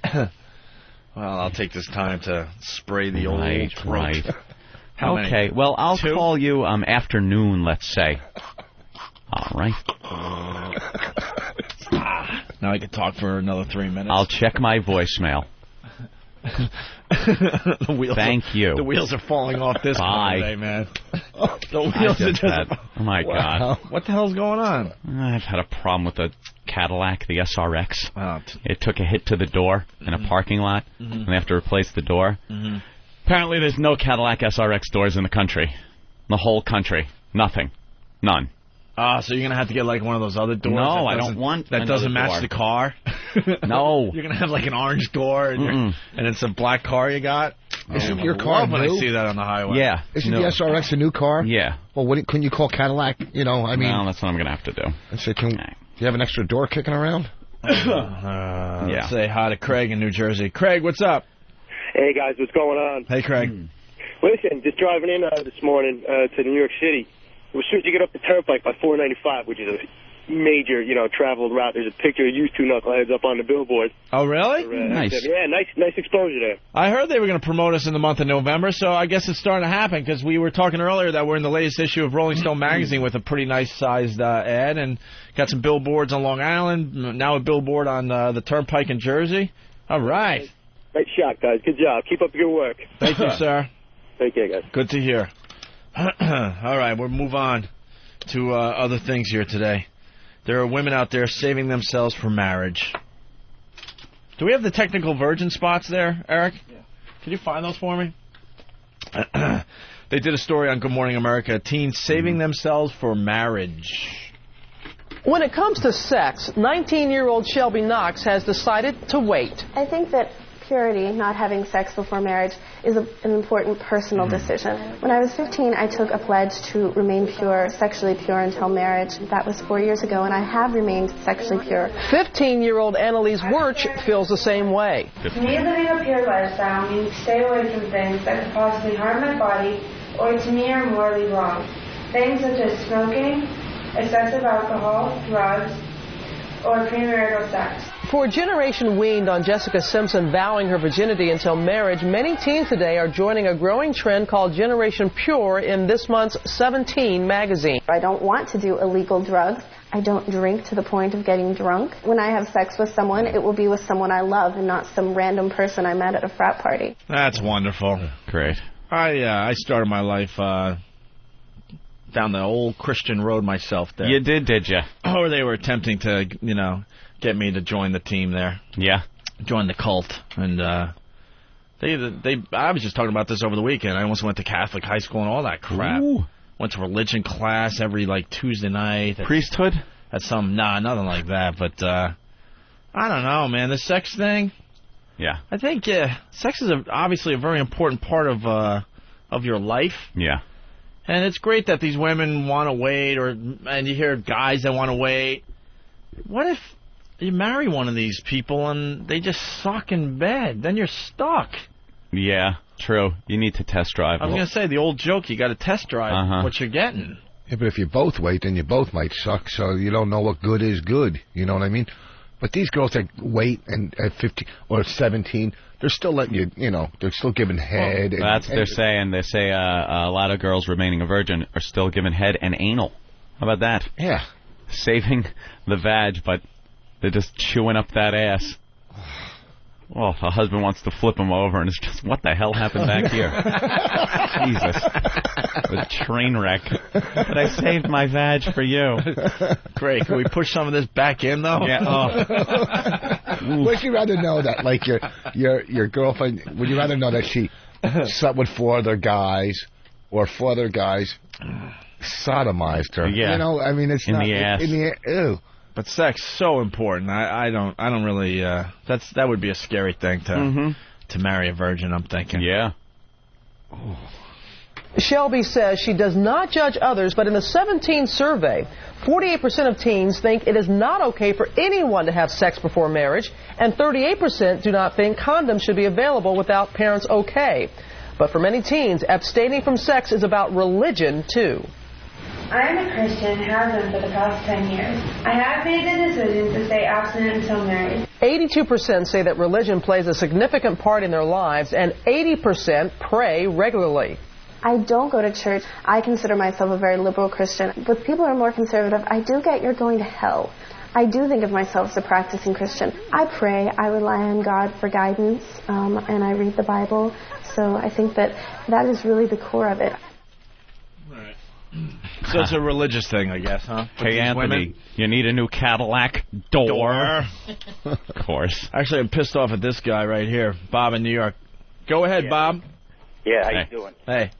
Well, I'll take this time to spray the old throat. Right. How okay, many? well, I'll 2? call you afternoon, let's say. All right. Now I can talk for another 3 minutes. I'll check my voicemail. Thank you. The wheels are falling off this car today, man. The wheels are just... Oh, my God. What the hell's going on? I've had a problem with the Cadillac, the SRX. It took a hit to the door in a parking lot, and they have to replace the door. Apparently there's no Cadillac SRX doors in the country. The whole country. Nothing. None. So you're going to have to get like one of those other doors? No, I don't want that doesn't match the car? No. You're going to have like an orange door and it's a black car you got? Isn't your car new? When I see that on the highway. Yeah. Isn't the SRX a new car? Yeah. Well, couldn't you call Cadillac? Well, that's what I'm going to have to do. And say, do you have an extra door kicking around? Let's say hi to Craig in New Jersey. Craig, what's up? Hey, guys, what's going on? Hey, Craig. Listen, just driving in this morning to New York City. As soon as you get up the turnpike by 495, which is a major, traveled route, there's a picture of you two knuckleheads up on the billboard. Oh, really? Nice. Yeah, nice exposure there. I heard they were going to promote us in the month of November, so I guess it's starting to happen, because we were talking earlier that we're in the latest issue of Rolling Stone magazine with a pretty nice-sized ad, and got some billboards on Long Island, now a billboard on the turnpike in Jersey. All right. Nice shot, guys. Good job. Keep up the good work. Thank you, sir. Take care, guys. Good to hear. All right, we'll move on to other things here today. There are women out there saving themselves for marriage. Do we have the technical virgin spots there, Eric? Yeah. Can you find those for me? They did a story on Good Morning America, teens saving themselves for marriage. When it comes to sex, 19-year-old Shelby Knox has decided to wait. I think that purity, not having sex before marriage, is an important personal decision. When I was 15, I took a pledge to remain pure, sexually pure until marriage. That was 4 years ago, and I have remained sexually pure. 15-year-old Annalise Wirch feels the same way. To me, living a pure lifestyle means stay away from things that could possibly harm my body or to me are morally wrong. Things such as smoking, excessive alcohol, drugs, or premarital sex. For a generation weaned on Jessica Simpson vowing her virginity until marriage, many teens today are joining a growing trend called Generation Pure in this month's 17 magazine. I don't want to do illegal drugs. I don't drink to the point of getting drunk. When I have sex with someone, it will be with someone I love and not some random person I met at a frat party. That's wonderful. Great. I started my life down the old Christian road myself there. You did you? Or they were attempting to, get me to join the team there. Yeah. Join the cult. And I was just talking about this over the weekend. I almost went to Catholic high school and all that crap. Ooh. Went to religion class every, Tuesday night. Priesthood? Nothing like that. But, I don't know, man. The sex thing? Yeah. I think, sex is obviously a very important part of of your life. Yeah. And it's great that these women want to wait, and you hear guys that want to wait. What if you marry one of these people and they just suck in bed? Then you're stuck. Yeah, true. You need to test drive. I was going to say, the old joke, you got to test drive what you're getting. Yeah, but if you both wait, then you both might suck, so you don't know what good is good. You know what I mean? But these girls that wait and at 15 or 17, they're still letting you, they're still giving head. Well, that's what they're saying. They say a lot of girls remaining a virgin are still giving head and anal. How about that? Yeah. Saving the vag, but they're just chewing up that ass. Well, a husband wants to flip him over, and it's just, what the hell happened back here? Jesus. A train wreck. But I saved my vag for you. Great. Can we push some of this back in, though? Yeah. Would you rather know that, like, your girlfriend, would you rather know that she slept with 4 other guys, or 4 other guys sodomized her? Yeah. It's in not... the ass. Ew. But sex so important. I don't really. That would be a scary thing to marry a virgin. I'm thinking. Yeah. Ooh. Shelby says she does not judge others, but in the 2017 survey, 48% of teens think it is not okay for anyone to have sex before marriage, and 38% do not think condoms should be available without parents' okay. But for many teens, abstaining from sex is about religion too. I am a Christian, have been for the past 10 years. I have made the decision to stay abstinent until marriage. 82% say that religion plays a significant part in their lives, and 80% pray regularly. I don't go to church. I consider myself a very liberal Christian. With people who are more conservative, I do get you're going to hell. I do think of myself as a practicing Christian. I pray, I rely on God for guidance, and I read the Bible. So I think that is really the core of it. So it's a religious thing, I guess, huh? Hey, Anthony, you need a new Cadillac door. Of course. Actually, I'm pissed off at this guy right here, Bob in New York. Go ahead, Bob. Yeah, how you doing? Hey.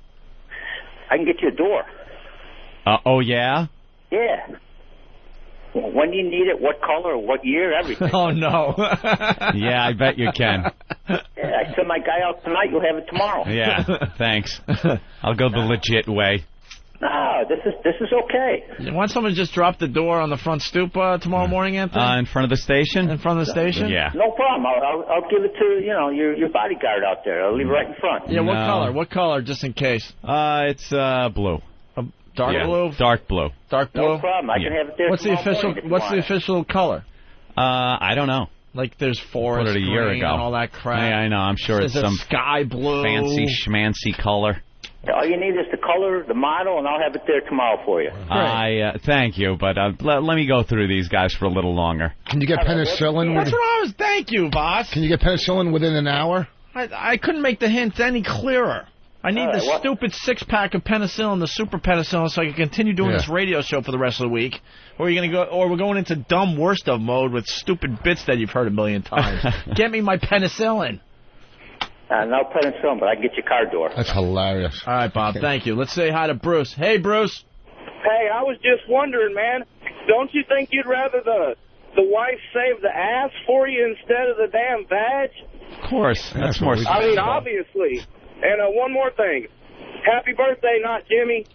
I can get you a door. Oh, yeah? Yeah. When do you need it? What color? What year? Everything. Oh, no. Yeah, I bet you can. Yeah, I send my guy out tonight. You'll have it tomorrow. Yeah, thanks. I'll go the legit way. No, this is okay. You want someone to just drop the door on the front stoop tomorrow morning, Anthony? In front of the station? In front of the station? Yeah. No problem. I'll give it to your bodyguard out there. I'll leave it right in front. Yeah. What color? What color? Just in case. It's blue. Dark blue. Dark blue. Dark blue. No problem. I can have it there. What's the official color? I don't know. Like there's forest green a year ago. And all that crap. Yeah, I know. I'm sure it's some sky blue, fancy schmancy color. All you need is the color, the model, and I'll have it there tomorrow for you. Thank you, but let me go through these guys for a little longer. Can you get penicillin? That's what I was. Thank you, boss. Can you get penicillin within an hour? I couldn't make the hints any clearer. I need the stupid 6-pack of penicillin, the super penicillin, so I can continue doing this radio show for the rest of the week. Or we're going into dumb worst of mode with stupid bits that you've heard a million times. Get me my penicillin. No penicillin, but I can get your car door. That's hilarious. All right, Bob, thank you. Let's say hi to Bruce. Hey, Bruce. Hey, I was just wondering, man, don't you think you'd rather the wife save the ass for you instead of the damn vag? Of course. That's more I mean, obviously. And one more thing. Happy birthday, not Jimmy.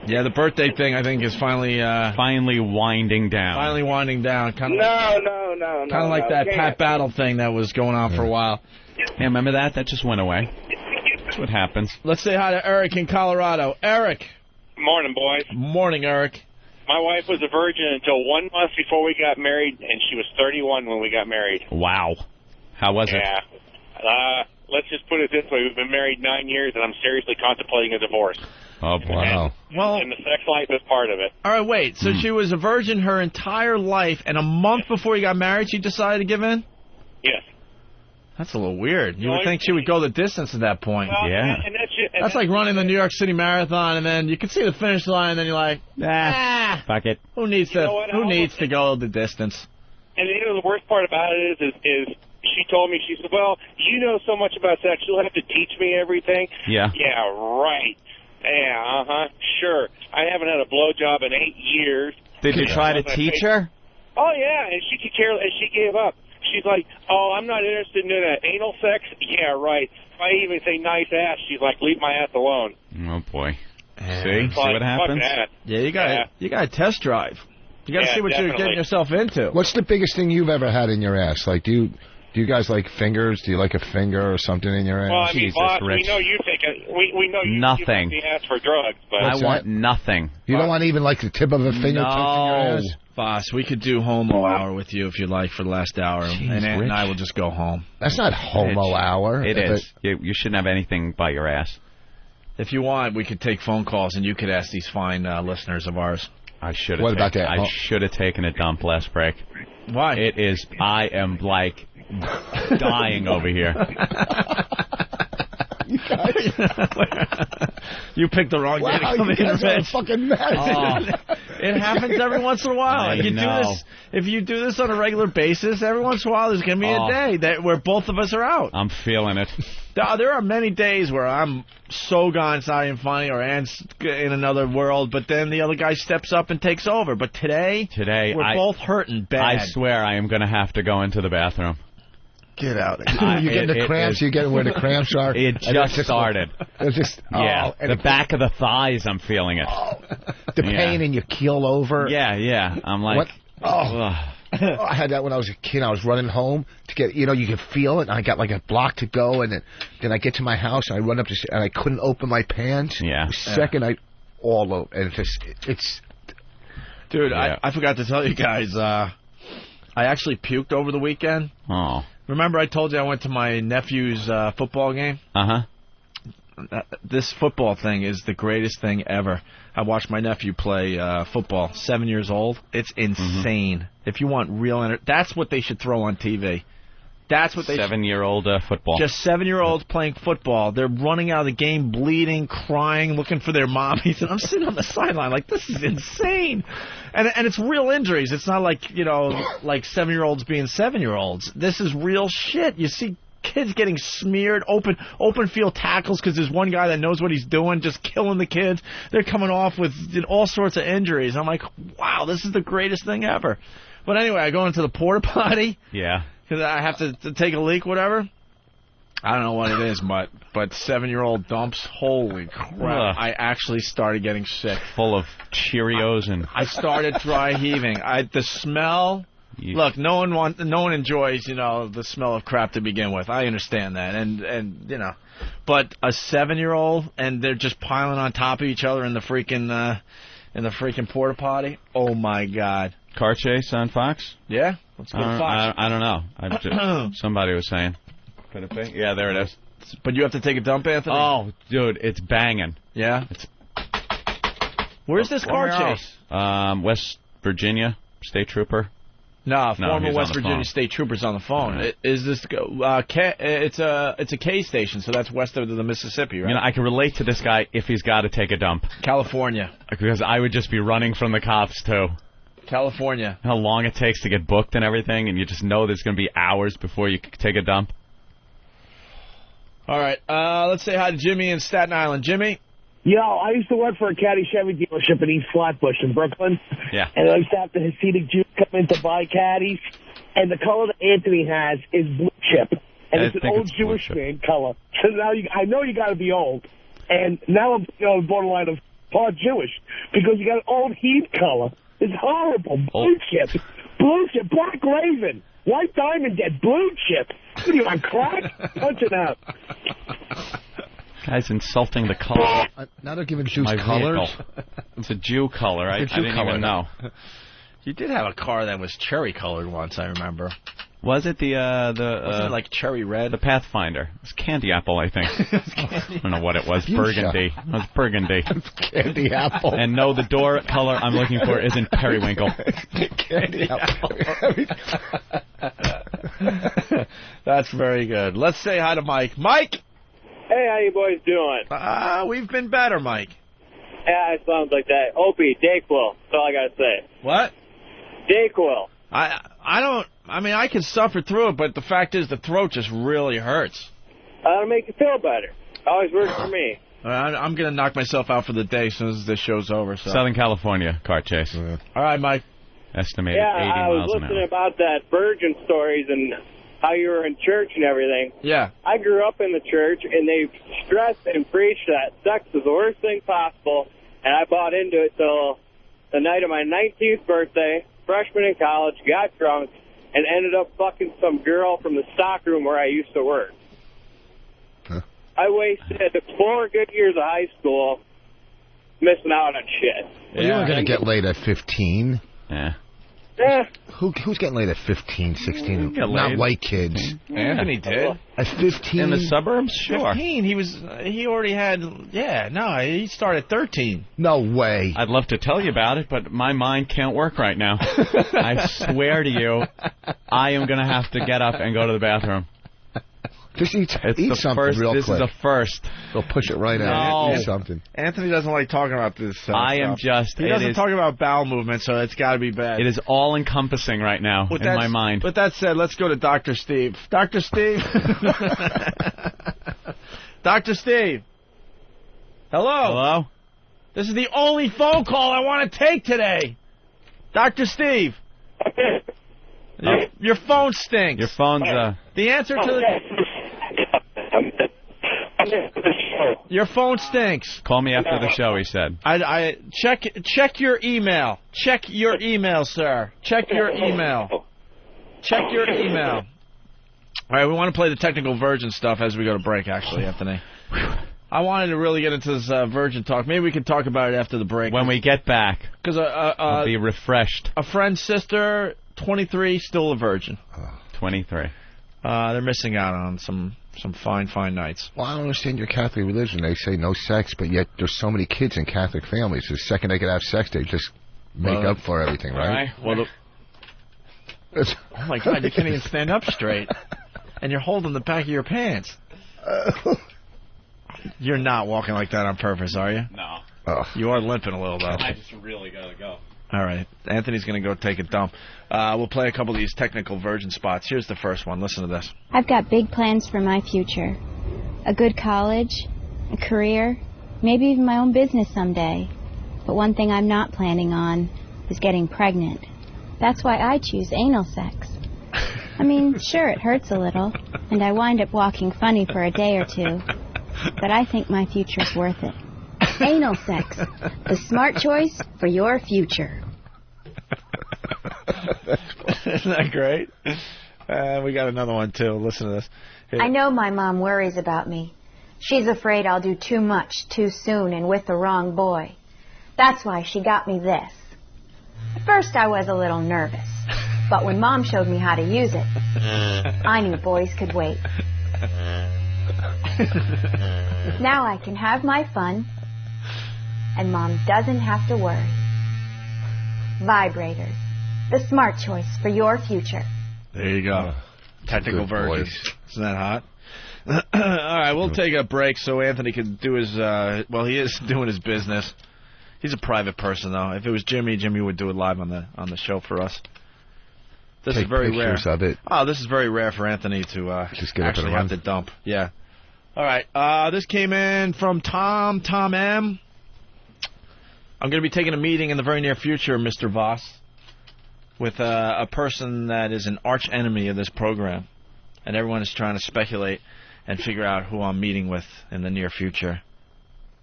Yeah, the birthday thing, I think, is finally winding down. Finally winding down. No. Kind of like that Pat Battle thing that was going on for a while. Yeah, remember that? That just went away. That's what happens. Let's say hi to Eric in Colorado. Eric. Morning, boys. Morning, Eric. My wife was a virgin until 1 month before we got married, and she was 31 when we got married. Wow. How was it? Yeah. Let's just put it this way. We've been married 9 years, and I'm seriously contemplating a divorce. Oh, wow. And the sex life is part of it. All right, wait. So she was a virgin her entire life, and a month before you got married, she decided to give in? Yes. That's a little weird. You would think she would go the distance at that point. Yeah. That's like running the New York City Marathon, and then you can see the finish line, and then you're like, fuck it. Who needs to go the distance? And the worst part about it is she told me, she said, well, you know so much about sex, you'll have to teach me everything. Yeah. Yeah, right. Yeah, sure. I haven't had a blowjob in 8 years. Did you try to teach her? Oh, yeah, and she could care, and she gave up. She's like, oh, I'm not interested in anal sex? Yeah, right. If I even say nice ass, she's like, leave my ass alone. Oh, boy. See? It's See like, what happens? fuck that. Yeah, you got to test drive. You got to Yeah, see what you're definitely. getting yourself into. What's the biggest thing you've ever had in your ass? Like, do you guys like fingers? Do you like a finger or something in your ass? Well, I mean, boss, we know you take it. We know you Nothing. take the ass for drugs, but I want nothing. You don't want even like the tip of a finger tucked in your ass? Boss, we could do homo hour with you if you like for the last hour, and Ant and I will just go home. That's not homo hour. It is. You shouldn't have anything by your ass. If you want, we could take phone calls, and you could ask these fine listeners of ours. I should have. What about that? I should have taken a dump last break. Why? It is. I am like dying over here. You picked the wrong day to come in, you guys are a Rich. fucking mess. Oh, it happens every once in a while. If you do this on a regular basis, every once in a while there's going to be a day where both of us are out. I'm feeling it. There are many days where I'm so gone it's not even funny, or Ant's in another world, but then the other guy steps up and takes over. But today we're both hurting bad. I swear I am going to have to go into the bathroom. Get out. You getting the cramps? You getting where the cramps are? It just started. It's just the back of the thighs. I'm feeling it. The pain in your keel over. Yeah. I'm like. I had that when I was a kid. I was running home to get, you could feel it. And I got like a block to go, and then I get to my house and I run up to, and I couldn't open my pants. Yeah. The second all over, and it's. Dude, yeah. I forgot to tell you guys. I actually puked over the weekend. Oh. Remember I told you I went to my nephew's football game? Uh-huh. This football thing is the greatest thing ever. I watched my nephew play football, 7 years old. It's insane. Mm-hmm. If you want real that's what they should throw on TV. That's what they 7-year-old football. Just 7-year-olds playing football. They're running out of the game, bleeding, crying, looking for their mommies. And I'm sitting on the sideline like, this is insane. And it's real injuries. It's not like, like 7-year-olds being 7-year-olds. This is real shit. You see kids getting smeared, open field tackles because there's one guy that knows what he's doing, just killing the kids. They're coming off with all sorts of injuries. I'm like, wow, this is the greatest thing ever. But anyway, I go into the porta-potty. Yeah. Because I have to take a leak, whatever. I don't know what it is, but 7-year-old dumps, holy crap. Ugh. I actually started getting sick. Full of Cheerios and... I started dry heaving. The smell... Look, no one enjoys, the smell of crap to begin with. I understand that, and but a 7-year-old and they're just piling on top of each other in the freaking porta potty. Oh my God! Car chase on Fox? Yeah, let's go to Fox. I don't know. Somebody was saying. Could it be? Yeah, there it is. But you have to take a dump, Anthony. Oh, dude, it's banging. Yeah. Where's this car chase? West Virginia State Trooper. No, former West Virginia State Trooper's on the phone. Right. Is this? It's a K station, so that's west of the Mississippi, right? I can relate to this guy if he's got to take a dump. California. Because I would just be running from the cops too. California. How long it takes to get booked and everything, and you just know there's going to be hours before you take a dump. All right, let's say hi to Jimmy in Staten Island. Jimmy. Yo, I used to work for a caddy Chevy dealership in East Flatbush in Brooklyn. Yeah. And I used to have the Hasidic Jews come in to buy caddies. And the color that Anthony has is blue chip. And it's an old Jewish man color. So now I know you got to be old. And now I'm on the borderline of part Jewish. Because you got an old Heath color. It's horrible. Blue chip. Blue chip. Black Raven. White Diamond Dead. Blue chip. What are you on crack? Punch it out. Guy's insulting the color. Now they're giving Jews colors. It's a Jew color. I didn't even know. You did have a car that was cherry colored once, I remember. Was it wasn't it like cherry red? The Pathfinder. It was candy apple, I think. I don't know what it was. Burgundy. It was burgundy. Candy apple. And no, the door color I'm looking for isn't periwinkle. Candy apple. That's very good. Let's say hi to Mike. Mike! Hey, how you boys doing? We've been better, Mike. Yeah, it sounds like that. Opie, Dayquil. That's all I got to say. What? Dayquil. I can suffer through it, but the fact is the throat just really hurts. That'll make you feel better. Always works for me. I'm going to knock myself out for the day as soon as this show's over. So. Southern California, car chase. All right, Mike. Estimated 80 I was miles an listening hour. about that virgin stories and how you were in church and everything. Yeah. I grew up in the church, and they stressed and preached that sex is the worst thing possible, and I bought into it till the night of my 19th birthday, freshman in college, got drunk, and ended up fucking some girl from the stock room where I used to work. Huh? I wasted 4 good years of high school missing out on shit. Well, you weren't going to get laid at 15. Yeah. Who's getting laid at 15, 16? Get Not laid. white kids. Anthony did. At 15? In the suburbs? Sure. 15. He already had. Yeah. No. He started 13. No way. I'd love to tell you about it, but my mind can't work right now. I swear to you, I am going to have to get up and go to the bathroom. Just eat something real This quick. is a first. They'll push it right out. No. Eat something. Anthony doesn't like talking about this. I am stuff. just. He doesn't talk about bowel movement, so it's got to be bad. It is all encompassing right now in my mind. With that said, let's go to Dr. Steve. Dr. Steve. Dr. Steve. Hello. Hello? This is the only phone call I want to take today. Dr. Steve. Your phone stinks. Your phone's The answer to the... Your phone stinks. Call me after the show, he said. I check your email. Check your email, sir. Check your email. Check your email. All right, we want to play the technical virgin stuff as we go to break, actually, Anthony. I wanted to really get into this virgin talk. Maybe we could talk about it after the break. When we get back, because I'll be refreshed. A friend's sister, 23, still a virgin. 23. They're missing out on some fine nights. Well, I don't understand your Catholic religion. They say no sex, but yet there's so many kids in Catholic families. The second they could have sex, they just make up for everything, right? Well, oh, my God, you can't even stand up straight. And you're holding the back of your pants. You're not walking like that on purpose, are you? No. You are limping a little, though. I just really got to go. All right. Anthony's going to go take a dump. We'll play a couple of these technical virgin spots. Here's the first one. Listen to this. I've got big plans for my future. A good college, a career, maybe even my own business someday. But one thing I'm not planning on is getting pregnant. That's why I choose anal sex. I mean, sure, it hurts a little, and I wind up walking funny for a day or two. But I think my future's worth it. Anal sex, the smart choice for your future. Isn't that great? We got another one, too. Listen to this. Here. I know my mom worries about me. She's afraid I'll do too much too soon and with the wrong boy. That's why she got me this. At first I was a little nervous, but when Mom showed me how to use it, I knew boys could wait. Now I can have my fun, and Mom doesn't have to worry. Vibrators, the smart choice for your future. There you go. Technical version. Isn't that hot? All right, we'll take a break so Anthony can do his, he is doing his business. He's a private person, though. If it was Jimmy would do it live on the show for us. This Take is very rare. pictures of it. Oh, this is very rare for Anthony to just get actually up have and to run. dump. Yeah. All right. This came in from Tom M. I'm going to be taking a meeting in the very near future, Mr. Voss, with a person that is an arch enemy of this program. And everyone is trying to speculate and figure out who I'm meeting with in the near future.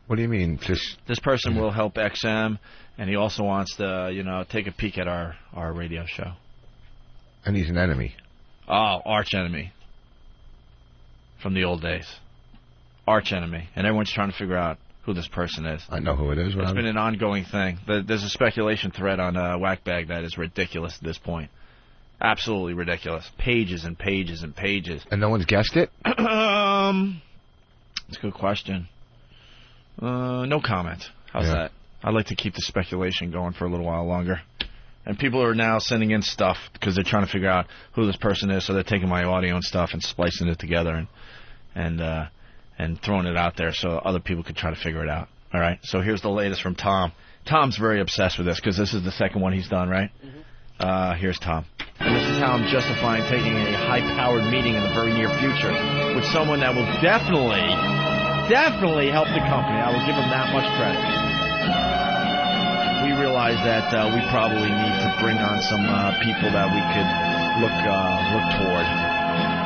What do you mean? This person will help XM, and he also wants to, take a peek at our radio show. And he's an enemy. Oh, arch enemy. From the old days. Arch enemy. And everyone's trying to figure out who this person is. I know who it is, Rob. It's been an ongoing thing. There's a speculation thread on Whackbag that is ridiculous at this point. Absolutely ridiculous. Pages and pages and pages. And no one's guessed it? It's a good question. No comment. How's that? I'd like to keep the speculation going for a little while longer. And people are now sending in stuff because they're trying to figure out who this person is, so they're taking my audio and stuff and splicing it together and throwing it out there so other people could try to figure it out. All right? So here's the latest from Tom. Tom's very obsessed with this because this is the second one he's done, right? Mm-hmm. Here's Tom. And this is how I'm justifying taking a high-powered meeting in the very near future with someone that will definitely help the company. I will give him that much credit. we realized that we probably need to bring on some people that we could look toward.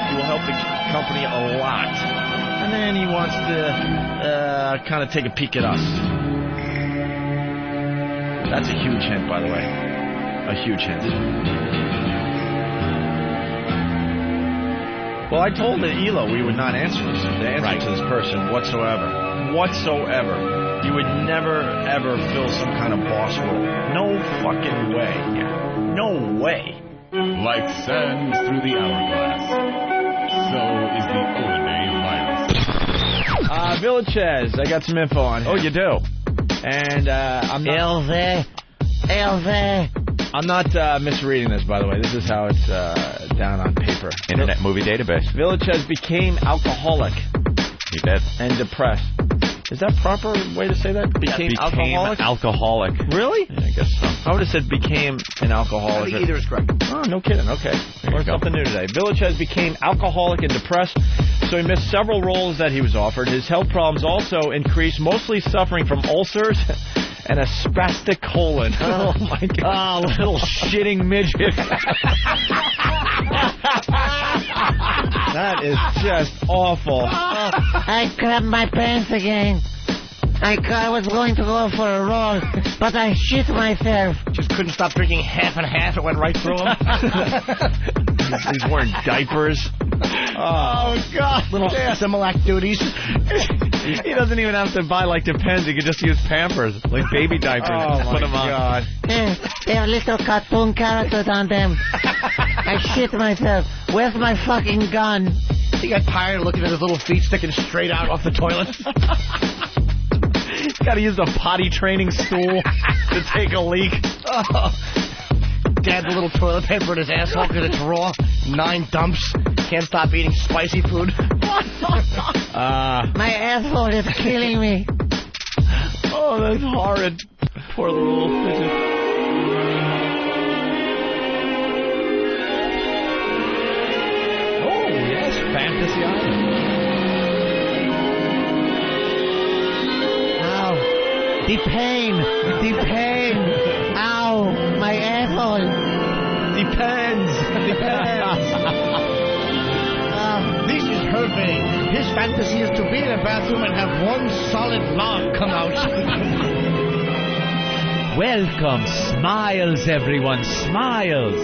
He will help the company a lot. And then he wants to kind of take a peek at us. That's a huge hint, by the way. A huge hint. Well, I told Elo we would not answer to this person whatsoever. You would never, ever fill some kind of boss role. No fucking way. No way. Like sand through the hourglass, so is the Orange virus. Villachez, I got some info on him. Oh, you do? And I'm not... Elve. I'm not misreading this, by the way. This is how it's down on paper. Internet Movie Database. Villachez became alcoholic. He did. And depressed. Is that proper way to say that? Became alcoholic. Really? Yeah, I guess so. I would have said became an alcoholic. I think either is correct. Oh, no kidding. Okay. Learned something new today. Villachez became alcoholic and depressed, so he missed several roles that he was offered. His health problems also increased, mostly suffering from ulcers and a spastic colon. Oh, my God. Oh, little shitting midget. That is just awful. I grabbed my pants again. I was going to go for a roll, but I shit myself. Just couldn't stop drinking half and half. It went right through him. He's wearing diapers. Oh, God. Little Similac duties. He doesn't even have to buy, like, Depends. He could just use Pampers, like baby diapers. Oh, Put them on. God. They have little cartoon characters on them. I shit myself. Where's my fucking gun? He got tired of looking at his little feet sticking straight out off the toilet. He's got to use a potty training stool to take a leak. Oh. Dab the little toilet paper in his asshole because it's raw. 9 dumps. Can't stop eating spicy food. My asshole is killing me. Oh, that's horrid. Poor little fidget. Oh, yes, Fantasy Island. Ow. The pain. Ow, my asshole. Depends. This is Hervey. His fantasy is to be in a bathroom and have one solid log come out. Welcome. Smiles, everyone. Smiles.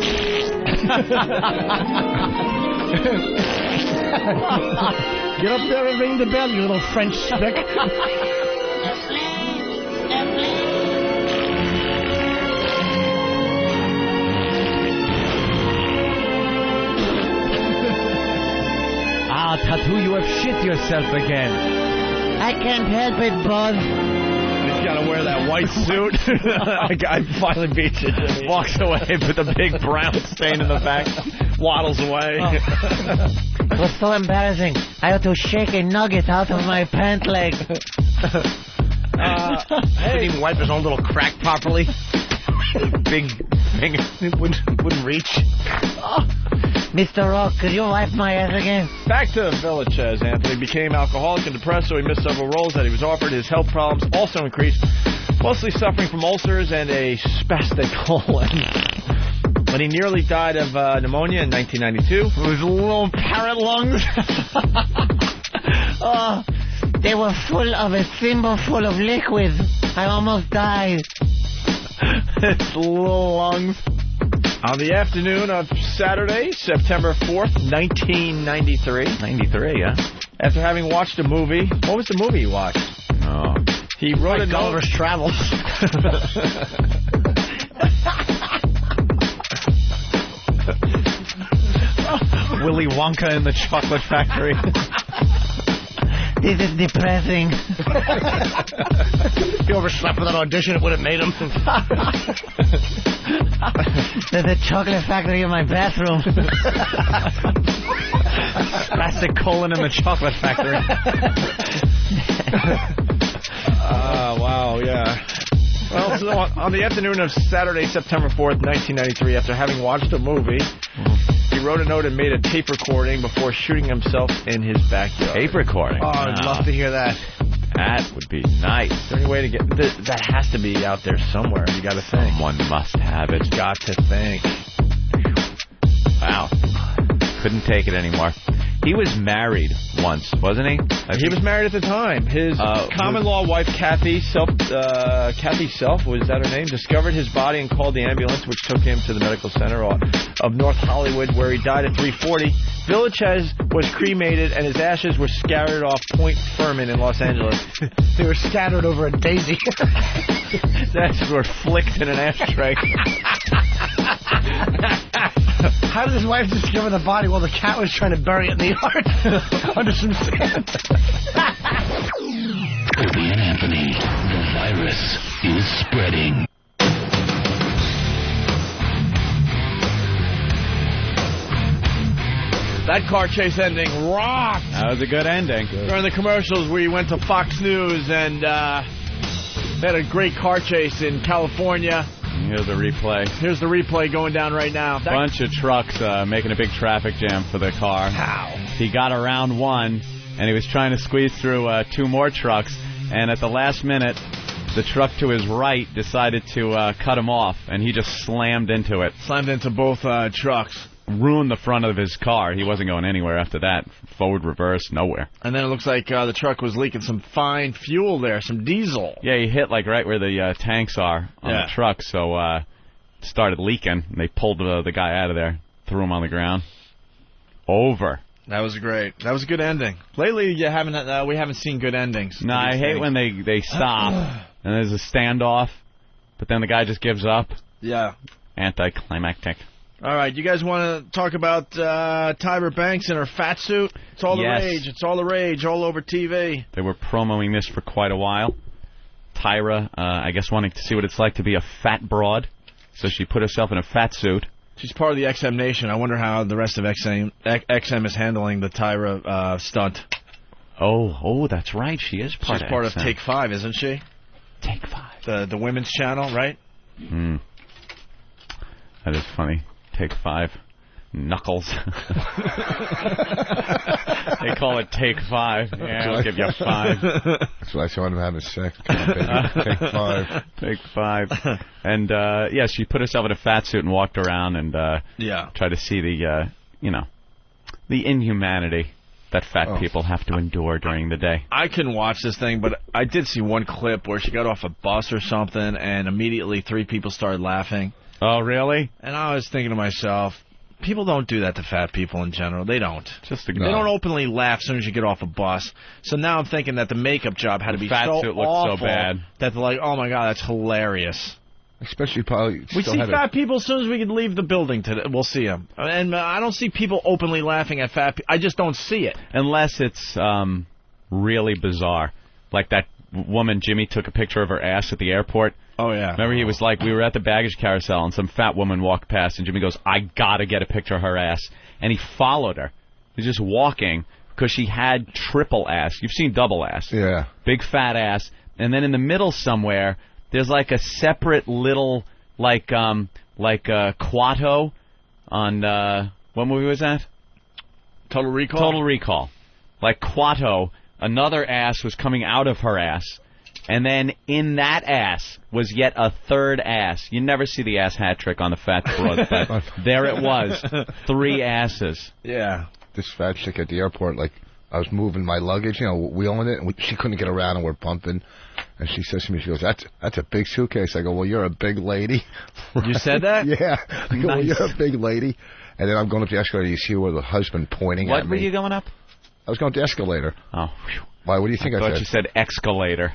Get up there and ring the bell, you little French spick. Ah, Tattoo, you have shit yourself again. I can't help it, bud. He's got to wear that white suit. The guy finally beats it. Walks away with a big brown stain in the back. Waddles away. It was so embarrassing. I had to shake a nugget out of my pant leg. Couldn't even wipe his own little crack properly. Big finger. Wouldn't reach. Mr. Rock, could you wipe my ass again? Back to Villachez. Anthony became alcoholic and depressed, so he missed several roles that he was offered. His health problems also increased, mostly suffering from ulcers and a spastic colon. When he nearly died of pneumonia in 1992, with his little parrot lungs. Oh, they were full of a thimble full of liquid. I almost died. His little lungs. On the afternoon of Saturday, September 4th, 1993. 93, yeah. After having watched a movie. What was the movie you watched? Oh. He wrote a note. Gulliver's Travels. Willy Wonka in the Chocolate Factory. This is depressing. If he overslept with an audition, it would have made him. There's a chocolate factory in my bathroom. Spastic colon in the Chocolate Factory. Wow, yeah. Well, so on the afternoon of Saturday, September 4th, 1993, after having watched a movie, he wrote a note and made a tape recording before shooting himself in his backyard. Tape recording? Oh, I'd love to hear that. That would be nice. Is there any way to get... That has to be out there somewhere. You got to think. Someone must have it. Got to think. Wow. Couldn't take it anymore. He was married once, wasn't he? He was married at the time. His common-law wife, Kathy Self, was that her name? Discovered his body and called the ambulance, which took him to the medical center of North Hollywood, where he died at 3:40. Village was cremated, and his ashes were scattered off Point Furman in Los Angeles. They were scattered over a daisy. His ashes were flicked in an ashtray. How did his wife discover the body while the cat was trying to bury it in the yard under some sand? Opie and Anthony, the virus is spreading. That car chase ending rocked. That was a good ending. During the commercials, we went to Fox News and they had a great car chase in California. Here's the replay. Here's the replay going down right now. Bunch of trucks making a big traffic jam for the car. How? He got around one, and he was trying to squeeze through two more trucks, and at the last minute, the truck to his right decided to cut him off, and he just slammed into it. Slammed into both trucks. Ruined the front of his car. He wasn't going anywhere after that. Forward, reverse, nowhere. And then it looks like the truck was leaking some fine fuel there, some diesel. Yeah, he hit like right where the tanks are on the truck, so it started leaking. And they pulled the guy out of there, threw him on the ground. Over. That was great. That was a good ending. Lately, we haven't seen good endings. No, I hate when they stop and there's a standoff, but then the guy just gives up. Yeah. Anticlimactic. All right, you guys want to talk about Tyra Banks and her fat suit? It's all the rage. It's all the rage all over TV. They were promoting this for quite a while. Tyra, I guess, wanting to see what it's like to be a fat broad, so she put herself in a fat suit. She's part of the XM Nation. I wonder how the rest of XM is handling the Tyra stunt. Oh, that's right. She is part of XM. She's part of Take 5, isn't she? Take 5. The women's channel, right? That is funny. Take 5. Knuckles. They call it Take 5. Yeah, I'll give you 5. That's why I saw him having sex. Come on, baby. Take 5. Take 5. And, she put herself in a fat suit and walked around and tried to see the inhumanity that fat people have to endure during the day. I couldn't watch this thing, but I did see one clip where she got off a bus or something, and immediately 3 people started laughing. Oh, really? And I was thinking to myself, people don't do that to fat people in general. They don't. They don't openly laugh as soon as you get off a bus. So now I'm thinking that the makeup job had to be fat so suit looked awful so bad that they're like, oh my God, that's hilarious. Especially probably... We see fat people as soon as we can leave the building today. We'll see them. And I don't see people openly laughing at fat people. I just don't see it. Unless it's really bizarre. Like that woman, Jimmy, took a picture of her ass at the airport. Oh, yeah. Remember, he was like, we were at the baggage carousel, and some fat woman walked past, and Jimmy goes, I gotta get a picture of her ass. And he followed her. He's just walking, because she had triple ass. You've seen double ass. Yeah. Big fat ass. And then in the middle somewhere, there's like a separate little, like Quato on, what movie was that? Total Recall? Total Recall. Like Quato, another ass was coming out of her ass. And then in that ass was yet a third ass. You never see the ass hat trick on the fat broad, but there it was. 3 asses. Yeah. This fat chick at the airport, like, I was moving my luggage, wheeling it, and she couldn't get around, and we're bumping. And she says to me, she goes, that's a big suitcase. I go, well, you're a big lady. You said that? Yeah. I go, well, you're a big lady. And then I'm going up the escalator. You see where the husband pointing at me. What were you going up? I was going up the escalator. Oh. Why? What do you think I said? I thought you said escalator.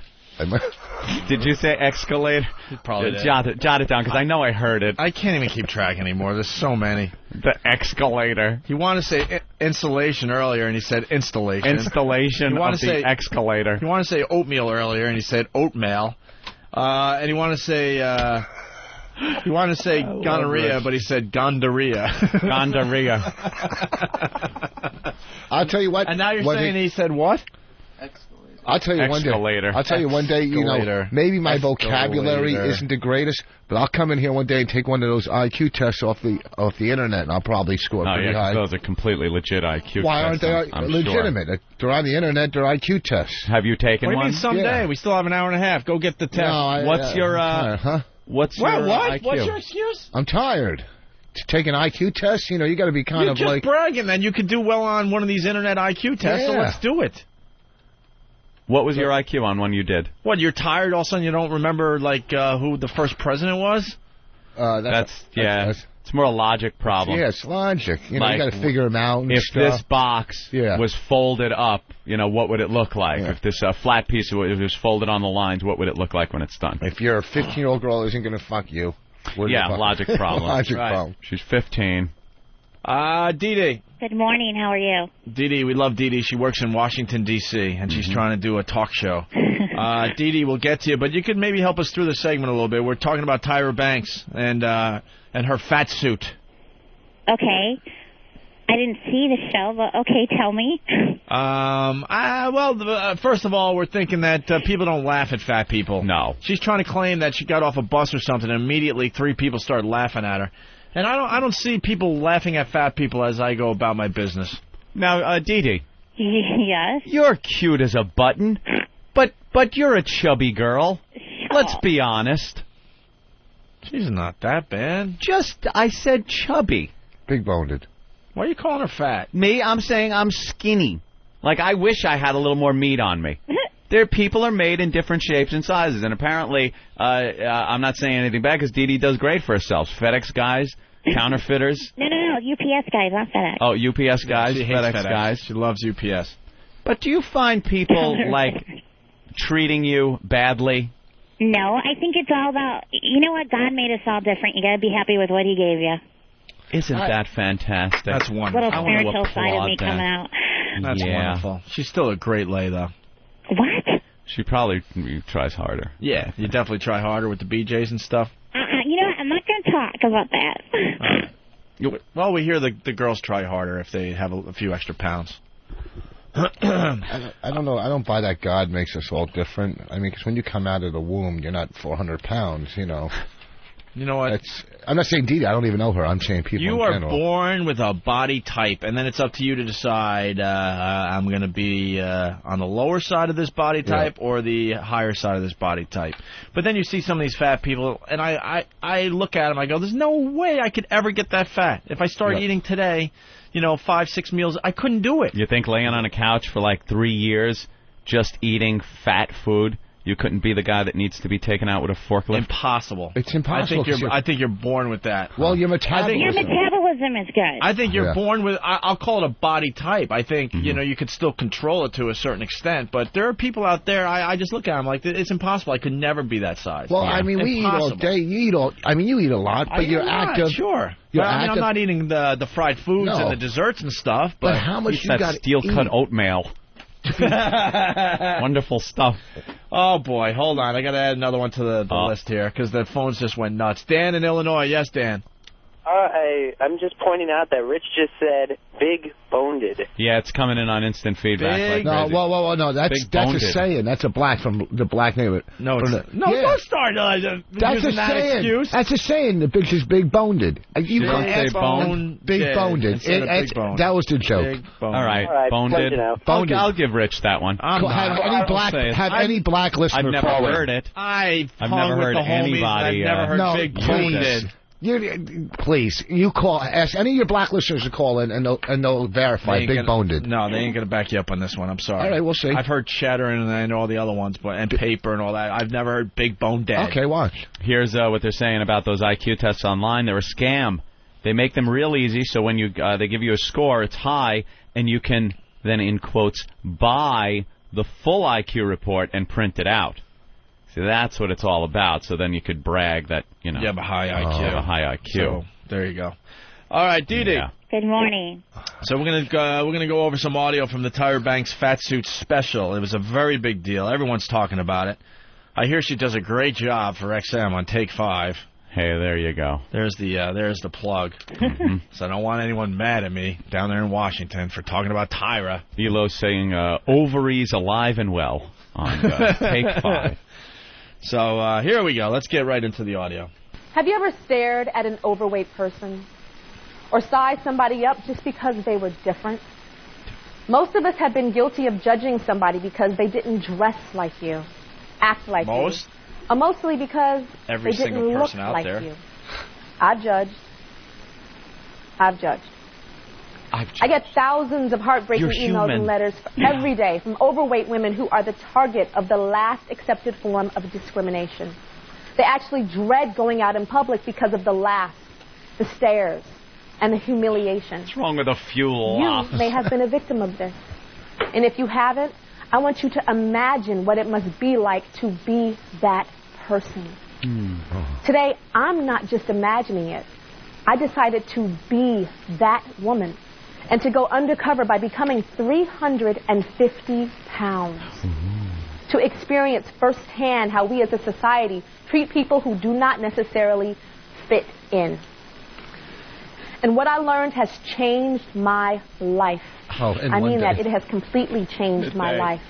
Did you say escalator? Probably did. Jot it down, because I know I heard it. I can't even keep track anymore. There's so many. The escalator. You want to say insulation earlier, and he said installation. Installation of the escalator. You want to say oatmeal earlier, and he said oatmeal. And you want to say... You want to say gonorrhea, but he said gondorrhea. Gondorrhea. I'll tell you what. And now you're saying he said what? I'll tell you one day. Maybe my vocabulary isn't the greatest, but I'll come in here one day and take one of those IQ tests off the internet, and I'll probably score pretty high. Those are completely legit IQ tests. Why aren't they legitimate? Sure. They're on the internet. They're IQ tests. Have you taken one? What do you mean someday? Yeah. We still have an hour and a half. Go get the test. No, What's your What's your IQ? What's your excuse? I'm tired. To take an IQ test, you got to be kind of like... You're just bragging, then. You could do well on one of these internet IQ tests, so let's do it. What was your IQ on one you did? What, you're tired, all of a sudden you don't remember, who the first president was? It's more a logic problem. Yeah, it's logic. You got to figure them out and if stuff. This box was folded up, what would it look like? Yeah. If this flat piece was folded on the lines, what would it look like when it's done? If you're a 15-year-old girl who isn't going to fuck you... logic problem. Problem. She's 15. Dee. Good morning. How are you? Dee, we love Dee. She works in Washington, D.C., and she's trying to do a talk show. Dee, we'll get to you, but you could maybe help us through the segment a little bit. We're talking about Tyra Banks and her fat suit. Okay. I didn't see the show, but okay, tell me. First of all, we're thinking that people don't laugh at fat people. No. She's trying to claim that she got off a bus or something, and immediately 3 people started laughing at her. And I don't see people laughing at fat people as I go about my business. Now, Dee. Yes? You're cute as a button, but you're a chubby girl. Let's be honest. She's not that bad. I said chubby. Big-boned. Why are you calling her fat? Me? I'm saying I'm skinny. Like, I wish I had a little more meat on me. People are made in different shapes and sizes, and apparently, I'm not saying anything bad because Dee does great for herself. FedEx guys, counterfeiters. No, UPS guys, not FedEx. Oh, UPS guys, FedEx guys. She loves UPS. But do you find people, treating you badly? No, I think it's all about, you know what, God made us all different. You got to be happy with what he gave you. Isn't that fantastic? That's wonderful. Little spiritual side of me coming out. That's wonderful. She's still a great lay, though. What? She probably tries harder. Yeah, you definitely try harder with the BJs and stuff. You know what? I'm not going to talk about that. Well, we hear the girls try harder if they have a few extra pounds. I don't know. I don't buy that God makes us all different. I mean, because when you come out of the womb, you're not 400 pounds, You know what? I'm not saying Dee. I don't even know her. I'm saying people You are born with a body type, and then it's up to you to decide, I'm going to be on the lower side of this body type or the higher side of this body type. But then you see some of these fat people, and I look at them, I go, there's no way I could ever get that fat. If I start eating today, 5-6 meals, I couldn't do it. You think laying on a couch for 3 years just eating fat food, you couldn't be the guy that needs to be taken out with a forklift? Impossible. It's impossible. I think you're born with that. Well, your metabolism. Your metabolism is good. I think you're born with. I'll call it a body type. I think you could still control it to a certain extent, but there are people out there. I just look at them like it's impossible. I could never be that size. Well, I mean, we eat all day. You eat a lot, but you're active. Sure. I'm not eating the fried foods and the desserts and stuff. But how much you got? Steel cut oatmeal. Wonderful stuff. Oh, boy. Hold on. I got to add another one to the list here because the phones just went nuts. Dan in Illinois. Yes, Dan. I'm just pointing out that Rich just said big-boned. Yeah, it's coming in on instant feedback. No, that's a saying. That's a black from the black neighborhood. No, don't start using that excuse. That's a saying. The bitch is big-boned. You don't say bone. Big-boned. That was the joke. All right, boned. I'll give Rich that one. Have any black listener I've never heard it. I've never heard anybody. I've never heard big-boned. Please, ask any of your black listeners to call in, and they'll verify big-boned. No, they ain't going to back you up on this one. I'm sorry. All right, we'll see. I've heard cheddar and all the other ones, and paper and all that. I've never heard big-boned. Okay, watch. Here's what they're saying about those IQ tests online. They're a scam. They make them real easy, so when they give you a score, it's high, and you can then, in quotes, buy the full IQ report and print it out. See, that's what it's all about. So then you could brag that, you have a high IQ. You have a high IQ. So, there you go. All right, Dee. Yeah. Good morning. So we're gonna go over some audio from the Tyra Banks Fat Suit special. It was a very big deal. Everyone's talking about it. I hear she does a great job for XM on Take 5. Hey, there you go. There's the plug. So I don't want anyone mad at me down there in Washington for talking about Tyra. Elo's saying ovaries alive and well. on Take 5. So here we go. Let's get right into the audio. Have you ever stared at an overweight person or sized somebody up just because they were different? Most of us have been guilty of judging somebody because they didn't dress like you, act like you. Or mostly because Every they didn't single look person out like there. you. I've judged. I get thousands of heartbreaking emails and letters every day from overweight women who are the target of the last accepted form of discrimination. They actually dread going out in public because of the laugh, the stares, and the humiliation. What's wrong with a fuel You may have been a victim of this. And if you haven't, I want you to imagine what it must be like to be that person. Today, I'm not just imagining it. I decided to be that woman and to go undercover by becoming 350 pounds. To experience firsthand how we as a society treat people who do not necessarily fit in. And what I learned has changed my life. I mean that. It has completely changed my life.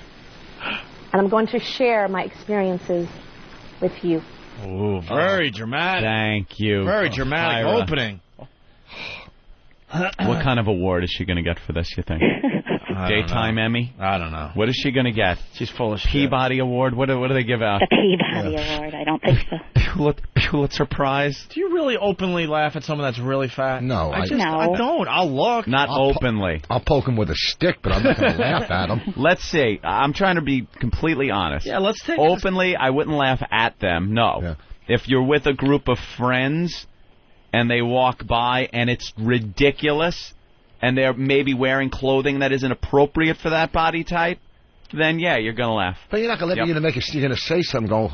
And I'm going to share my experiences with you. Ooh, very dramatic. Thank you. Very dramatic Tyra. opening. What kind of award is she going to get for this, you think? Daytime Emmy? I don't know. What is she going to get? She's full of shit. Peabody Award? What do they give out? The Peabody Award. I don't think so. Pulitzer Prize? Do you really openly laugh at someone that's really fat? No, I don't. I'll look. Not openly. I'll poke him with a stick, but I'm not going to laugh at him. Let's see. I'm trying to be completely honest. Yeah, let's take Openly, I wouldn't laugh at them, no. Yeah. If you're with a group of friends and they walk by and it's ridiculous and they're maybe wearing clothing that isn't appropriate for that body type, then yeah, you're going to laugh. But you're not going to let me make it. You're going to say something. Go,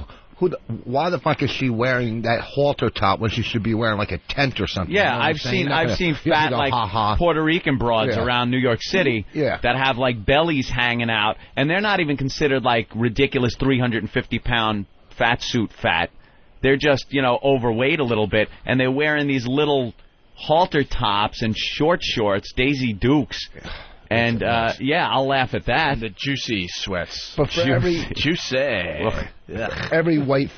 why the fuck is she wearing that halter top when she should be wearing like a tent or something? Yeah, you know what I've seen fat like Puerto Rican broads around New York City that have like bellies hanging out, and they're not even considered like ridiculous 350-pound fat suit fat. They're just, overweight a little bit, and they're wearing these little halter tops and short shorts, Daisy Dukes. And, I'll laugh at that. And the juicy sweats. But for juicy. Every white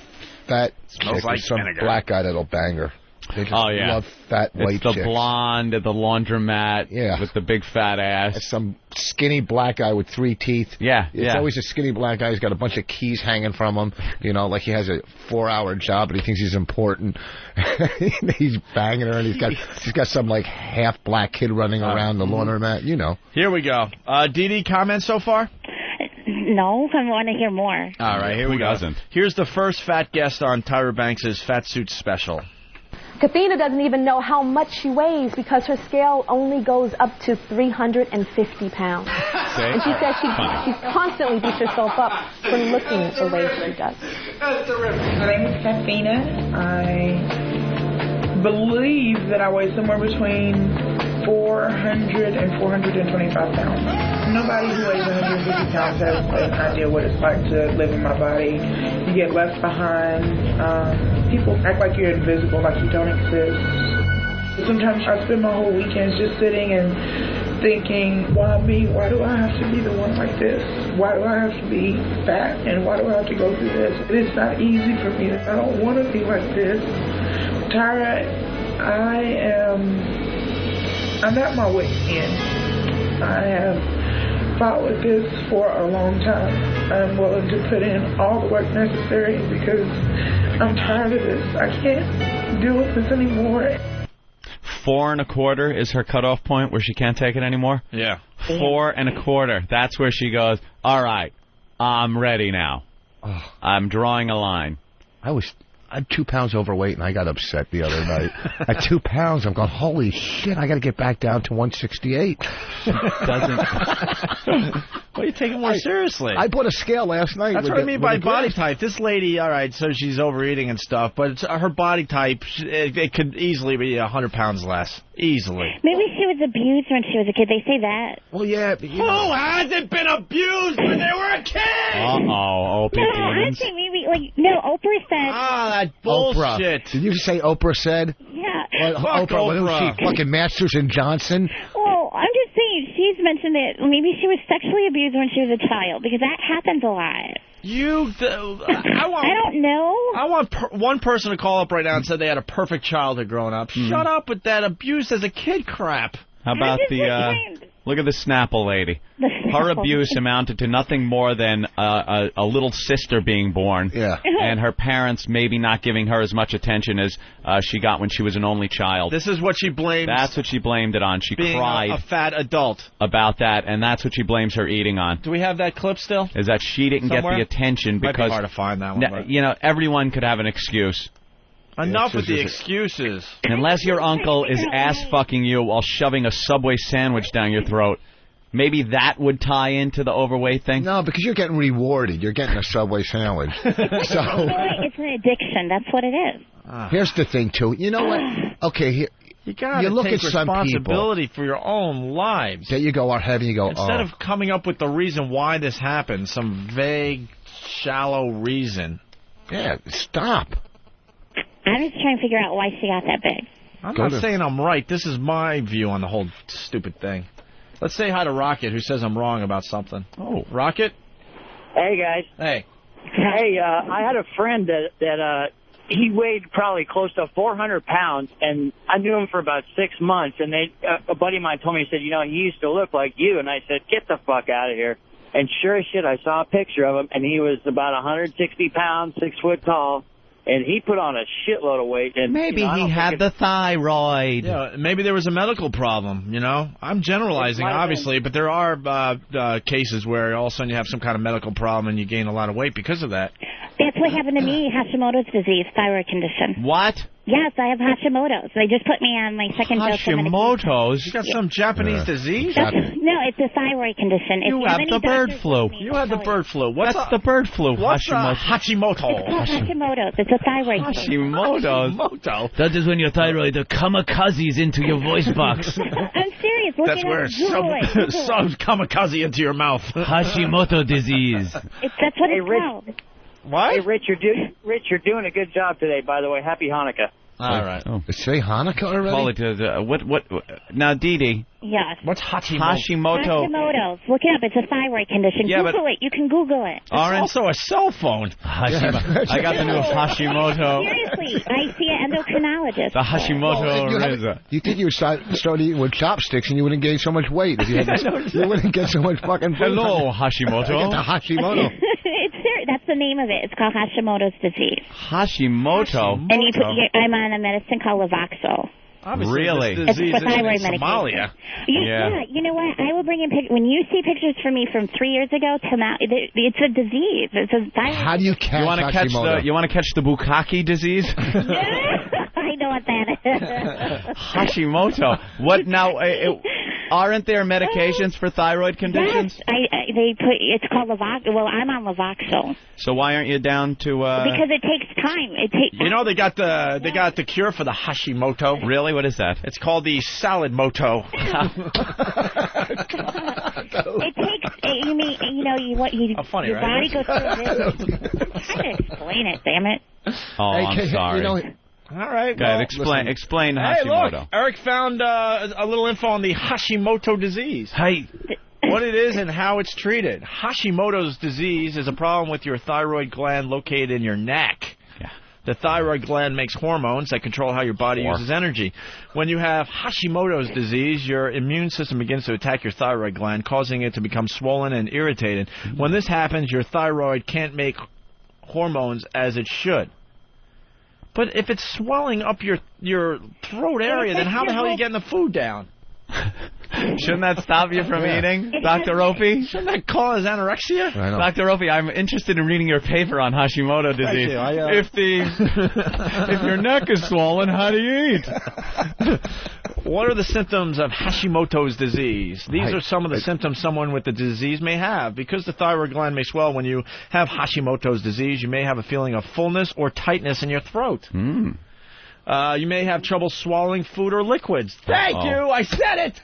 fat Smells chick like is some vinegar. black guy that'll bang her. They just love fat white It's the chicks. blonde at the laundromat with the big fat ass. It's some skinny black guy with 3 teeth. It's always a skinny black guy. He's got a bunch of keys hanging from him. Like he has a 4-hour job, but he thinks he's important. He's banging her, and he's got some like half black kid running around the laundromat. Here we go. Dee Dee, comments so far? No, I want to hear more. All right, here we go. Here's the first fat guest on Tyra Banks' Fat Suit Special. Kathina doesn't even know how much she weighs because her scale only goes up to 350 pounds. And she says she constantly beats herself up for looking the way she does. My name is Kathina. I believe that I weigh somewhere between 400 and 425 pounds. Nobody who weighs 150 pounds has an idea what it's like to live in my body. You get left behind. People act like you're invisible, like you don't exist. Sometimes I spend my whole weekends just sitting and thinking, why me? Why do I have to be the one like this? Why do I have to be fat? And why do I have to go through this? It's not easy for me. I don't want to be like this. Tyra, I'm at my wit's end. I have fought with this for a long time. I'm willing to put in all the work necessary because I'm tired of this. I can't deal with this anymore. 4 1/4 is her cutoff point where she can't take it anymore? Yeah. 4 1/4. That's where she goes, all right, I'm ready now. I'm drawing a line. I'm 2 pounds overweight, and I got upset the other night. At 2 pounds, I'm going, holy shit, I got to get back down to 168. Well, you take it more seriously. I bought a scale last night. That's what I mean by body type. This lady, all right, so she's overeating and stuff, but her body type, it could easily be 100 pounds less. Easily. Maybe she was abused when she was a kid. They say that. Well, yeah. But, who hasn't been abused when they were a kid? Opie I think maybe, Oprah said... that bullshit. Did you say Oprah said? Yeah. Oprah. Was she fucking Masters and Johnson? Well, I'm just saying, she's mentioned that maybe she was sexually abused when she was a child, because that happens a lot. I don't know. I want one person to call up right now and say they had a perfect childhood growing up. Shut up with that abuse as a kid crap. How about look at the Snapple lady. Her abuse amounted to nothing more than a little sister being born. Yeah. And her parents maybe not giving her as much attention as she got when she was an only child. This is what she blames. That's what she blamed it on. She being cried a fat adult about that, and that's what she blames her eating on. Do we have that clip still? Is that she didn't Somewhere? get the attention because... Might be hard to find that one. You know, everyone could have an excuse. Enough with the excuses. Unless your uncle is ass-fucking you while shoving a Subway sandwich down your throat. Maybe that would tie into the overweight thing? No, because you're getting rewarded. You're getting a Subway sandwich. It's an addiction. That's what it is. Here's the thing, too. You know what? Okay, here... You gotta look take at some responsibility for your own lives. That you go out heavy and you go, Instead of coming up with the reason why this happened, some vague, shallow reason. Yeah, stop. I'm just trying to figure out why she got that big. I'm not saying I'm right. This is my view on the whole stupid thing. Let's say hi to Rocket, who says I'm wrong about something. Oh, Rocket? Hey, guys. Hey. Hey, I had a friend that he weighed probably close to 400 pounds, and I knew him for about 6 months, and a buddy of mine told me, he said, you know, he used to look like you, and I said, get the fuck out of here. And sure as shit, I saw a picture of him, and he was about 160 pounds, 6 foot tall. And he put on a shitload of weight. And maybe he had the thyroid. Yeah, maybe there was a medical problem, you know. I'm generalizing, obviously, but there are cases where all of a sudden you have some kind of medical problem and you gain a lot of weight because of that. That's what happened to me, Hashimoto's disease, thyroid condition. What? Yes, I have Hashimoto's. They just put me on my second dose of medication. Hashimoto's? You got some Japanese disease? No, it's a thyroid condition. You have the bird flu. You have the bird flu. What's the bird flu? What's Hashimoto. Hashimoto? It's called Hashimoto's. It's a thyroid Hashimoto. That is when your thyroid kamikazes into your voice box. I'm serious. Look That's where some kamikaze into your mouth. Hashimoto disease. That's what it's called. What? Hey, Rich, you're doing a good job today, by the way. Happy Hanukkah. All right. Say Hanukkah already? Call it, what? Now, Dee Dee. Yes. What's Hashimoto? Hashimoto's. Look it up. It's a thyroid condition. Yeah, Google it. You can Google it. It's also a cell phone. I got the new Hashimoto. Seriously, I see an endocrinologist. The Hashimoto. You think you would start eating with chopsticks and you wouldn't gain so much weight if you had you wouldn't get so much fucking food. Hello, Hashimoto. I get the Hashimoto. That's the name of it. It's called Hashimoto's disease. Hashimoto? And I'm on a medicine called Levoxyl. Obviously, really? This disease it's for thyroid is in Somalia. Yeah, you know what? I will bring in pictures. When you see pictures from me from 3 years ago to now, it's a disease. It's a thyroid. How do you catch Hashimoto? You want to catch the Bukkake disease? I know what that is. Hashimoto. What now? Aren't there medications for thyroid conditions? Yes, it's called Levoxyl. Well, I'm on Levoxyl. So why aren't you down to? Because it takes time. You know they got the cure for the Hashimoto. Really? What is that? It's called the salad moto. It takes. You mean your funny, body goes through this. Try to explain it. Damn it. Oh, I'm sorry. All right. Go ahead, explain Hashimoto. Hey, look, Eric found a little info on the Hashimoto disease. Hey. What it is and how it's treated. Hashimoto's disease is a problem with your thyroid gland located in your neck. Yeah. The thyroid gland makes hormones that control how your body uses energy. When you have Hashimoto's disease, your immune system begins to attack your thyroid gland, causing it to become swollen and irritated. When this happens, your thyroid can't make hormones as it should. But if it's swelling up your throat area, then how the hell are you getting the food down? Shouldn't that stop you from eating, Dr. Opie? Shouldn't that cause anorexia? Dr. Opie, I'm interested in reading your paper on Hashimoto disease. If your neck is swollen, how do you eat? What are the symptoms of Hashimoto's disease? These are some of the symptoms someone with the disease may have. Because the thyroid gland may swell when you have Hashimoto's disease, you may have a feeling of fullness or tightness in your throat. You may have trouble swallowing food or liquids. Thank you, I said it!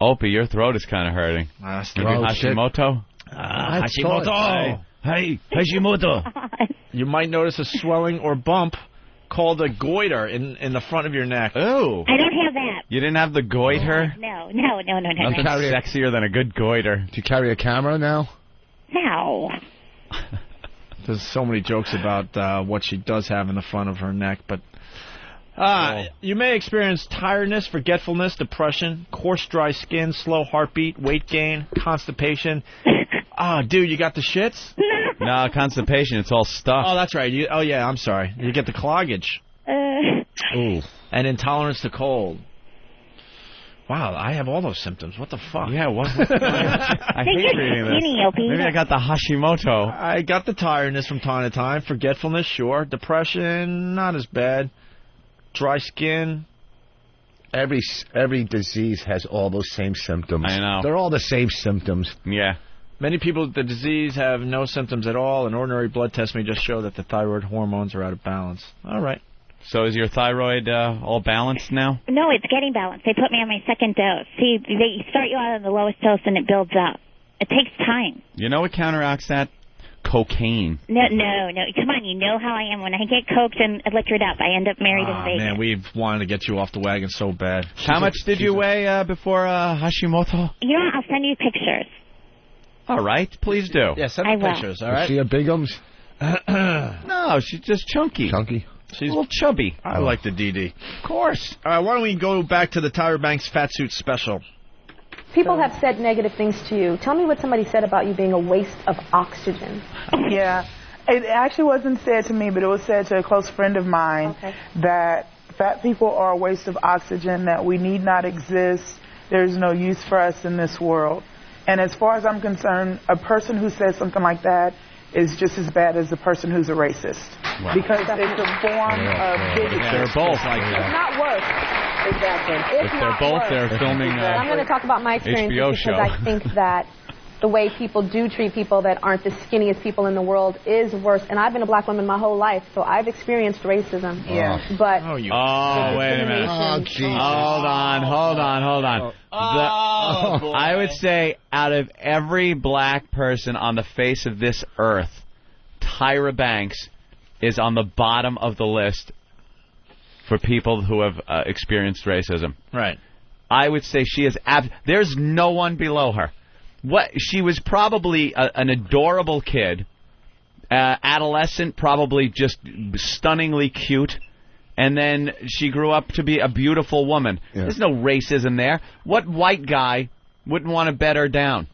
Opie, your throat is kind of hurting. Hashimoto? Hashimoto! Hey, Hashimoto! You might notice a swelling or bump called a goiter in the front of your neck. Oh. I don't have that. You didn't have the goiter? No. Nothing sexier than a good goiter. Do you carry a camera now? No. There's so many jokes about what she does have in the front of her neck, but you may experience tiredness, forgetfulness, depression, coarse, dry skin, slow heartbeat, weight gain, constipation. Dude, you got the shits? No, constipation. It's all stuff. Oh, that's right. I'm sorry. You get the cloggage. Ooh. And intolerance to cold. Wow, I have all those symptoms. What the fuck? Yeah, what? I hate reading this. Maybe I got the Hashimoto. I got the tiredness from time to time. Forgetfulness, sure. Depression, not as bad. Dry skin. Every disease has all those same symptoms. I know. They're all the same symptoms. Yeah. Many people with the disease have no symptoms at all. An ordinary blood test may just show that the thyroid hormones are out of balance. All right. So is your thyroid all balanced now? No, it's getting balanced. They put me on my second dose. See, they start you out on the lowest dose and it builds up. It takes time. You know what counteracts that? Cocaine. No. Come on, you know how I am. When I get coked and liquored up, I end up married in Vegas. Man, we've wanted to get you off the wagon so bad. How much did you weigh before Hashimoto? You know what? I'll send you pictures. All right, please do. Yeah, send me pictures, all right? Is she a bigums? No, she's just chunky. Chunky? She's a little chubby. I like the DD. Of course. All right, why don't we go back to the Tyra Banks fat suit special? People have said negative things to you. Tell me what somebody said about you being a waste of oxygen. Yeah. It actually wasn't said to me, but it was said to a close friend of mine that fat people are a waste of oxygen, that we need not exist. There's no use for us in this world. And as far as I'm concerned, a person who says something like that is just as bad as the person who's a racist. Wow. Because it's a form of bigotry. They're both like that. It's not worse. Exactly. If they're both, they're filming I'm going to talk about my experience HBO because show. I think that the way people do treat people that aren't the skinniest people in the world is worse. And I've been a black woman my whole life, so I've experienced racism. Yeah. But wait a minute. Hold on. I would say out of every black person on the face of this earth, Tyra Banks is on the bottom of the list for people who have experienced racism. Right. I would say she is. There's no one below her. She was probably an adorable kid, adolescent, probably just stunningly cute, and then she grew up to be a beautiful woman. Yeah. There's no racism there. What white guy wouldn't want to bet her down?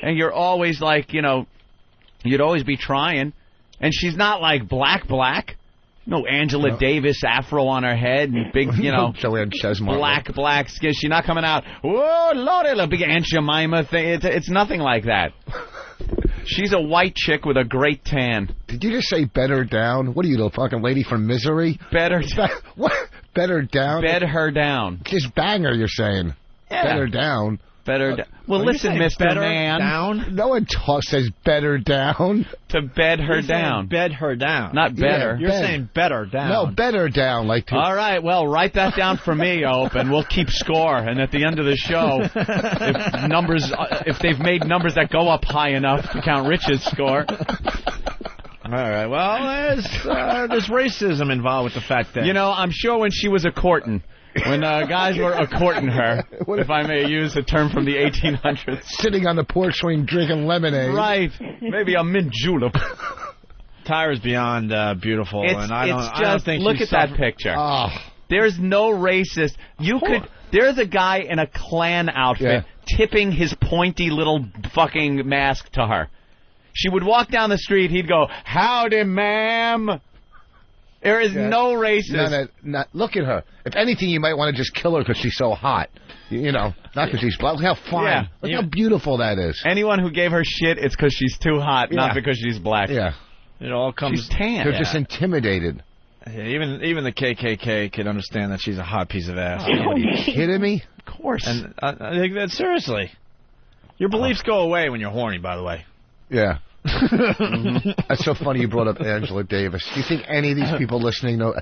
And you're always like, you'd always be trying. And she's not like black. No Angela Davis afro on her head and big, Joanne Chesmont. black skin. She's not coming out, whoa, Lordy, a big Aunt Jemima thing. It's nothing like that. She's a white chick with a great tan. Did you just say bed her down? What are you, the fucking lady from Misery? Bed her What? Bed her down? Bed her down. Just bang her, you're saying. Yeah. Bed her down. Better well, listen, Mr. Man. Down? No one says better down. To bed her down. Bed her down. Not better. You're saying better down. No, better down. All right, well, write that down for me, Ope, and we'll keep score. And at the end of the show, if they've made numbers that go up high enough to count Rich's score. All right, well, there's racism involved with the fact that... I'm sure when she was a courtin', when guys were a-courting her, if I may use a term from the 1800s. Sitting on the porch swing drinking lemonade. Right. Maybe a mint julep. Tyra's beyond beautiful. I don't think look at that picture. Oh. There's no racist. There's a guy in a Klan outfit tipping his pointy little fucking mask to her. She would walk down the street, he'd go, "Howdy, ma'am." There is no racism. No, look at her. If anything, you might want to just kill her because she's so hot. Not because she's black. Look how fine. Yeah. Look how beautiful that is. Anyone who gave her shit, it's because she's too hot, not because she's black. Yeah. It all comes... She's tan. They're just intimidated. Yeah, even the KKK could understand that she's a hot piece of ass. Are you kidding me? Of course. And I think that, seriously. Your beliefs go away when you're horny, by the way. Yeah. That's so funny you brought up Angela Davis. Do you think any of these people listening know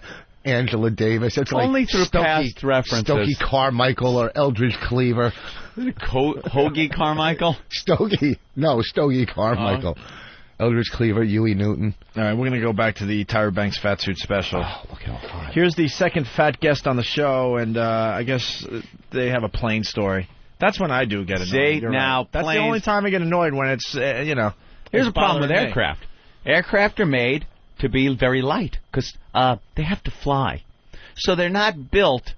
Angela Davis? It's only like through past references. Stokey Carmichael or Eldridge Cleaver. Hoagie Carmichael? Stokey Carmichael. Eldridge Cleaver, Huey Newton. All right, we're going to go back to the Tyra Banks fat suit special. Oh, look how fine. Here's the second fat guest on the show, and I guess they have a plane story. That's when I do get annoyed. That's the only time I get annoyed, when it's, Here's a problem with aircraft. Aircraft are made to be very light because they have to fly. So they're not built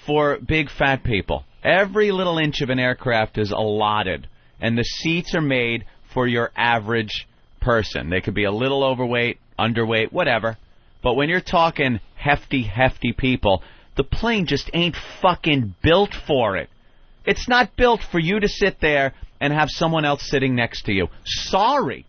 for big fat people. Every little inch of an aircraft is allotted, and the seats are made for your average person. They could be a little overweight, underweight, whatever. But when you're talking hefty people, the plane just ain't fucking built for it. It's not built for you to sit there and have someone else sitting next to you. Sorry.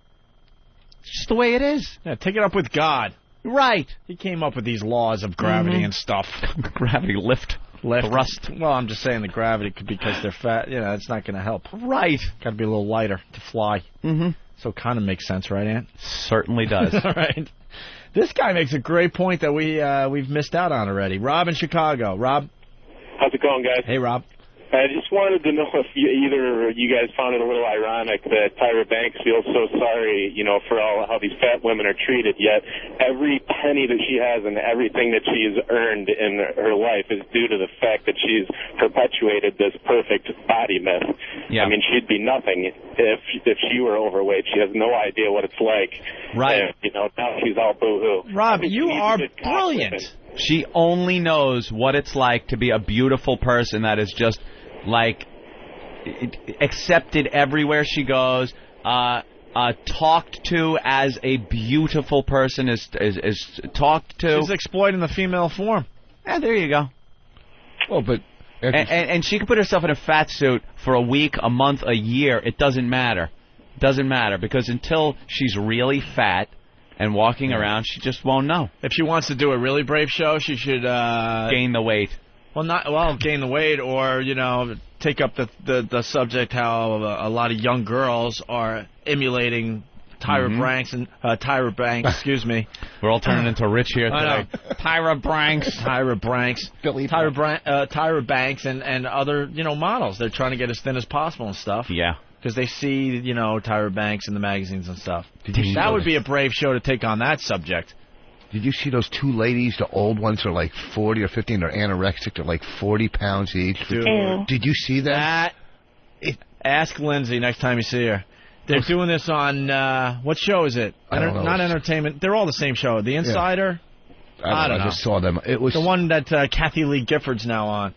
It's just the way it is. Yeah, take it up with God. Right. He came up with these laws of gravity and stuff. Gravity, lift, thrust. Well, I'm just saying the gravity could because they're fat. You know, it's not going to help. Right. Got to be a little lighter to fly. Mm-hmm. So it kind of makes sense, right, Ant? Certainly does. All right. This guy makes a great point that we've missed out on already. Rob in Chicago. Rob? How's it going, guys? Hey, Rob. I just wanted to know if either you guys found it a little ironic that Tyra Banks feels so sorry, for how these fat women are treated, yet every penny that she has and everything that she's earned in her life is due to the fact that she's perpetuated this perfect body myth. Yeah. I mean, she'd be nothing if she were overweight. She has no idea what it's like. Right. And, now she's all boo-hoo. Rob, you are brilliant. She only knows what it's like to be a beautiful person that is just accepted everywhere she goes, talked to as a beautiful person is talked to. She's exploiting the female form. Yeah, there you go. Well, but and she can put herself in a fat suit for a week, a month, a year. It doesn't matter. Doesn't matter because until she's really fat and walking around, she just won't know. If she wants to do a really brave show, she should gain the weight. Gain the weight, or take up the subject how a lot of young girls are emulating Tyra Banks and Tyra Banks. Excuse me. We're all turning into rich here today. Tyra Banks, Tyra Banks, and other models. They're trying to get as thin as possible and stuff. Yeah. Because they see Tyra Banks in the magazines and stuff. That would be a brave show to take on that subject. Did you see those two ladies? The old ones are like 40 or 50, and they're anorexic. They're like 40 pounds each. Dude. Did you see that? Ask Lindsay next time you see her. They're doing this on, what show is it? I don't know. Not Entertainment. They're all the same show. The Insider? Yeah. I don't know. I just saw them. It was the one that Kathy Lee Gifford's now on.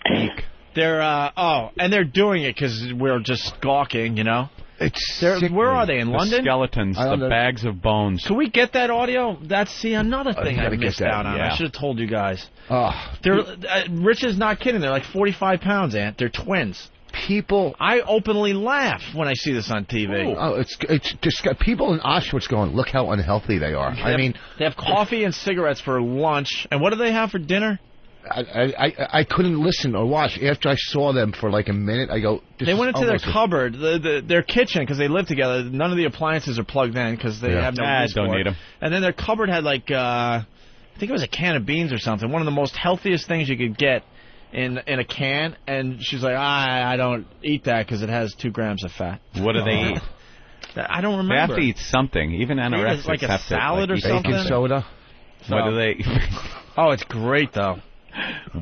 They're, and they're doing it because we're just gawking, Where are they, in London? The skeletons, the bags of bones. Can we get that audio? That's, another thing I missed out on. Yeah. I should have told you guys. Rich is not kidding. They're like 45 pounds, Ant. They're twins. I openly laugh when I see this on TV. Oh, it's just people in Auschwitz going, look how unhealthy they are. They have coffee and cigarettes for lunch. And what do they have for dinner? I couldn't listen or watch. After I saw them for like a minute, I go... They went into their cupboard, their kitchen, because they live together. None of the appliances are plugged in because they have no use don't for need them. And then their cupboard had I think it was a can of beans or something. One of the most healthiest things you could get in a can. And she's like, I don't eat that because it has 2 grams of fat. What do they eat? I don't remember. They have to eat something. Even anorexics like a have salad to, or something. Baking soda. What do they? Oh, it's great though.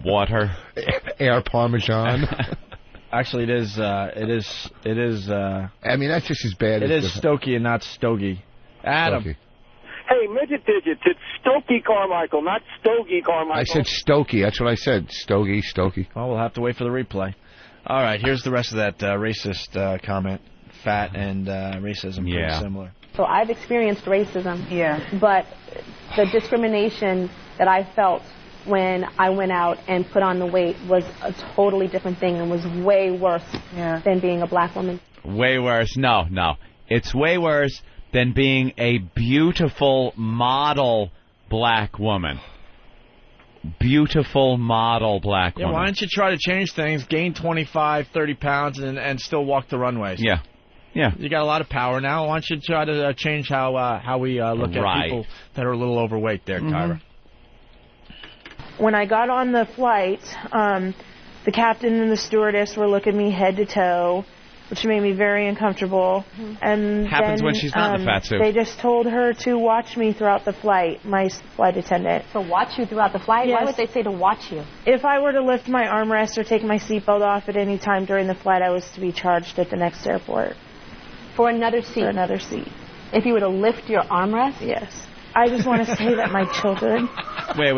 Water, air parmesan. Actually, it is. I mean, that's just as bad. It is Stokey and not Stogie. Adam. Stokey. Hey, midget digits. It's Stokey Carmichael, not Stogie Carmichael. I said Stokey. That's what I said. Stokey. Well, we'll have to wait for the replay. All right, here's the rest of that racist comment. Fat and racism, pretty similar. So I've experienced racism. Yeah. But the discrimination that I felt when I went out and put on the weight was a totally different thing and was way worse than being a black woman. Way worse. No. It's way worse than being a beautiful model black woman. Beautiful model black woman. Why don't you try to change things, gain 25, 30 pounds, and still walk the runways? Yeah. You got a lot of power now. Why don't you try to change how we look at people that are a little overweight there, Tyra? When I got on the flight, the captain and the stewardess were looking me head to toe, which made me very uncomfortable. And happens when she's not in the fat suit. They just told her to watch me throughout the flight, my flight attendant. So watch you throughout the flight? Yes. Why would they say to watch you? If I were to lift my armrest or take my seatbelt off at any time during the flight, I was to be charged at the next airport. For another seat? For another seat. If you were to lift your armrest? Yes. I just want to say that my children... Wait.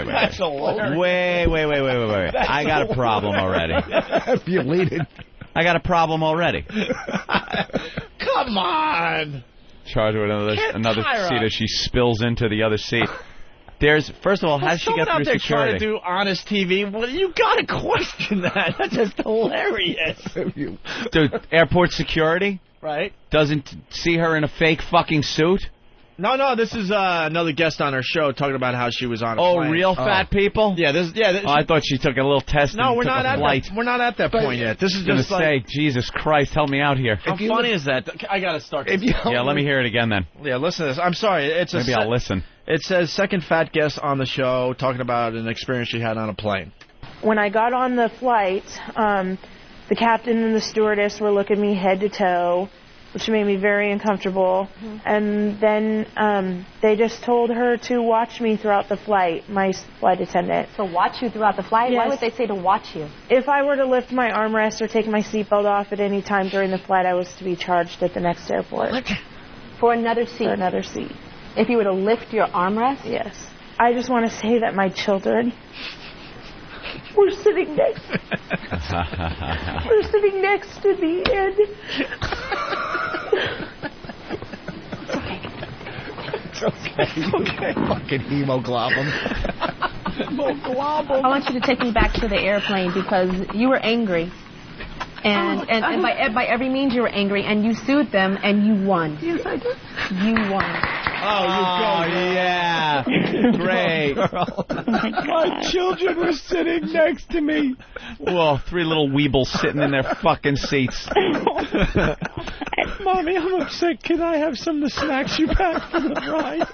That's hilarious. Wait. I got a problem already. If you lead it. I got a problem already. Come on. Charge her with another seat as she spills into the other seat. First of all, how does she get through security? Trying to do honest TV. Well, you got to question that. That's just hilarious. Dude, airport security? Right. Doesn't see her in a fake fucking suit? No, this is another guest on her show talking about how she was on a plane. Real fat people? Yeah, I thought she took a little test and we're took not a flight. We're not at that point yet. This is just like... Jesus Christ, help me out here. How funny is that? I got to start this. Yeah, let me hear it again then. Yeah, listen to this. I'm sorry. Maybe I'll listen. It says second fat guest on the show talking about an experience she had on a plane. When I got on the flight, the captain and the stewardess were looking me head to toe, which made me very uncomfortable. Mm-hmm. And then they just told her to watch me throughout the flight, my flight attendant. So watch you throughout the flight? Yes. Why would they say to watch you? If I were to lift my armrest or take my seatbelt off at any time during the flight, I was to be charged at the next airport. What? For another seat? For another seat. If you were to lift your armrest? Yes. I just want to say that my children were sitting next to me, and It's okay. Fucking hemoglobin. I want you to take me back to the airplane because you were angry. And by every means you were angry, and you sued them, and you won. Yes, I did. You won. Oh, yeah. Great. My children were sitting next to me. Whoa, 3 little weebles sitting in their fucking seats. Mommy, I'm upset. Can I have some of the snacks you packed for the ride?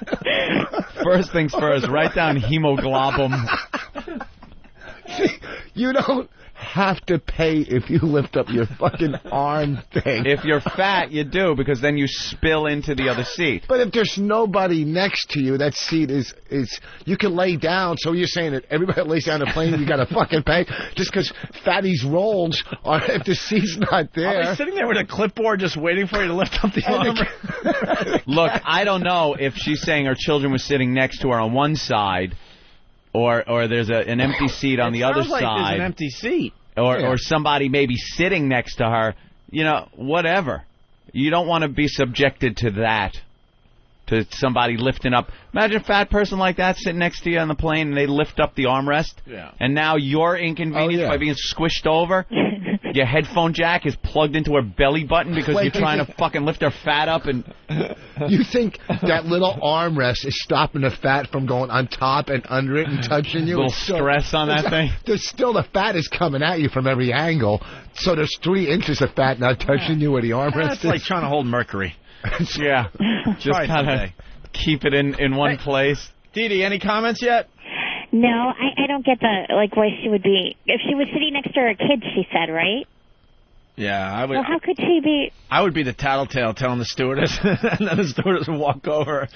First things first, write down hemoglobin. See, you don't have to pay if you lift up your fucking arm thing. If you're fat, you do, because then you spill into the other seat. But if there's nobody next to you, that seat is you can lay down. So you're saying that everybody lays down the plane, you got to fucking pay just because fatties rolls are if the seat's not there. Are they sitting there with a clipboard just waiting for you to lift up the arm? Look, I don't know if she's saying her children were sitting next to her on one side. Or there's an empty seat on the other side. There's an empty seat. Or somebody maybe sitting next to her. You know, whatever. You don't want to be subjected to that. To somebody lifting up. Imagine a fat person like that sitting next to you on the plane and they lift up the armrest. Yeah. And now you're inconvenienced by being squished over. Your headphone jack is plugged into her belly button because you're trying to fucking lift her fat up. And you think that little armrest is stopping the fat from going on top and under it and touching you? A little stress on that thing? There's still the fat is coming at you from every angle. So there's 3 inches of fat now touching you where the armrest is. It's like trying to hold mercury. Yeah. Just kind of keep it in one place. Dee Dee, any comments yet? No, I don't get why she would be. If she was sitting next to her kids, she said, right? Yeah, I would. Well, how could she be? I would be the tattletale telling the stewardess, and then the stewardess would walk over,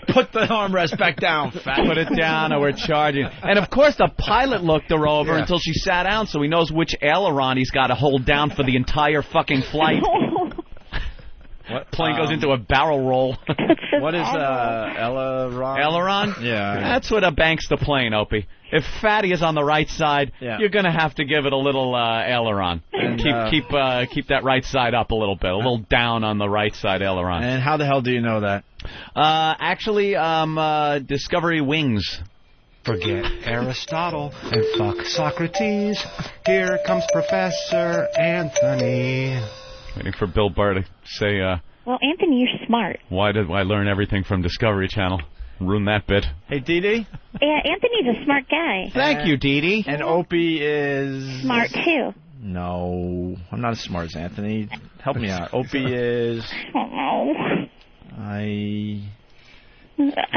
put the armrest back down, fat. Put it down, or we're charging. And of course, the pilot looked her over until she sat down, so he knows which aileron he's got to hold down for the entire fucking flight. What plane goes into a barrel roll? What is aileron? Aileron? Yeah. That's what banks the plane, Opie. If fatty is on the right side, you're going to have to give it a little aileron. And keep that right side up a little bit, a little down on the right side aileron. And how the hell do you know that? Actually, Discovery Wings. Forget Aristotle and fuck Socrates. Here comes Professor Anthony. Waiting for Bill Burr to say, well, Anthony, you're smart. Why did I learn everything from Discovery Channel? Ruin that bit. Hey, Dee Dee? Yeah, Anthony's a smart guy. Thank you, Dee Dee. And Opie is... smart, too. No, I'm not as smart as Anthony. Help me out. Opie is... I don't know. I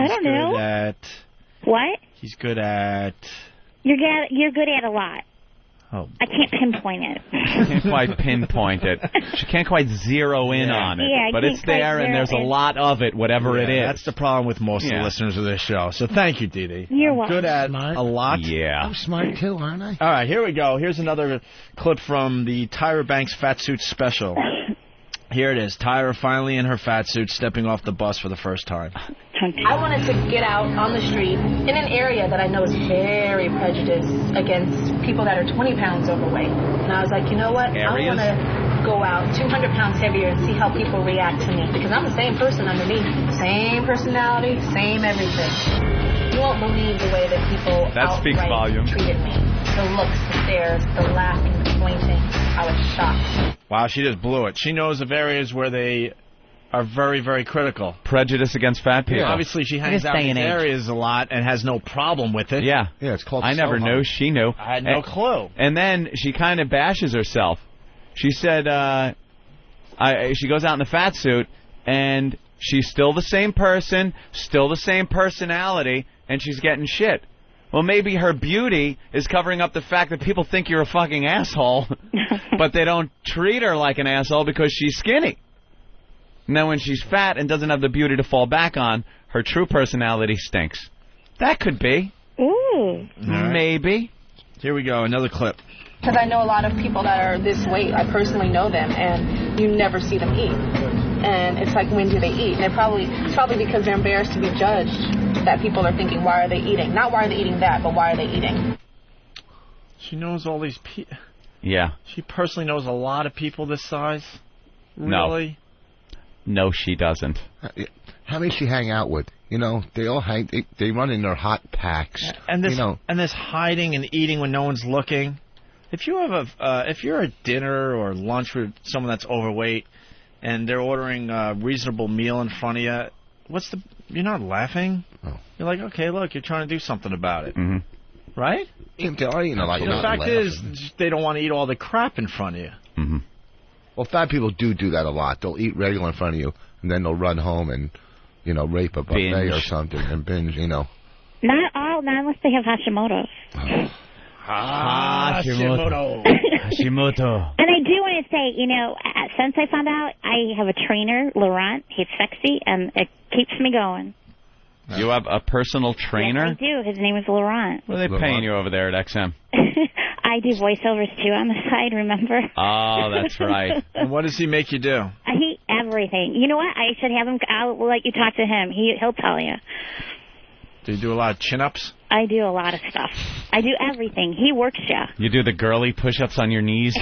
don't know. Good at... What? He's good at... You're good at a lot. Oh. I can't pinpoint it. She can't quite pinpoint it. She can't quite zero in on it. Yeah, but it's there, and there's a lot of it, whatever it is. That's the problem with most of the listeners of this show. So thank you, Dee Dee. You're welcome. Good at a lot. Yeah. I'm smart, too, aren't I? All right, here we go. Here's another clip from the Tyra Banks Fat Suit special. Here it is. Tyra finally in her fat suit, stepping off the bus for the first time. I wanted to get out on the street in an area that I know is very prejudiced against people that are 20 pounds overweight. And I was like, you know what? I want to go out 200 pounds heavier and see how people react to me. Because I'm the same person underneath. Same personality, same everything. You won't believe the way that people treated me. The looks, the stares, the laughing, the pointing. I was shocked. Wow, she just blew it. She knows of areas where they are very, very critical. Prejudice against fat people. Yeah. Obviously, she hangs out in these areas a lot and has no problem with it. Yeah. Yeah, it's called I never knew. She knew. I had no clue. And then she kind of bashes herself. She said she goes out in the fat suit, and she's still the same person, still the same personality, and she's getting shit. Well, maybe her beauty is covering up the fact that people think you're a fucking asshole, but they don't treat her like an asshole because she's skinny. And then when she's fat and doesn't have the beauty to fall back on, her true personality stinks. That could be. Ooh. Right. Maybe. Here we go, another clip. Because I know a lot of people that are this weight. I personally know them, and you never see them eat. And it's like, when do they eat? And it's probably because they're embarrassed to be judged, that people are thinking, why are they eating? Not why are they eating that, but why are they eating? She knows all these people. Yeah. She personally knows a lot of people this size. Really? No, she doesn't. How many she hang out with? You know, they all hang. They run in their hot packs. And this, you know, and this hiding and eating when no one's looking. If you have if you're at dinner or lunch with someone that's overweight, and they're ordering a reasonable meal in front of you, you're not laughing. Oh. You're like, okay, look, you're trying to do something about it. Mm-hmm. Right? If they are eating a lot, The fact is, they don't want to eat all the crap in front of you. Mm-hmm. Well, fat people do that a lot. They'll eat regular in front of you, and then they'll run home and, you know, rape a buffet or something and binge, you know. Not unless they have Hashimoto. Hashimoto. Hashimoto. And I do want to say, you know, since I found out, I have a trainer, Laurent. He's sexy, and it keeps me going. You have a personal trainer? Yes, I do. His name is Laurent. What are they paying you over there at XM? I do voiceovers, too, on the side, remember? Oh, that's right. And what does he make you do? Everything. You know what? I should have him. I'll let you talk to him. He'll tell you. Do you do a lot of chin-ups? I do a lot of stuff. I do everything. He works you. You do the girly push-ups on your knees?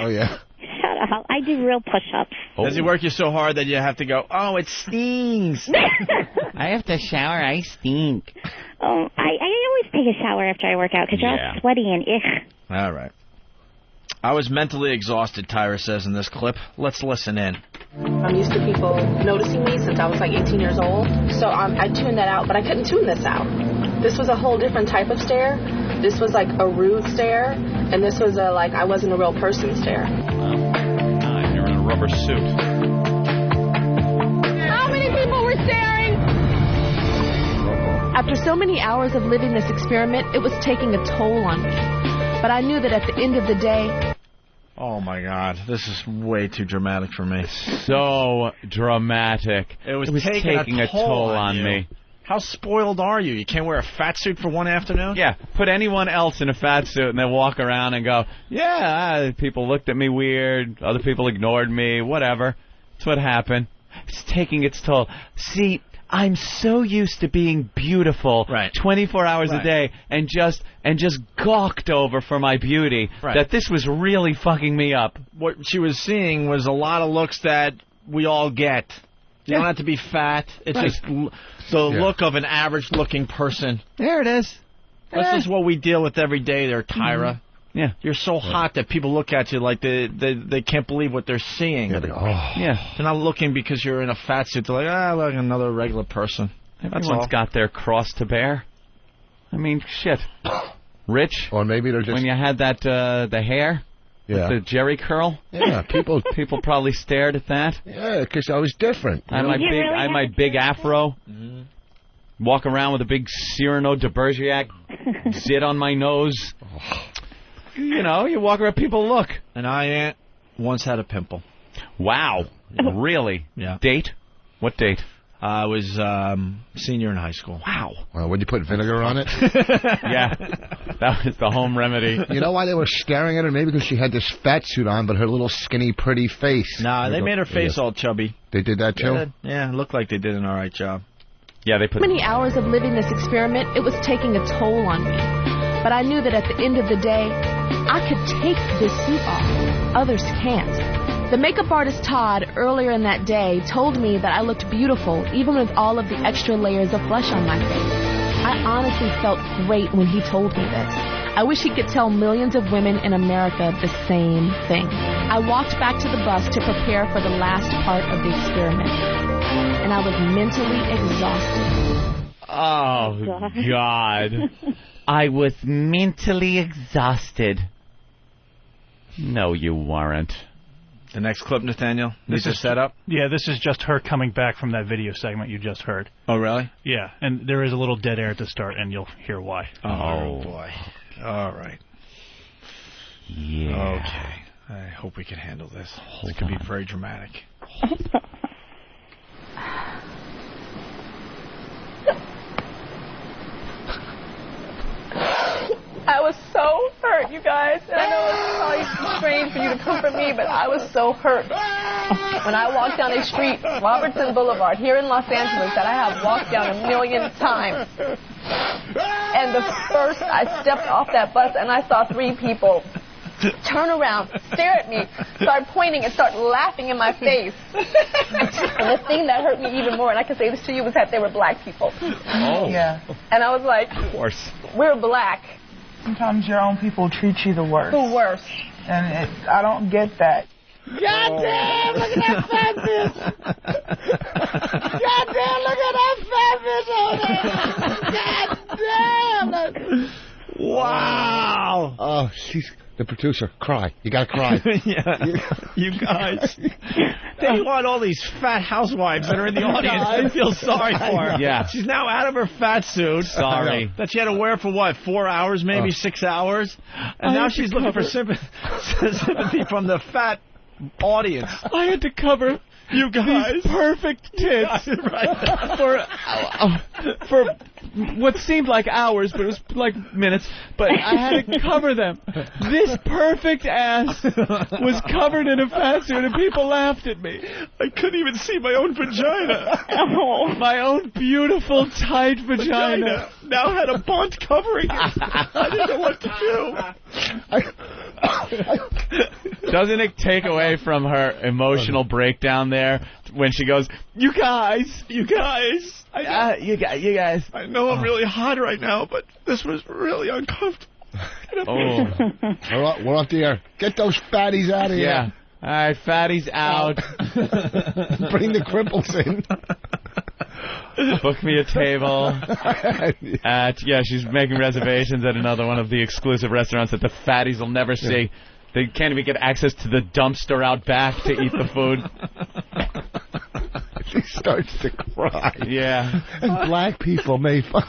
Oh, yeah. Shut up. I do real push-ups. Oh. Does he work you so hard that you have to go, oh, it stings? I have to shower. I stink. Oh, I always take a shower after I work out because you're all sweaty and All right. I was mentally exhausted, Tyra says in this clip. Let's listen in. I'm used to people noticing me since I was like 18 years old. So I tuned that out, but I couldn't tune this out. This was a whole different type of stare. This was like a rude stare, and this was a like I wasn't a real person stare. You're in a rubber suit. How many people were staring? After so many hours of living this experiment, it was taking a toll on me. But I knew that at the end of the day... Oh, my God. This is way too dramatic for me. So dramatic. It was taking a toll on me. How spoiled are you? You can't wear a fat suit for one afternoon? Yeah, put anyone else in a fat suit and then walk around and go, yeah, people looked at me weird, other people ignored me, whatever. That's what happened. It's taking its toll. See, I'm so used to being beautiful 24 hours a day and just gawked over for my beauty that this was really fucking me up. What she was seeing was a lot of looks that we all get. You don't have to be fat. It's just the look of an average-looking person. There it is. This is what we deal with every day there, Tyra. Mm-hmm. Yeah. You're so hot that people look at you like they can't believe what they're seeing. Yeah, They're not looking because you're in a fat suit. They're like, look, another regular person. Everyone's got their cross to bear. I mean, shit. Rich? Or maybe they're just... When you had that, the hair? Yeah. With the Jerry curl? Yeah, people probably stared at that. Yeah, because I was different. I had my big afro. Mm-hmm. Walk around with a big Cyrano de Bergerac zit on my nose. You know, you walk around, people look. And I once had a pimple. Wow. Really? Yeah. Date? What date? I was senior in high school. Wow. Would you put vinegar on it? Yeah, that was the home remedy. You know why they were staring at her? Maybe because she had this fat suit on, but her little skinny, pretty face. Nah, they made her face all chubby. They did that too? Yeah, it looked like they did an all right job. Yeah, they put Many hours of living this experiment, it was taking a toll on me. But I knew that at the end of the day, I could take this suit off. Others can't. The makeup artist Todd, earlier in that day, told me that I looked beautiful, even with all of the extra layers of flesh on my face. I honestly felt great when he told me this. I wish he could tell millions of women in America the same thing. I walked back to the bus to prepare for the last part of the experiment, and I was mentally exhausted. Oh, God. I was mentally exhausted. No, you weren't. The next clip, Nathaniel? This is set up? Yeah, this is just her coming back from that video segment you just heard. Oh, really? Yeah, and there is a little dead air at the start, and you'll hear why. Oh boy. All right. Yeah. Okay. I hope we can handle this. It could be very dramatic. I was so hurt, you guys. And I know it's probably strange for you to comfort me, but I was so hurt. When I walked down a street, Robertson Boulevard, here in Los Angeles, that I have walked down 1 million times. And the first I stepped off that bus and I saw 3 people turn around, stare at me, start pointing, and start laughing in my face. And the thing that hurt me even more, and I can say this to you, was that they were black people. Oh. Yeah. And I was like, of course. We're black. Sometimes your own people treat you the worst. The worst. And I don't get that. God damn, look at that fat bitch. God damn, look at that fat bitch over there. God damn. Wow. Oh, she's the producer. Cry. You gotta cry. Yeah. You guys. They want all these fat housewives that are in the audience to feel sorry for her. Yeah. She's now out of her fat suit. Sorry. That she had to wear for, what, 4 hours, maybe 6 hours? And now she's looking for sympathy from the fat audience. I had to cover you guys these perfect tits for what seemed like hours, but it was like minutes. But I had to cover them. This perfect ass was covered in a fat suit, and people laughed at me. I couldn't even see my own vagina. Oh. My own beautiful, tight vagina. Now had a bunt covering it. I didn't know what to do. Doesn't it take away from her emotional breakdown there when she goes, you guys. You guys. You guys. I know I'm really hot right now, but this was really uncomfortable. Oh. We're off the air. Get those fatties out of here. Yeah. All right, fatties out. Bring the cripples in. Book me a table at, she's making reservations at another one of the exclusive restaurants that the fatties will never see. They can't even get access to the dumpster out back to eat the food. She starts to cry. Yeah. And black people made fun.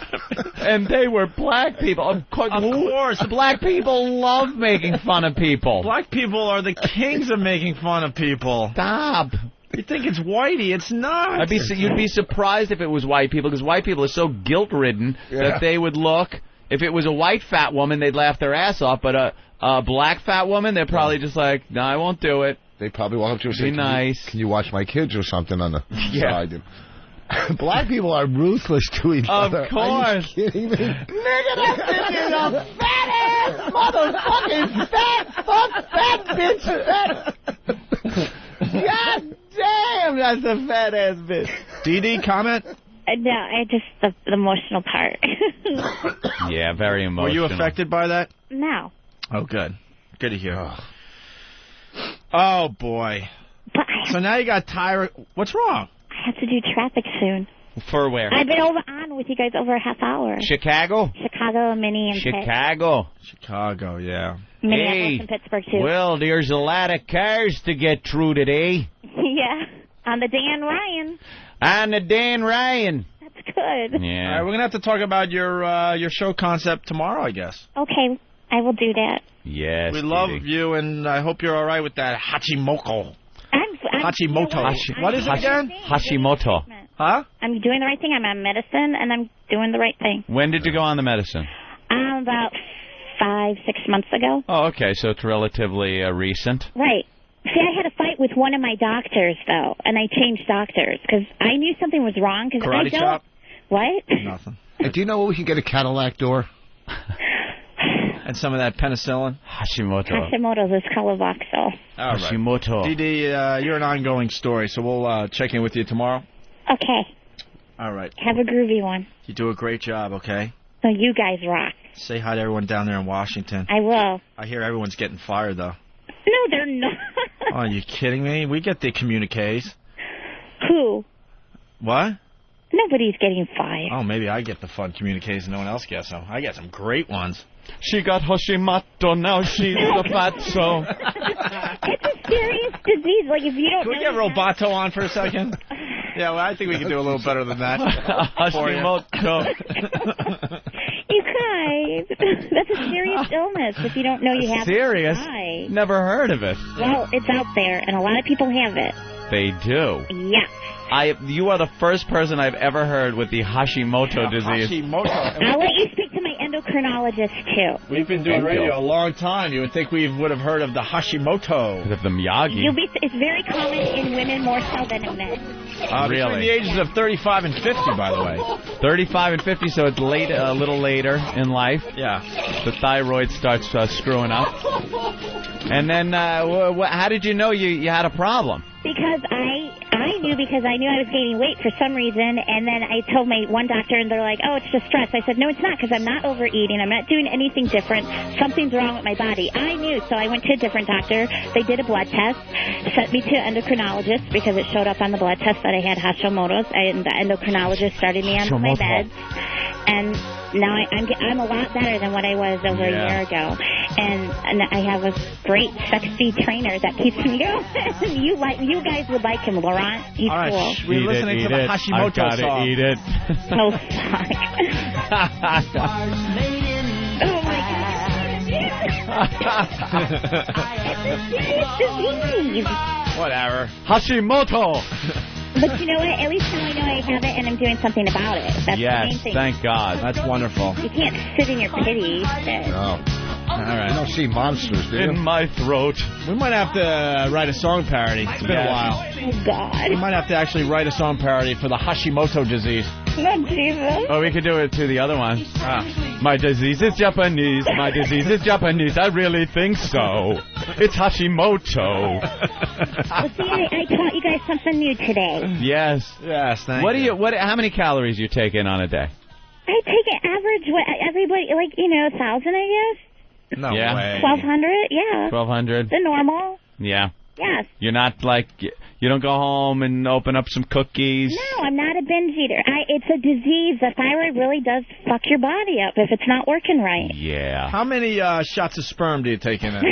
And they were black people. Of course. Black people love making fun of people. Black people are the kings of making fun of people. Stop. You think it's whitey. It's not. You'd be surprised if it was white people, because white people are so guilt-ridden that they would look. If it was a white fat woman, they'd laugh their ass off. But a black fat woman, they're probably just like, no, I won't do it. They probably walk up to her and say, nice. Can you watch my kids or something on the side? Black people are ruthless to each other. Of course. Are you kidding me? Nigga, that bitch is a fat ass motherfucking fat bitch. God damn, that's a fat ass bitch. Dee, comment? No, I just the emotional part. Yeah, very emotional. Were you affected by that? No. Oh, good. Good to hear. Oh, boy. So now you got Tyra. What's wrong? I have to do traffic soon. For where? I've been on with you guys over a half hour. Chicago, Minnie, and Chicago, yeah. Minneapolis and Pittsburgh, too. Well, there's a lot of cars to get through today. Yeah, on the Dan Ryan. On the Dan Ryan. That's good. Yeah. All right, we're going to have to talk about your show concept tomorrow, I guess. Okay, I will do that. Yes, we love you, and I hope you're all right with that Hashimoto. I'm Hashimoto. What is it again? Hashimoto. Huh? I'm doing the right thing. I'm on medicine, and I'm doing the right thing. When did you go on the medicine? About 5-6 months ago. Oh, okay, so it's relatively recent. Right. See, I had a fight with one of my doctors, though, and I changed doctors because I knew something was wrong. Cause Karate I don't... chop? What? Nothing. Hey, do you know where we can get a Cadillac door? And some of that penicillin? Hashimoto's is Colovoxyl. All right. Hashimoto. Dee, you're an ongoing story, so we'll check in with you tomorrow. Okay. All right. Have a groovy one. You do a great job, okay? So you guys rock. Say hi to everyone down there in Washington. I will. I hear everyone's getting fired, though. No, they're not. Oh, are you kidding me? We get the communiques. Who? What? Nobody's getting fired. Oh, maybe I get the fun communiques and no one else gets them. I get some great ones. She got Hashimoto, now she's a fatso. It's a serious disease. Like, if you don't Can we get Roboto on for a second? Yeah, well, I think we can do a little better than that. Hashimoto. You guys, that's a serious illness. If you don't know you have Serious? it, Never heard of it. well, it's out there, and a lot of people have it. They do. Yeah. You are the first person I've ever heard with the Hashimoto disease. Hashimoto. I'll let you speak to my endocrinologist, too. We've been doing radio a long time. You would think we would have heard of the Hashimoto. Of the Miyagi. It's very common in women more so than in men. Between the ages of 35 and 50, by the way. 35 and 50, so it's late, a little later in life. Yeah. The thyroid starts screwing up. And then, how did you know you had a problem? Because I knew because I knew I was gaining weight for some reason, and then I told my one doctor, and they're like, oh, it's just stress. I said, no, it's not, because I'm not overeating. I'm not doing anything different. Something's wrong with my body. I knew, so I went to a different doctor. They did a blood test, sent me to an endocrinologist because it showed up on the blood test that I had Hashimoto's, and the endocrinologist started me on my meds. And now I'm a lot better than what I was over a year ago. And I have a great, sexy trainer that keeps me going. You guys would like him, Laurent. He's cool. We're listening to the Hashimoto song. Eat it. Oh, fuck. Oh, my God. It's a serious disease. Whatever. Hashimoto. But you know what? At least now I know I have it, and I'm doing something about it. That's the main thing. Thank God. That's wonderful. You can't sit in your pity. No. All right. You don't see monsters, do you? In my throat. We might have to write a song parody. It's been a while. Oh, God. We might have to actually write a song parody for the Hashimoto disease. Oh, Jesus. Oh, we could do it to the other one. My disease is Japanese. My disease is Japanese. I really think so. It's Hashimoto. Well, see, I taught you guys something new today. Yes. Yes, thank you. How many calories you take in on a day? I take an average, everybody, 1,000, I guess. No way. 1,200, yeah. 1,200. The normal. Yeah. Yes. You're not you don't go home and open up some cookies. No, I'm not a binge eater. It's a disease. The thyroid really does fuck your body up if it's not working right. Yeah. How many shots of sperm do you take in it?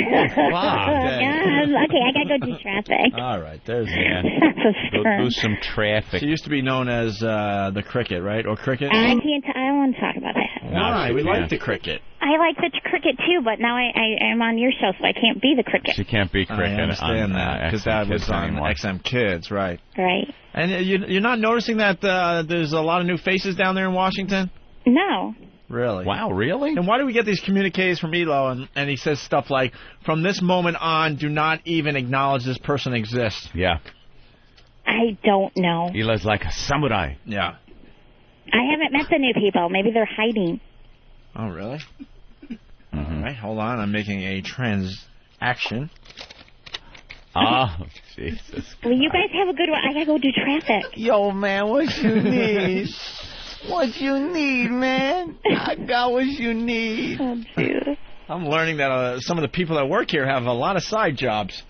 Wow. Okay, I gotta go do traffic. All right, there's Go do some traffic. She used to be known as the cricket, right? Or cricket? I don't want to talk about that. Why? We like the cricket. I like the cricket, too, but now I am on your show, so I can't be the cricket. She can't be cricket. I understand that, because that was on XM Kids, right? Right. And you're not noticing that there's a lot of new faces down there in Washington? No. Really? Wow, really? And why do we get these communiques from Elo, and he says stuff like, from this moment on, do not even acknowledge this person exists? Yeah. I don't know. Elo's like a samurai. Yeah. I haven't met the new people. Maybe they're hiding. Oh, really? All right, hold on. I'm making a transaction. Oh, Jesus. Well, you guys have a good one. I gotta go do traffic. Yo, man, what you need? What you need, man? I got what you need. Oh, dude. I'm learning that some of the people that work here have a lot of side jobs.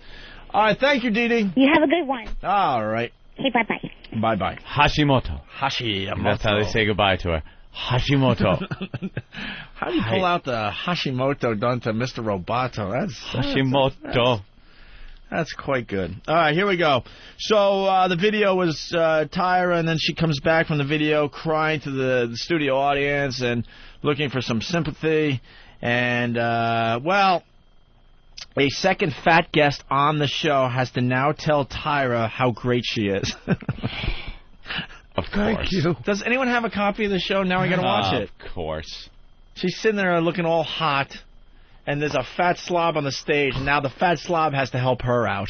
All right, thank you, Dee Dee. You have a good one. All right. Okay, bye-bye. Bye-bye. Hashimoto. That's how they say goodbye to her. Hashimoto. How do you pull out the Hashimoto done to Mr. Roboto? Hashimoto. That's quite good. All right, here we go. So the video was Tyra, and then she comes back from the video crying to the studio audience and looking for some sympathy. And, well, a second fat guest on the show has to now tell Tyra how great she is. Of course. Does anyone have a copy of the show? Now I got to watch it. Of course. She's sitting there looking all hot, and there's a fat slob on the stage, and now the fat slob has to help her out.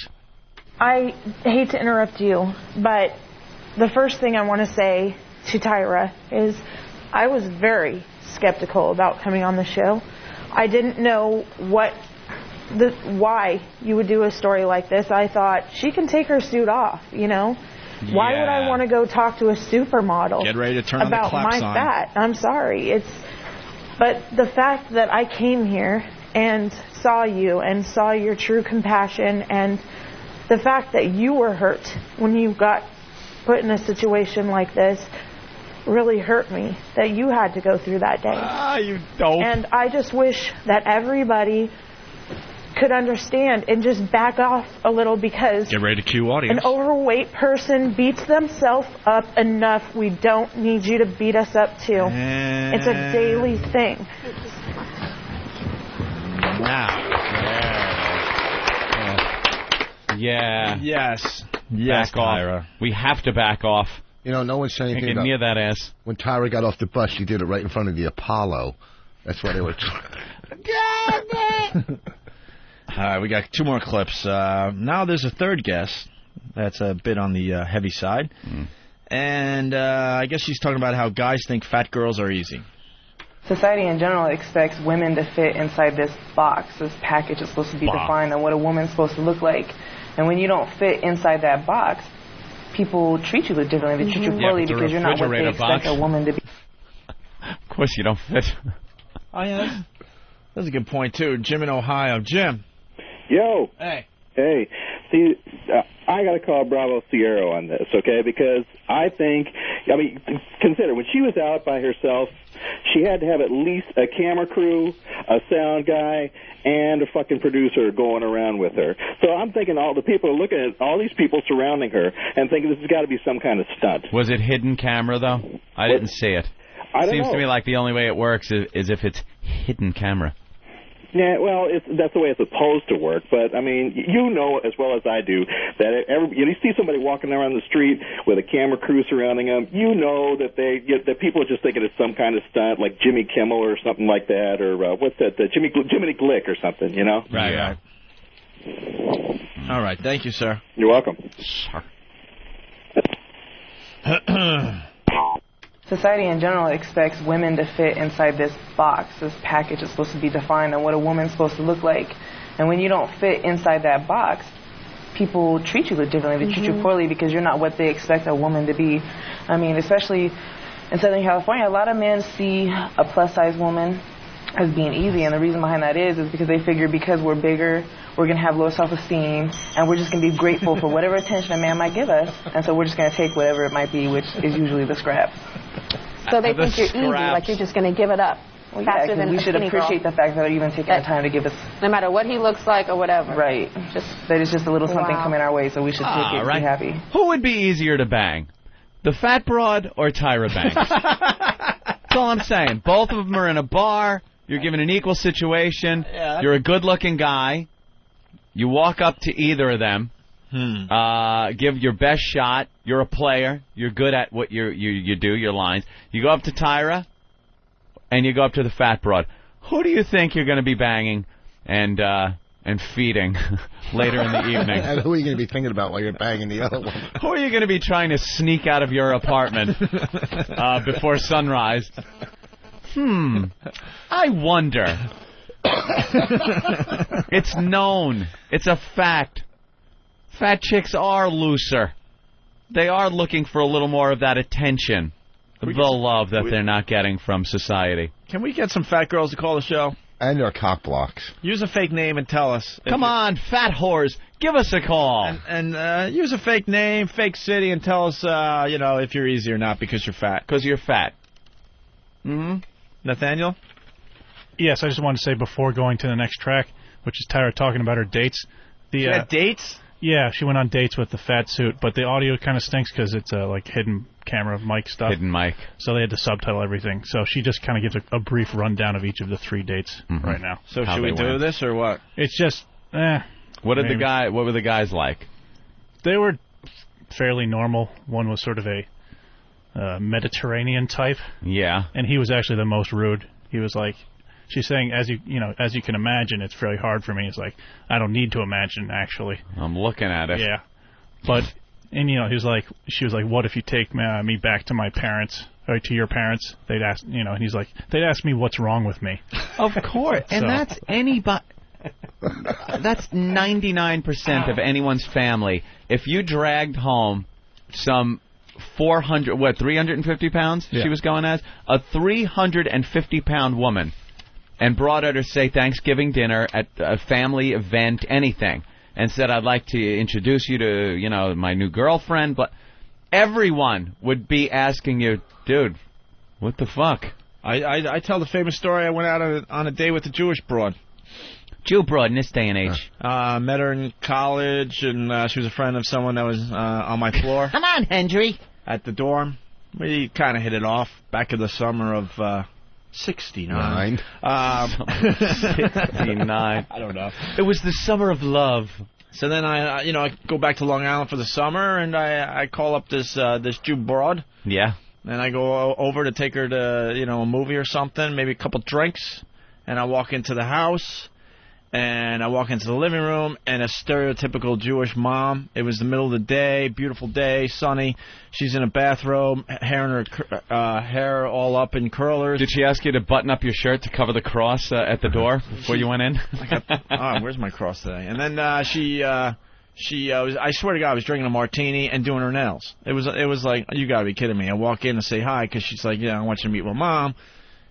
I hate to interrupt you, but the first thing I want to say to Tyra is I was very skeptical about coming on the show. I didn't know why you would do a story like this. I thought she can take her suit off, you know? Why would I want to go talk to a supermodel Get ready to turn on the about clap my sign. fat? I'm sorry. But the fact that I came here and saw you and saw your true compassion, and the fact that you were hurt when you got put in a situation like this really hurt me, that you had to go through that day. You dope. And I just wish that everybody could understand and just back off a little, because Get ready to cue audience. an overweight person beats themselves up enough. We don't need you to beat us up too. It's a daily thing. Yeah. Yes. Back off. Tyra. We have to back off. You know, no one said anything Get about near that ass. when Tyra got off the bus. She did it right in front of the Apollo. That's why they were. All right, we got 2 more clips. Now there's a third guest. That's a bit on the heavy side. And I guess she's talking about how guys think fat girls are easy. Society in general expects women to fit inside this box. This package is supposed to be defined on what a woman's supposed to look like. And when you don't fit inside that box, people treat you differently. They treat you poorly because you're not what they expect a woman to be. Of course you don't fit. Oh, yeah. That's a good point, too. Jim in Ohio. Jim. Yo. Hey. Hey. See, I got to call Bravo Sierra on this, okay? Because I think, consider, when she was out by herself, she had to have at least a camera crew, a sound guy, and a fucking producer going around with her. So I'm thinking all the people are looking at all these people surrounding her and thinking this has got to be some kind of stunt. Was it hidden camera, though? I didn't see it. I don't Seems know. to me like the only way it works is if it's hidden camera. Yeah, well, that's the way it's supposed to work. But, I mean, you know as well as I do that you see somebody walking around the street with a camera crew surrounding them, you know that that people are just thinking it's some kind of stunt, like Jimmy Kimmel or something like that, or what's that, Jiminy Glick or something, you know? Right, right. All right, thank you, sir. You're welcome. Sure. Society in general expects women to fit inside this box. This package is supposed to be defined on what a woman's supposed to look like. And when you don't fit inside that box, people treat you differently. They treat you poorly because you're not what they expect a woman to be. I mean, especially in Southern California, a lot of men see a plus-size woman as being easy. And the reason behind that is because they figure because we're bigger, we're going to have low self-esteem, and we're just going to be grateful for whatever attention a man might give us. And so we're just going to take whatever it might be, which is usually the scraps. So they think you're easy, like you're just going to give it up Well, faster yeah, than we a should skinny appreciate girl. the fact that they're even taking the time to give us. No matter what he looks like or whatever. Right. That is just a little something coming our way, so we should take it and be happy. Who would be easier to bang? The fat broad or Tyra Banks? That's all I'm saying. Both of them are in a bar. You're given an equal situation. Yeah. You're a good-looking guy. You walk up to either of them. Give your best shot. You're a player. You're good at what you do, your lines. You go up to Tyra, and you go up to the fat broad. Who do you think you're going to be banging and feeding later in the evening? And who are you going to be thinking about while you're banging the other one? Who are you going to be trying to sneak out of your apartment before sunrise? I wonder. It's known. It's a fact. Fat chicks are looser. They are looking for a little more of that attention, the love that they're not getting from society. Can we get some fat girls to call the show? And their cock blocks. Use a fake name and tell us. Come on, fat whores, give us a call. And use a fake name, fake city, and tell us, if you're easy or not because you're fat. Because you're fat. Nathaniel? Yes, I just wanted to say before going to the next track, which is Tyra talking about her dates. She had dates? Yeah, she went on dates with the fat suit, but the audio kind of stinks because it's like hidden camera mic stuff. Hidden mic. So they had to subtitle everything. So she just kind of gives a brief rundown of each of the 3 dates right now. So should we do this or what? It's just, What were the guys like? They were fairly normal. One was sort of a Mediterranean type. Yeah. And he was actually the most rude. He was like, she's saying, as you can imagine, it's very hard for me. It's like, I don't need to imagine, actually. I'm looking at it. Yeah. But, and she was like, what if you take me back to my parents, or to your parents? They'd ask, and he's like, they'd ask me what's wrong with me. Of course. And that's anybody. That's 99% of anyone's family. If you dragged home some 350 pounds she was going as? A 350-pound woman, and brought her to say Thanksgiving dinner at a family event, anything, and said, I'd like to introduce you to, my new girlfriend, but everyone would be asking you, dude, what the fuck? I tell the famous story. I went out on a date with a Jewish broad. Jew broad in this day and age. Met her in college, and she was a friend of someone that was on my floor. Come on, Hendry. At the dorm. We kind of hit it off back in the summer of 69. 69. I don't know. It was the summer of love. So then I go back to Long Island for the summer, and I call up this Jew broad. Yeah. And I go over to take her to, a movie or something, maybe a couple drinks, and I walk into the house. And I walk into the living room, and a stereotypical Jewish mom. It was the middle of the day, beautiful day, sunny. She's in a bathrobe, hair all up in curlers. Did she ask you to button up your shirt to cover the cross at the door before you went in? Where's my cross today? And then she was, I swear to God, I was drinking a martini and doing her nails. It was like, you got to be kidding me. I walk in and say hi because she's like, I want you to meet my mom.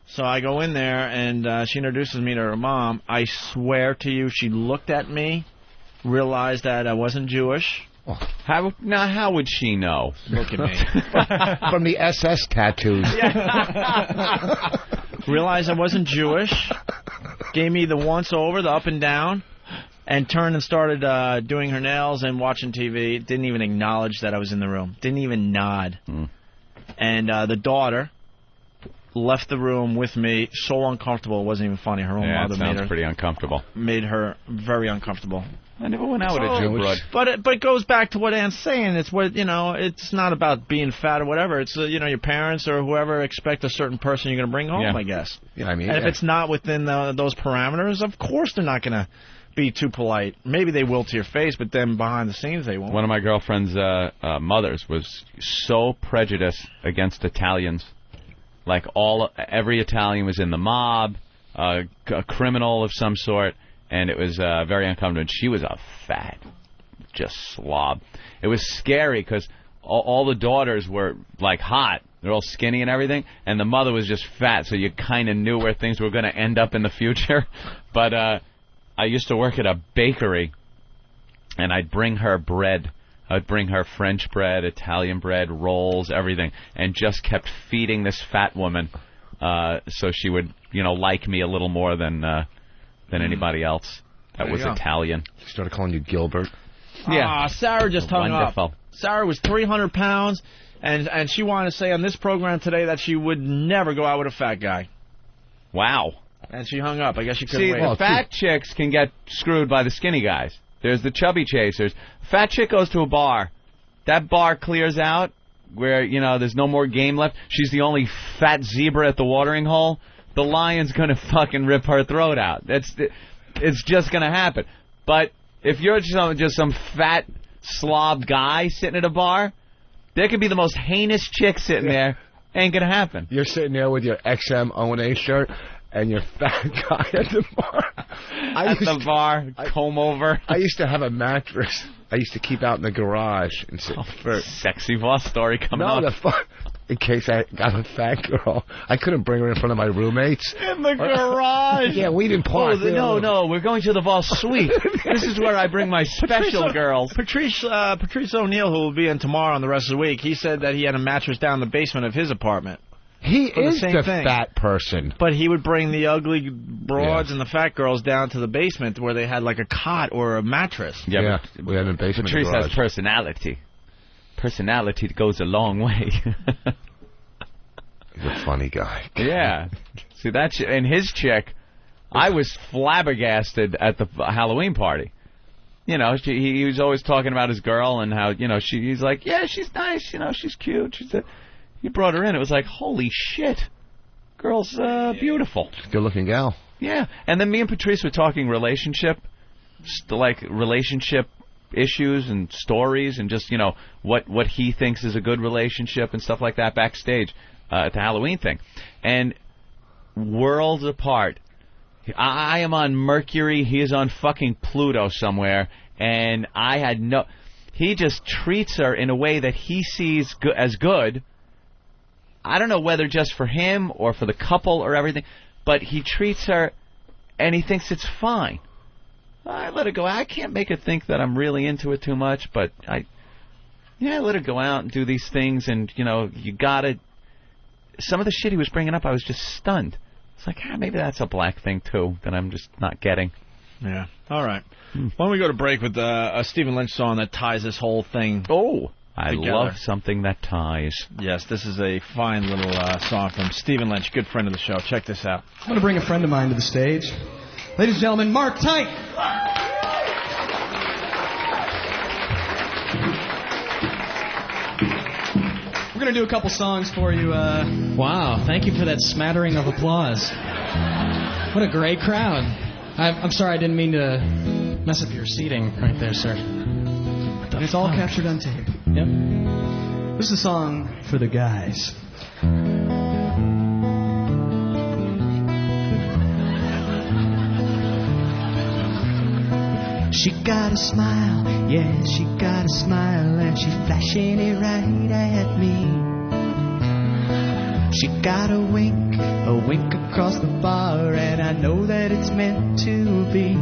So I go in there, and she introduces me to her mom. I swear to you, she looked at me, realized that I wasn't Jewish. Oh. How would she know? Look at me. From the SS tattoos. Realized I wasn't Jewish. Gave me the once-over, the up and down, and turned and started doing her nails and watching TV. Didn't even acknowledge that I was in the room. Didn't even nod. And the daughter left the room with me, so uncomfortable it wasn't even funny. Her own mother made her pretty uncomfortable. Made her very uncomfortable. I never went out with a Jew broad. But it goes back to what Ann's saying. It's what it's not about being fat or whatever. It's your parents or whoever expect a certain person you're going to bring home. I guess. Yeah, I mean, and if it's not within those parameters, of course they're not going to be too polite. Maybe they will to your face, but then behind the scenes they won't. One of my girlfriend's mothers was so prejudiced against Italians. Like every Italian was in the mob, a criminal of some sort, and it was very uncomfortable. And she was a fat, just slob. It was scary because all the daughters were like hot. They're all skinny and everything, and the mother was just fat, so you kind of knew where things were going to end up in the future. But I used to work at a bakery, and I'd bring her bread. I'd bring her French bread, Italian bread, rolls, everything, and just kept feeding this fat woman so she would, like me a little more than anybody else that was Italian. She started calling you Gilbert. Yeah. Sarah just hung Wonderful. up. Sarah was 300 pounds, and she wanted to say on this program today that she would never go out with a fat guy. Wow. And she hung up. I guess she couldn't wait. See, the fat chicks can get screwed by the skinny guys. There's the chubby chasers. Fat chick goes to a bar. That bar clears out where, there's no more game left. She's the only fat zebra at the watering hole. The lion's going to fucking rip her throat out. It's just going to happen. But if you're just some fat slob guy sitting at a bar, there could be the most heinous chick sitting there. Ain't going to happen. You're sitting there with your XM O&A shirt and your fat guy at the bar. Comb over. I used to have a mattress I used to keep out in the garage and sit for sexy boss story coming up. In case I got a fat girl, I couldn't bring her in front of my roommates. In the garage. Yeah, we didn't park. No, we're going to the Voss suite. This is where I bring my special girls. Patrice O'Neill, who will be in tomorrow and the rest of the week, he said that he had a mattress down in the basement of his apartment. He is the fat person. But he would bring the ugly broads and the fat girls down to the basement where they had like a cot or a mattress. Yeah, we had a basement. Patrice has personality. Personality goes a long way. He's a funny guy. Yeah. See, and his chick, I was flabbergasted at the Halloween party. He was always talking about his girl and how, he's like, yeah, she's nice, she's cute. He brought her in. It was like, holy shit. Girl's beautiful. Good-looking gal. Yeah. And then me and Patrice were talking relationship issues and stories and just, what he thinks is a good relationship and stuff like that backstage at the Halloween thing. And worlds apart. I am on Mercury. He is on fucking Pluto somewhere. And I had no... He just treats her in a way that he sees as good. I don't know whether just for him or for the couple or everything, but he treats her and he thinks it's fine. I let her go. I can't make her think that I'm really into it too much, but I let her go out and do these things, and, you gotta... Some of the shit he was bringing up, I was just stunned. It's like, maybe that's a black thing, too, that I'm just not getting. Yeah. All right. Why don't we go to break with a Stephen Lynch song that ties this whole thing together. I love something that ties. Yes, this is a fine little song from Stephen Lynch, good friend of the show. Check this out. I'm going to bring a friend of mine to the stage. Ladies and gentlemen, Mark Tite. We're going to do a couple songs for you. Wow, thank you for that smattering of applause. What a great crowd. I'm sorry, I didn't mean to mess up your seating right there, sir. It's all captured on tape. Yep. This is a song for the guys. She got a smile, yeah, she got a smile, and she's flashing it right at me. She got a wink across the bar, and I know that it's meant to be.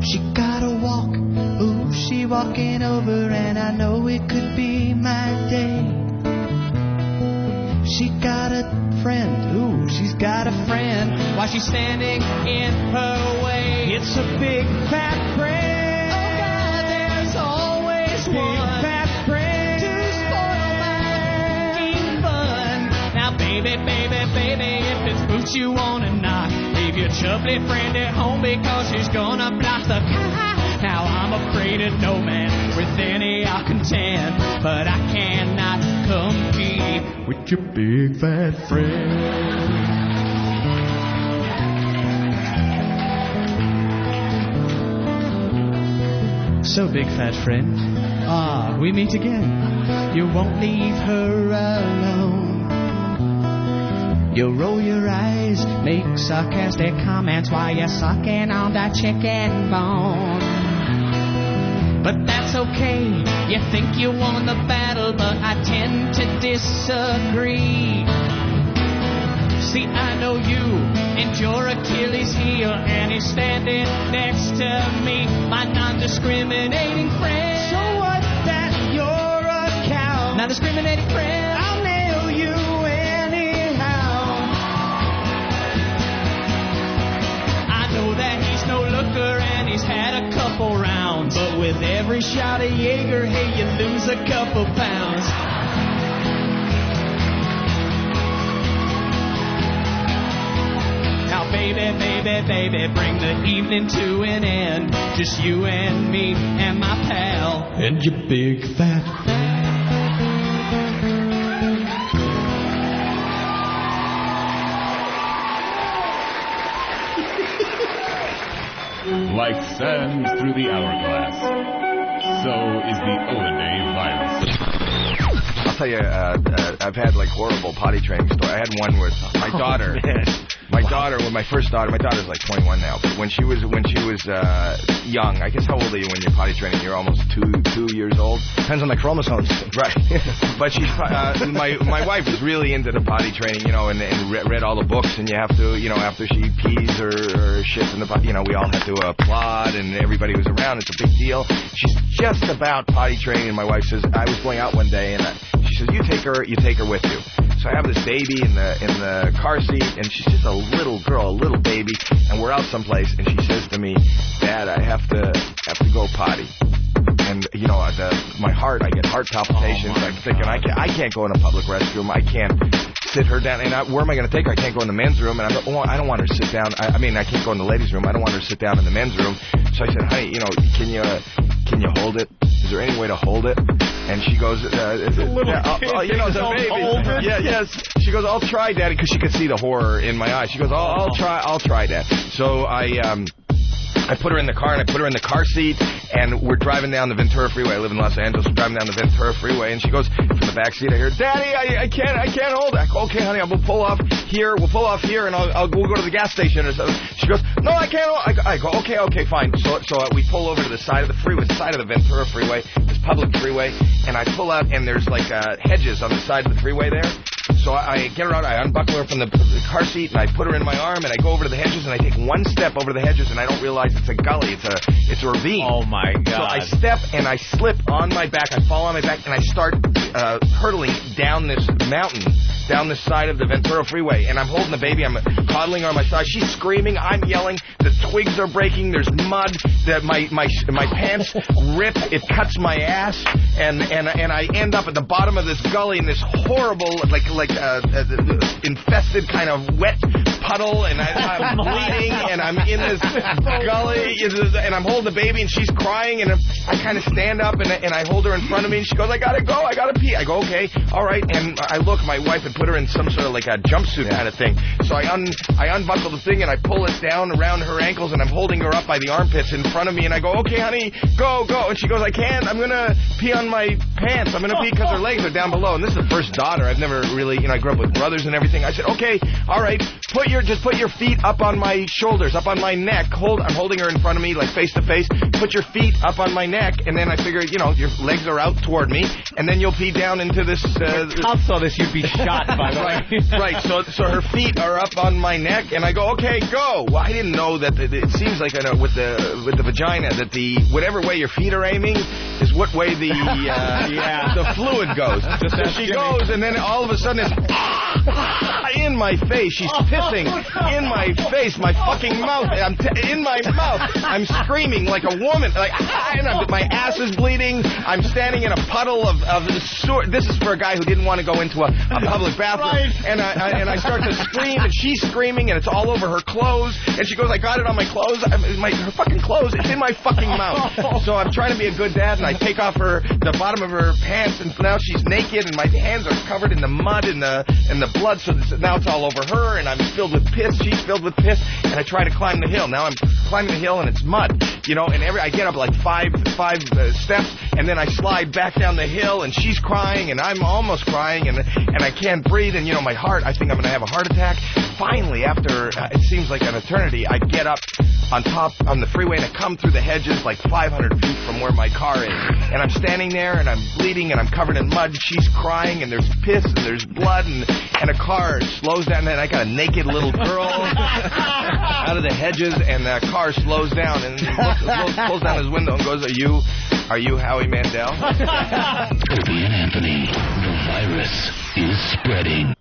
She got a walk, ooh, she walking over, and I know it could be my day. She got a friend, ooh, she's got a friend, while she's standing in her way. It's a big fat friend. Oh God, there's always big one fat friend to spoil my fun. Now baby, if it's boots you wanna knock, leave your chubbly friend at home because she's gonna block the car. Now I'm afraid of no man with any I'll contend, but I cannot compete with your big fat friend. So, big fat friend, we meet again. You won't leave her alone. You roll your eyes, make sarcastic comments while you're sucking on that chicken bone. But that's okay, you think you won the battle, but I tend to disagree. See, I know you and your Achilles heel, and he's standing next to me, my non-discriminating friend. So what that you're a cow, non-discriminating friend, I'll nail you anyhow. I know that he's no looker and he's had a couple rounds, but with every shot of Jaeger, hey, you lose a couple pounds. Now, baby, bring the evening to an end. Just you and me and my pal and your big fat friend. Like sand through the hourglass, so is the O&A virus. I'll tell you, I've had like horrible potty training stories. I had one with my daughter. With my first daughter. My daughter's like 21 now. But when she was young, I guess how old are you when you're potty training? You're almost 2 years old. Depends on the chromosomes. Right. But she's my wife is really into the potty training, and read all the books, and you have to, after she pees or shits in the potty, we all have to applaud, and everybody was around. It's a big deal. She's just about potty training, and my wife says, I was going out one day, and she says, you take her with you. So I have this baby in the car seat, and she's just a little girl, a little baby, and we're out someplace, and she says to me, Dad, I have to go potty. And my heart, I get heart palpitations. I'm thinking I can't go in a public restroom. I can't sit her down. And where am I going to take her? I can't go in the men's room. And I don't want her to sit down. I can't go in the ladies' room. I don't want her to sit down in the men's room. So I said, honey, can you hold it? Is there any way to hold it? And she goes, you know, the baby. Yeah, yes. She goes, I'll try, Daddy, because she could see the horror in my eyes. She goes, I'll try, Dad. So I put her in the car, and I put her in the car seat, and we're driving down the Ventura Freeway. I live in Los Angeles. We're driving down the Ventura Freeway, and she goes, from the back seat, I hear, Daddy, I can't hold it. I go, okay, honey, we'll pull off here, and we'll go to the gas station or something. She goes, no, I can't hold it. I go, okay, fine. So we pull over to the side of the freeway, the side of the Ventura Freeway, this public freeway, and I pull out, and there's like hedges on the side of the freeway there. So I get her out, I unbuckle her from the car seat, and I put her in my arm, and I go over to the hedges, and I take one step over the hedges, and I don't realize it's a gully, it's a ravine. Oh, my God. So I step, and I slip on my back, I fall on my back, and I start hurtling down this mountain, down the side of the Ventura Freeway, and I'm holding the baby, I'm coddling her on my side, she's screaming, I'm yelling, the twigs are breaking, there's mud, my pants rip, it cuts my ass, and I end up at the bottom of this gully in this horrible, like infested kind of wet puddle, and I'm bleeding, and I'm in this gully, and I'm holding the baby, and she's crying, and I kind of stand up, and I hold her in front of me, and she goes, I gotta go, I gotta pee. I go, okay, all right, and I look, my wife had put her in some sort of like a jumpsuit kind of thing, so I unbuckle the thing, and I pull it down around her ankles, and I'm holding her up by the armpits in front of me, and I go, okay, honey, go, and she goes, I can't, I'm gonna pee on my pants, I'm gonna pee because her legs are down below, and this is the first daughter, I've never really, I grew up with brothers and everything. I said, okay, all right, just put your feet up on my shoulders, up on my neck. I'm holding her in front of me, like face to face. Put your feet up on my neck, and then I figure, your legs are out toward me, and then you'll pee down into this. I saw this, you'd be shot, by the way. Right. So her feet are up on my neck, and I go, okay, go. Well, I didn't know that. It seems like with the vagina that whatever way your feet are aiming is what way the fluid goes. So she goes, and then all of a sudden it's in my face. She's pissing in my face, my fucking mouth. In my mouth. I'm screaming like a woman. And my ass is bleeding. I'm standing in a puddle of sewer. This is for a guy who didn't want to go into a public bathroom. Right. And I start to scream, and she's screaming, and it's all over her clothes. And she goes, I got it on my clothes. Her fucking clothes. It's in my fucking mouth. So I'm trying to be a good dad, and I take off the bottom of her pants, and now she's naked, and my hands are covered in the mud and the blood. So now it's all over her, and I'm filled with piss. She's filled with piss, and I try to climb the hill. Now I'm climbing the hill, and it's mud, and I get up like five steps, and then I slide back down the hill, and she's crying, and I'm almost crying, and I can't breathe, and my heart, I think I'm going to have a heart attack. Finally, after it seems like an eternity, I get up on the freeway, and I come through the hedges like 500 feet from where my car is, and I'm standing there, and I'm bleeding, and I'm covered in mud, and she's crying, and there's piss, and there's blood, and a car slows down, and I got a naked little girl out of the hedges, and the car slows down, and he pulls down his window and goes, Are you Howie Mandel? Opie and Anthony, the virus is spreading.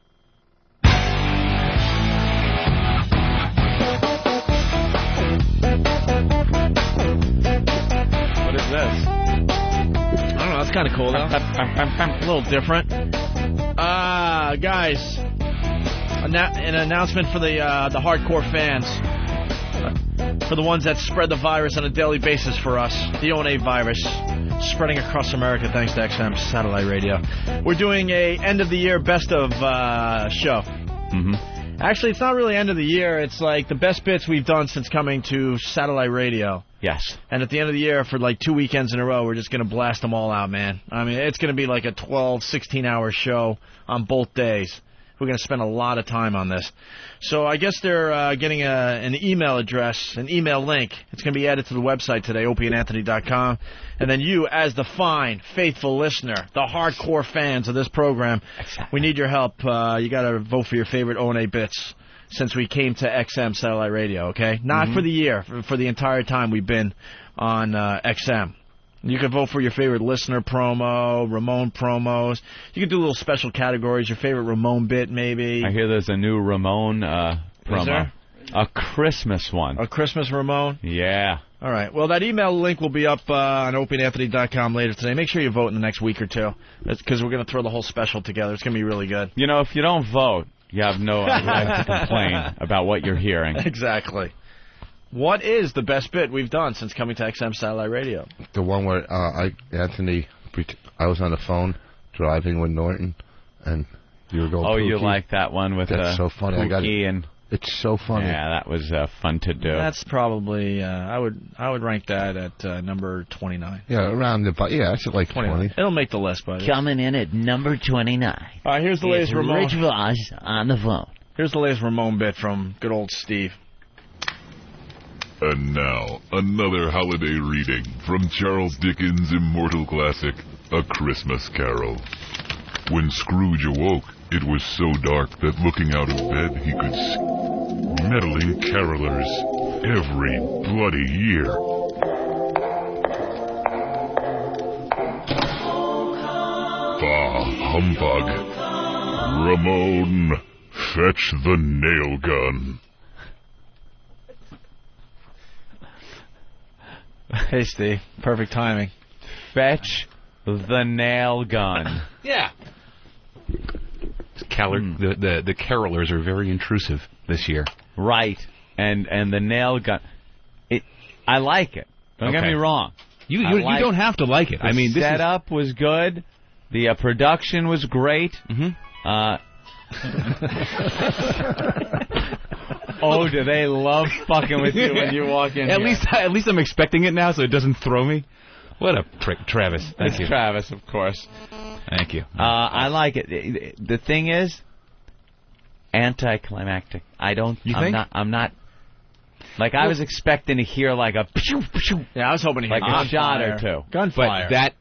What is this? I don't know, that's kind of cool, though. A little different. Guys, an announcement for the hardcore fans. For the ones that spread the virus on a daily basis for us. The O&A virus spreading across America thanks to XM Satellite Radio. We're doing a end-of-the-year best-of show. Mm-hmm. Actually, it's not really end of the year. It's like the best bits we've done since coming to Satellite Radio. Yes. And at the end of the year, for like 2 weekends in a row, we're just going to blast them all out, man. I mean, it's going to be like a 12, 16-hour show on both days. We're going to spend a lot of time on this. So I guess they're getting an email address, an email link. It's going to be added to the website today, opieandanthony.com. And then you, as the fine, faithful listener, the hardcore fans of this program, we need your help. You got to vote for your favorite O&A bits since we came to XM Satellite Radio, okay? Not for the year, for the entire time we've been on XM. You can vote for your favorite listener promo, Ramon promos. You can do little special categories, your favorite Ramon bit, maybe. I hear there's a new Ramon promo. Is there? A Christmas one. A Christmas Ramon? Yeah. All right. Well, that email link will be up on opieandanthony.com later today. Make sure you vote in the next week or two, because we're going to throw the whole special together. It's going to be really good. If you don't vote, you have no right to complain about what you're hearing. Exactly. What is the best bit we've done since coming to XM Satellite Radio? The one where Anthony I was on the phone driving with Norton, and you were going. Oh, Pookie. You like that one with That's so funny. I got it. And it's so funny. Yeah, that was fun to do. That's probably I would rank that at number 29. Yeah, around the that's at like 20. It'll make the list, buddy. Coming in at number 29. All right, here's the latest Ramon. Rich Voss on the phone. Here's the latest Ramon bit from good old Steve. And now, another holiday reading from Charles Dickens' immortal classic, A Christmas Carol. When Scrooge awoke, it was so dark that looking out of bed he could see meddling carolers every bloody year. Bah, humbug. Ramon, fetch the nail gun. Hey, Steve. Perfect timing. Fetch the nail gun. Yeah. The carolers are very intrusive this year. Right. And the nail gun. I like it. Don't get me wrong. You don't have to like it. I mean, the setup was good. The production was great. Oh, do they love fucking with you when you walk in? At least I'm expecting it now, so it doesn't throw me. What a prick, Travis. Thank you, Travis, of course. Thank you. I like it. The thing is, anticlimactic. I'm not. Like, I was expecting to hear like a yeah, I was hoping to hear like a shot or two. Gunfire. But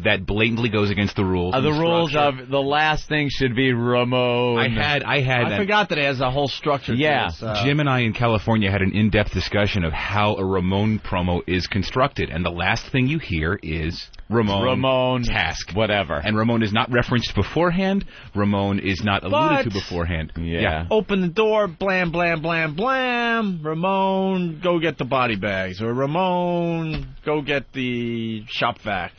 that blatantly goes against the rules. The rules of the last thing should be Ramon. I forgot that it has a whole structure. Yeah, to this, Jim and I in California had an in-depth discussion of how a Ramon promo is constructed, and the last thing you hear is Ramon task, whatever. And Ramon is not referenced beforehand. Ramon is not alluded to beforehand. Yeah. Open the door, blam, blam, blam, blam. Ramon, go get the body bags. Or Ramon, go get the shop vac.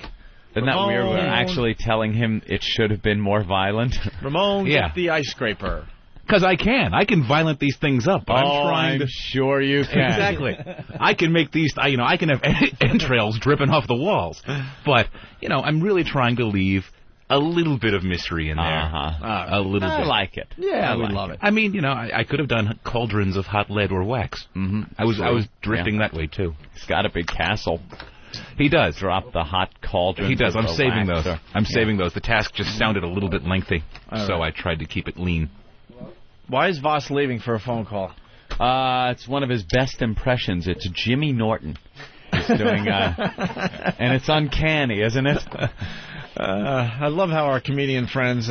Isn't that weird? We're actually telling him it should have been more violent. Ramon, get the ice scraper. Because I can violent these things up. But I'm sure you can. Exactly. I can make these, I can have entrails dripping off the walls. But, I'm really trying to leave a little bit of mystery in there. A little bit. I like it. Yeah, we love it. I mean, I could have done cauldrons of hot lead or wax. Mm-hmm. I was drifting that way, too. He's got a big castle. He does. Drop the hot cauldron. He does. I'm saving those. I'm saving those. The task just sounded a little bit lengthy, so I tried to keep it lean. Why is Voss leaving for a phone call? It's one of his best impressions. It's Jimmy Norton. He's doing, and it's uncanny, isn't it? I love how our comedian friends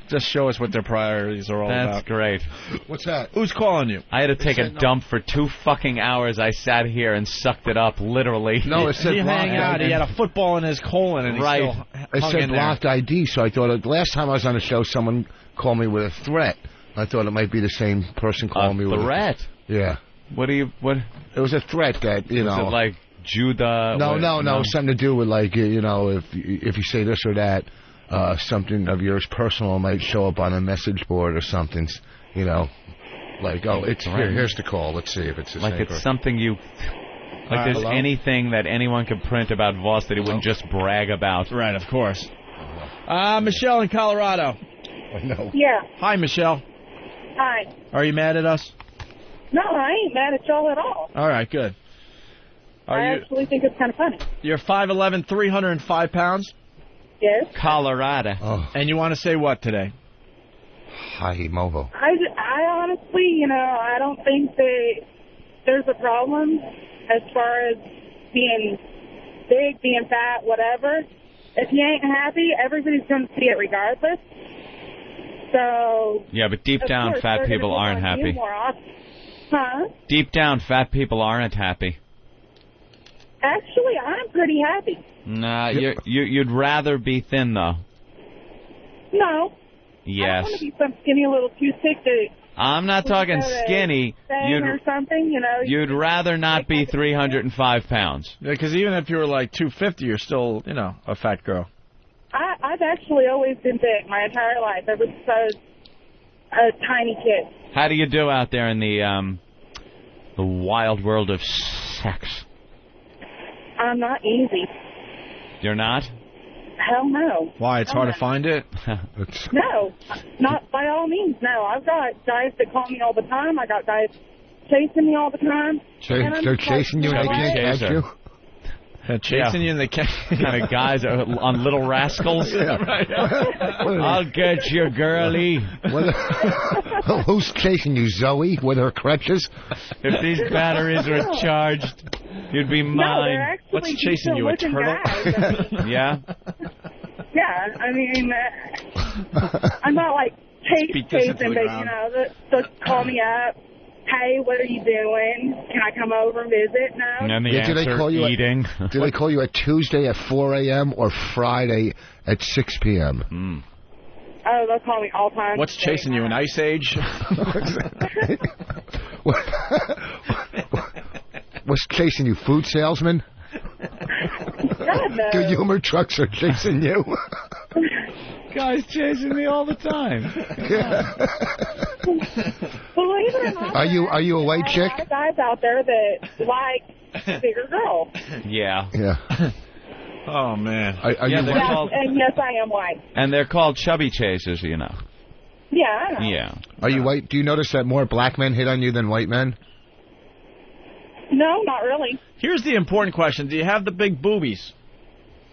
just show us what their priorities are all about. That's great. What's that? Who's calling you? I had to take a dump for 2 fucking hours. I sat here and sucked it up, literally. No, it said he blocked hang out. ID. He had a football in his colon, and he still It hung said in there. blocked ID, so I thought the last time I was on the show, someone called me with a threat. I thought it might be the same person calling me with a threat. Yeah. What? It was a threat that, Was it like Judah? No, something to do with like, if you say this or that, something of yours personal might show up on a message board or something, like, it's here's the call. Let's see if it's the same Like it's person. something you... Like there's anything that anyone could print about Voss that he wouldn't just brag about. Right, of course. Michelle in Colorado. No. Yeah. Hi, Michelle. Hi. Are you mad at us? No, I ain't mad at y'all at all. All right, good. I actually think it's kind of funny. You're 5'11", 305 pounds? Yes. Colorado. Oh. And you want to say what today? Hashimoto. I honestly, I don't think that there's a problem as far as being big, being fat, whatever. If you ain't happy, everybody's going to see it regardless. So... Yeah, but deep down, fat people aren't happy. Huh? Deep down, fat people aren't happy. Actually, I'm pretty happy. Nah, you'd rather be thin, though. No. Yes. I don't want to be some skinny little toothpick that... I'm not talking skinny. Or something, You'd rather not be 305 pounds. Yeah, because even if you were like 250, you're still, a fat girl. I've actually always been big my entire life, ever since I was a tiny kid. How do you do out there in the wild world of sex? I'm not easy. You're not? Hell no. Why? It's hard to find it? No, not by all means, no. I've got guys that call me all the time. I got guys chasing me all the time. They're chasing you and they can't catch you? Chasing you in the kind of guys are on Little Rascals. I'll get you, girlie. Who's chasing you, Zoe, with her crutches? If these batteries were charged, you'd be mine. No, they're actually What's chasing you, a turtle? Guys. Yeah? Yeah, I mean, I'm not like chasing, but, you know, they'll call me up. Hey, what are you doing? Can I come over and visit? No. And the answer, eating. Do they call you at Tuesday at 4 a.m. or Friday at 6 p.m.? Oh, they'll call me all time. What's chasing you, an ice age? What's chasing you, food salesman? God, no. The humor trucks are chasing you. Guys chasing me all the time. Believe it or not, are you a white chick? there are guys out there that like bigger girls. Yeah. Yeah. Oh, man. Are you Yes, called, and yes, I am white. and they're called chubby chasers, you know. Yeah, I know. Yeah. Are you white? Do you notice that more black men hit on you than white men? No, not really. Here's the important question. Do you have the big boobies?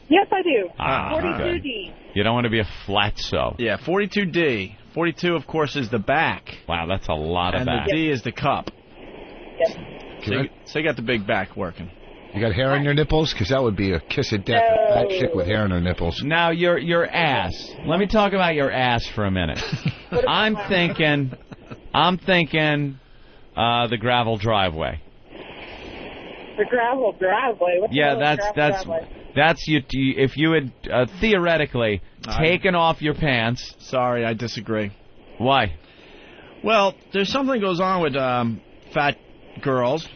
Yes, I do. Ah, 42D. You don't want to be a flatso. Yeah, 42D. 42, of course, is the back. Wow, that's a lot of and back. And the D is the cup. Yes. So you got the big back working. You got hair on your nipples? Because that would be a kiss of death, a fat chick with hair on her nipples. Now, your ass. Let me talk about your ass for a minute. I'm thinking the gravel driveway. The gravel driveway? What's that's you. If you had theoretically taken off your pants. Sorry, I disagree. Why? Well, there's something goes on with fat girls.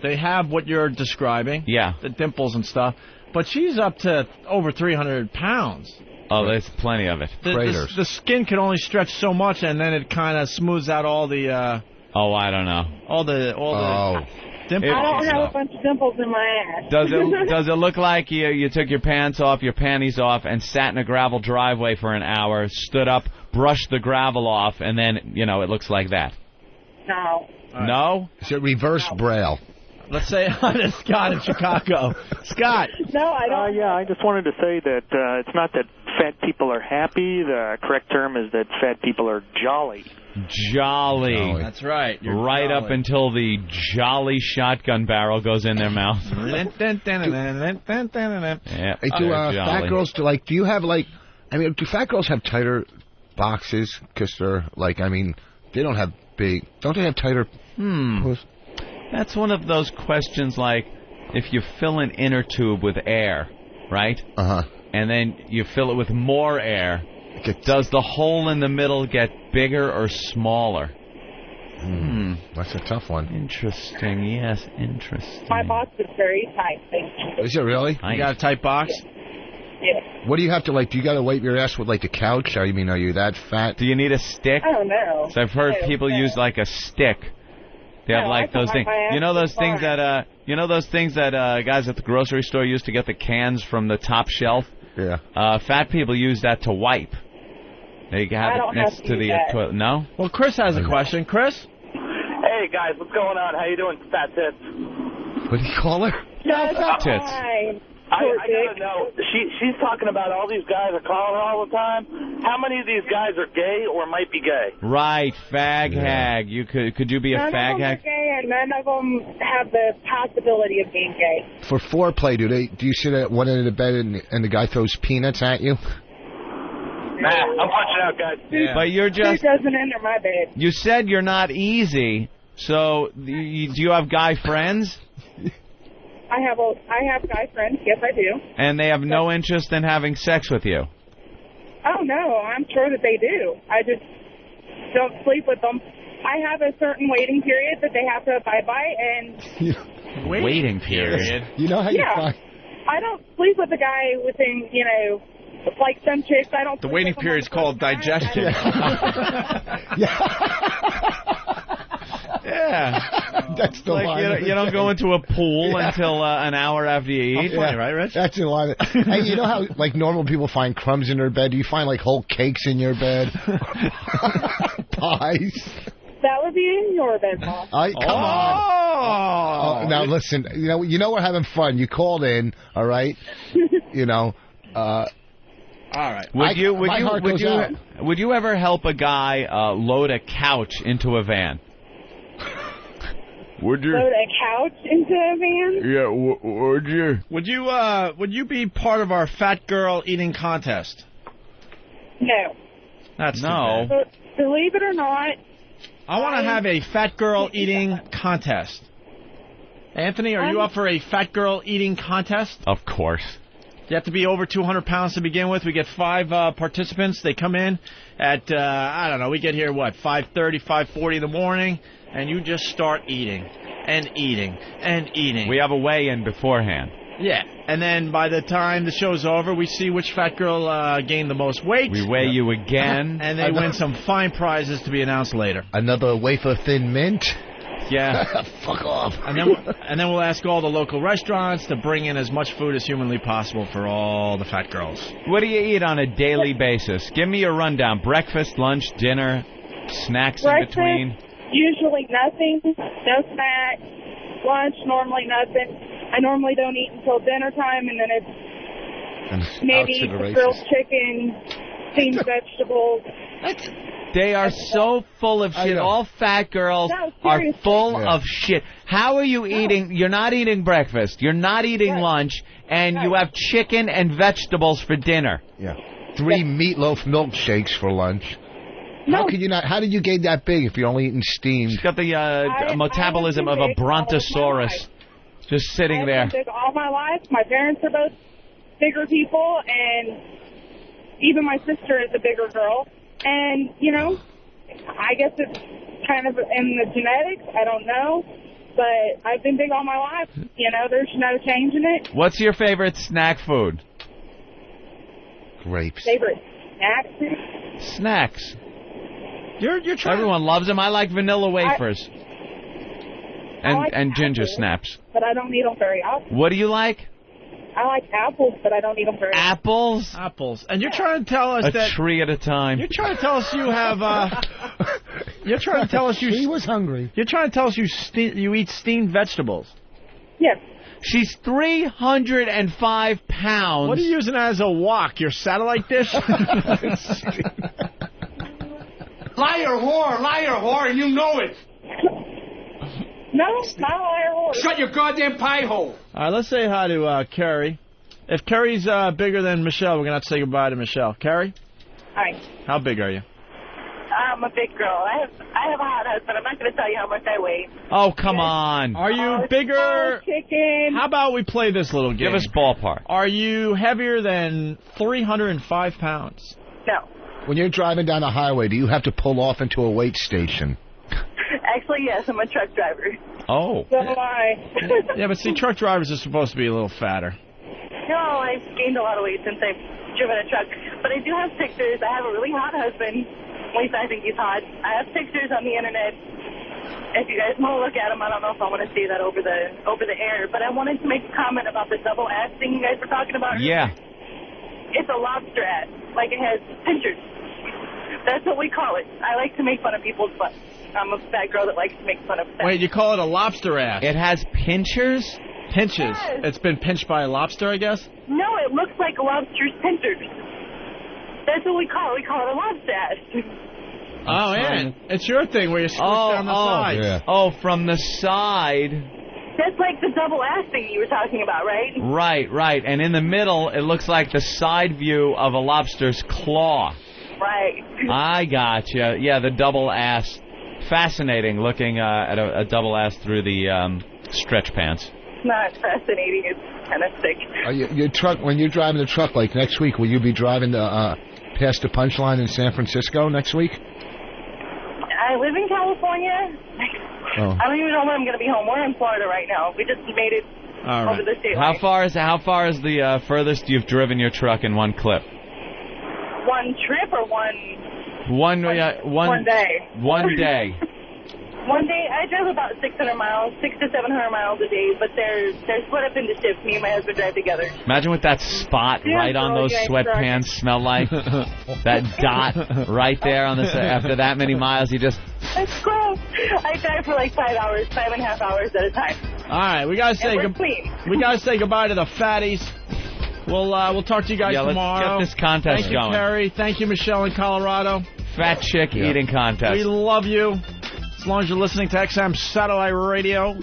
They have what you're describing. Yeah. The dimples and stuff. But she's up to over 300 pounds. Oh, there's plenty of it. The skin can only stretch so much, and then it kind of smooths out all the. I don't know. All the dimples. I don't have a bunch of dimples in my ass. Does it look like you took your pants off, your panties off, and sat in a gravel driveway for an hour, stood up, brushed the gravel off, and then, it looks like that? No. No? Is it reverse braille? Let's say hi to Scott in Chicago. Scott. No, I don't. Yeah, I just wanted to say that it's not that fat people are happy. The correct term is that fat people are jolly. Jolly. That's right. You're right jolly. Up until the jolly shotgun barrel goes in their mouth. Yeah. Hey, do fat girls do you have do fat girls have tighter boxes? Because they're they don't have big. Don't they have tighter? That's one of those questions like if you fill an inner tube with air, right? And then you fill it with more air. Does the hole in the middle get bigger or smaller? That's a tough one. Interesting. Yes, interesting. My box is very tight. Thank you. Is it really? You got a tight box? Yeah. What do you have to do you got to wipe your ass with the couch? Are you that fat? Do you need a stick? I don't know. So I've heard people use a stick. They have those things. Those things that guys at the grocery store use to get the cans from the top shelf. Yeah. Fat people use that to wipe. They have it next to the toilet. No? Well, Chris has a question. Chris? Hey, guys, what's going on? How you doing, fat tits? What do you call her? Fat tits. I gotta know. She's talking about all these guys are calling her all the time. How many of these guys are gay or might be gay? Right, fag hag. Could you be a fag hag? None of them are gay, and none of them have the possibility of being gay. For foreplay, do you sit at one end of the bed and the guy throws peanuts at you? Nah, I'm watching out, guys. Yeah. But you're just. Who doesn't enter my bed? You said you're not easy, so do you have guy friends? I have guy friends. Yes, I do. And they have no interest in having sex with you? Oh, no. I'm sure that they do. I just don't sleep with them. I have a certain waiting period that they have to abide by, and... Waiting period? You know how you find... I don't sleep with a guy within, like some chicks. I don't. The waiting period is called digestion. Yeah. That's the like line. you don't go into a pool until an hour after you eat. Yeah. Right, Rich? That's the line. Hey, you know how like normal people find crumbs in their bed? Do you find like whole cakes in your bed? Pies. That would be in your bed, Bob. Come on. Oh, now listen, you know we're having fun. You called in, all right? All right. Would you ever help a guy load a couch into a van? Would you? Load a couch into a van? Yeah, would you? Would you be part of our fat girl eating contest? No. That's no. But believe it or not, I want to have a fat girl eating contest. Anthony, are you up for a fat girl eating contest? Of course. You have to be over 200 pounds to begin with. We get 5 participants. They come in at, I don't know, we get here, 5:30, 5:40 in the morning, and you just start eating and eating and eating. We have a weigh-in beforehand. Yeah, and then by the time the show's over, we see which fat girl gained the most weight. We weigh you again. And they win some fine prizes to be announced later. Another wafer thin mint? Yeah. Fuck off. And then we'll ask all the local restaurants to bring in as much food as humanly possible for all the fat girls. What do you eat on a daily basis? Give me your rundown. Breakfast, lunch, dinner, snacks breakfast, in between? Usually nothing. No snack. Lunch, normally nothing. I normally don't eat until dinner time, and then it's maybe grilled chicken, steamed vegetables. They are so full of shit. All fat girls are full of shit. How are you eating? You're not eating breakfast. You're not eating lunch, and you have chicken and vegetables for dinner. Yeah. 3 meatloaf milkshakes for lunch. No. How could you not? How did you gain that big if you're only eating steamed? She's got the metabolism of a brontosaurus. Just sitting there. I've been big all my life. My parents are both bigger people, and even my sister is a bigger girl. And, I guess it's kind of in the genetics. I don't know. But I've been big all my life. There's no changing it. What's your favorite snack food? Grapes. Favorite snack food? Snacks. You're trying. Everyone loves them. I like vanilla wafers. And ginger apples, snaps. But I don't eat them very often. What do you like? I like apples, but I don't eat them very often. Apples? Apples. And you're trying to tell us a tree at a time. You're trying to tell us you have... you're trying to tell us you... She was hungry. You're trying to tell us you eat steamed vegetables. Yes. She's 305 pounds. What are you using as a wok? Your satellite dish? Liar whore, you know it. No, not a liar whore. Shut your goddamn pie hole. All right, let's say hi to Carrie. If Carrie's bigger than Michelle, we're going to have to say goodbye to Michelle. Carrie? Hi. How big are you? I'm a big girl. I have a hot husband. I'm not going to tell you how much I weigh. Oh, come on. Are you bigger? Chicken. How about we play this little game? Give us ballpark. Are you heavier than 305 pounds? No. When you're driving down the highway, do you have to pull off into a weight station? Actually, yes. I'm a truck driver. Oh. So am I. Yeah, but see, truck drivers are supposed to be a little fatter. No, I've gained a lot of weight since I've driven a truck. But I do have pictures. I have a really hot husband. At least I think he's hot. I have pictures on the internet. If you guys want to look at them, I don't know if I want to say that over the air. But I wanted to make a comment about the double ass thing you guys were talking about. Yeah. It's a lobster ass. Like it has pinchers. That's what we call it. I like to make fun of people's butts. I'm a fat girl that likes to make fun of fat. Wait, you call it a lobster ass? It has pinchers? Pinches. Yes. It's been pinched by a lobster, I guess? No, it looks like a lobster's pinchers. That's what we call it. We call it a lobster ass. Oh, yeah. It's your thing where you squish down the sides. Yeah. Oh, from the side. That's like the double ass thing you were talking about, right? Right. And in the middle, it looks like the side view of a lobster's claw. Right. I gotcha. Yeah, the double ass. Fascinating looking at a double ass through the stretch pants. It's not fascinating. It's kind of sick. Your truck, when you're driving the truck, like next week, will you be driving past the Punchline in San Francisco next week? I live in California. Oh. I don't even know when I'm going to be home. We're in Florida right now. We just made it over the state line. How far is the furthest you've driven your truck in one clip? One trip or one day? One day. One day, I drive about 600 miles, 600 to 700 miles a day, but they're split up into shifts. Me and my husband drive together. Imagine what that spot right on those sweatpants smell like. That dot right there on the after that many miles, you just... That's gross. I drive for like 5 hours, 5.5 hours at a time. All right, we gotta say goodbye to the fatties. We'll talk to you guys tomorrow. Let's get this contest Thank you, going. Terry. Thank you, Michelle in Colorado. Fat chick eating contest. We love you. As long as you're listening to XM Satellite Radio.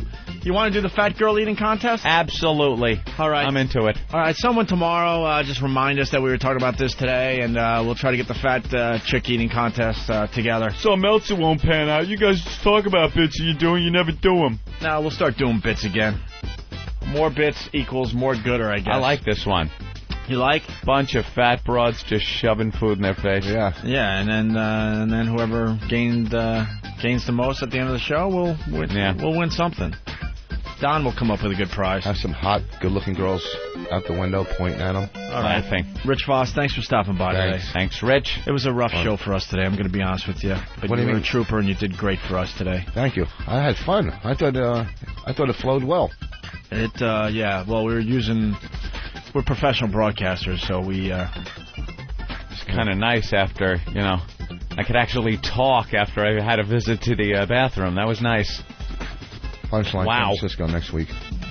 You want to do the fat girl eating contest? Absolutely. All right. I'm into it. All right, someone tomorrow just remind us that we were talking about this today, and we'll try to get the fat chick eating contest together. Something else that won't pan out. You guys just talk about bits that you're doing, you never do them. No, we'll start doing bits again. More bits equals more gooder, I guess. I like this one. You like? Bunch of fat broads just shoving food in their face. Yeah. Yeah, and then whoever gains the most at the end of the show will win something. Don will come up with a good prize. Have some hot, good-looking girls out the window pointing at them. All right. Rich Voss, thanks for stopping by today. Thanks, Rich. It was a rough show for us today, I'm going to be honest with you. But What do you were mean? a trooper, and you did great for us today. Thank you. I had fun. I thought it flowed well. Well, we're professional broadcasters, so we... It's kind of nice after, I could actually talk after I had a visit to the bathroom. That was nice. Punchline Wow. San Francisco next week.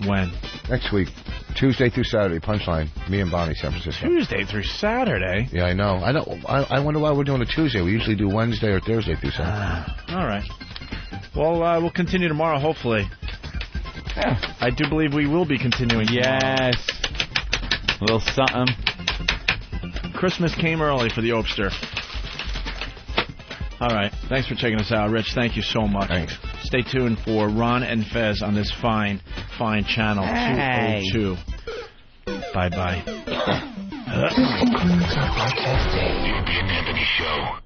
When? Next week. Tuesday through Saturday, Punchline. Me and Bonnie, San Francisco. Tuesday through Saturday? Yeah, I know. I wonder why we're doing a Tuesday. We usually do Wednesday or Thursday through Saturday. All right. Well, we'll continue tomorrow, hopefully. Yeah. I do believe we will be continuing. Yes. A little something. Christmas came early for the Opster. All right. Thanks for checking us out, Rich. Thank you so much. Thanks. Stay tuned for Ron and Fez on this fine channel 202. Bye-bye. Concludes our podcast day. The Opie Anthony Show.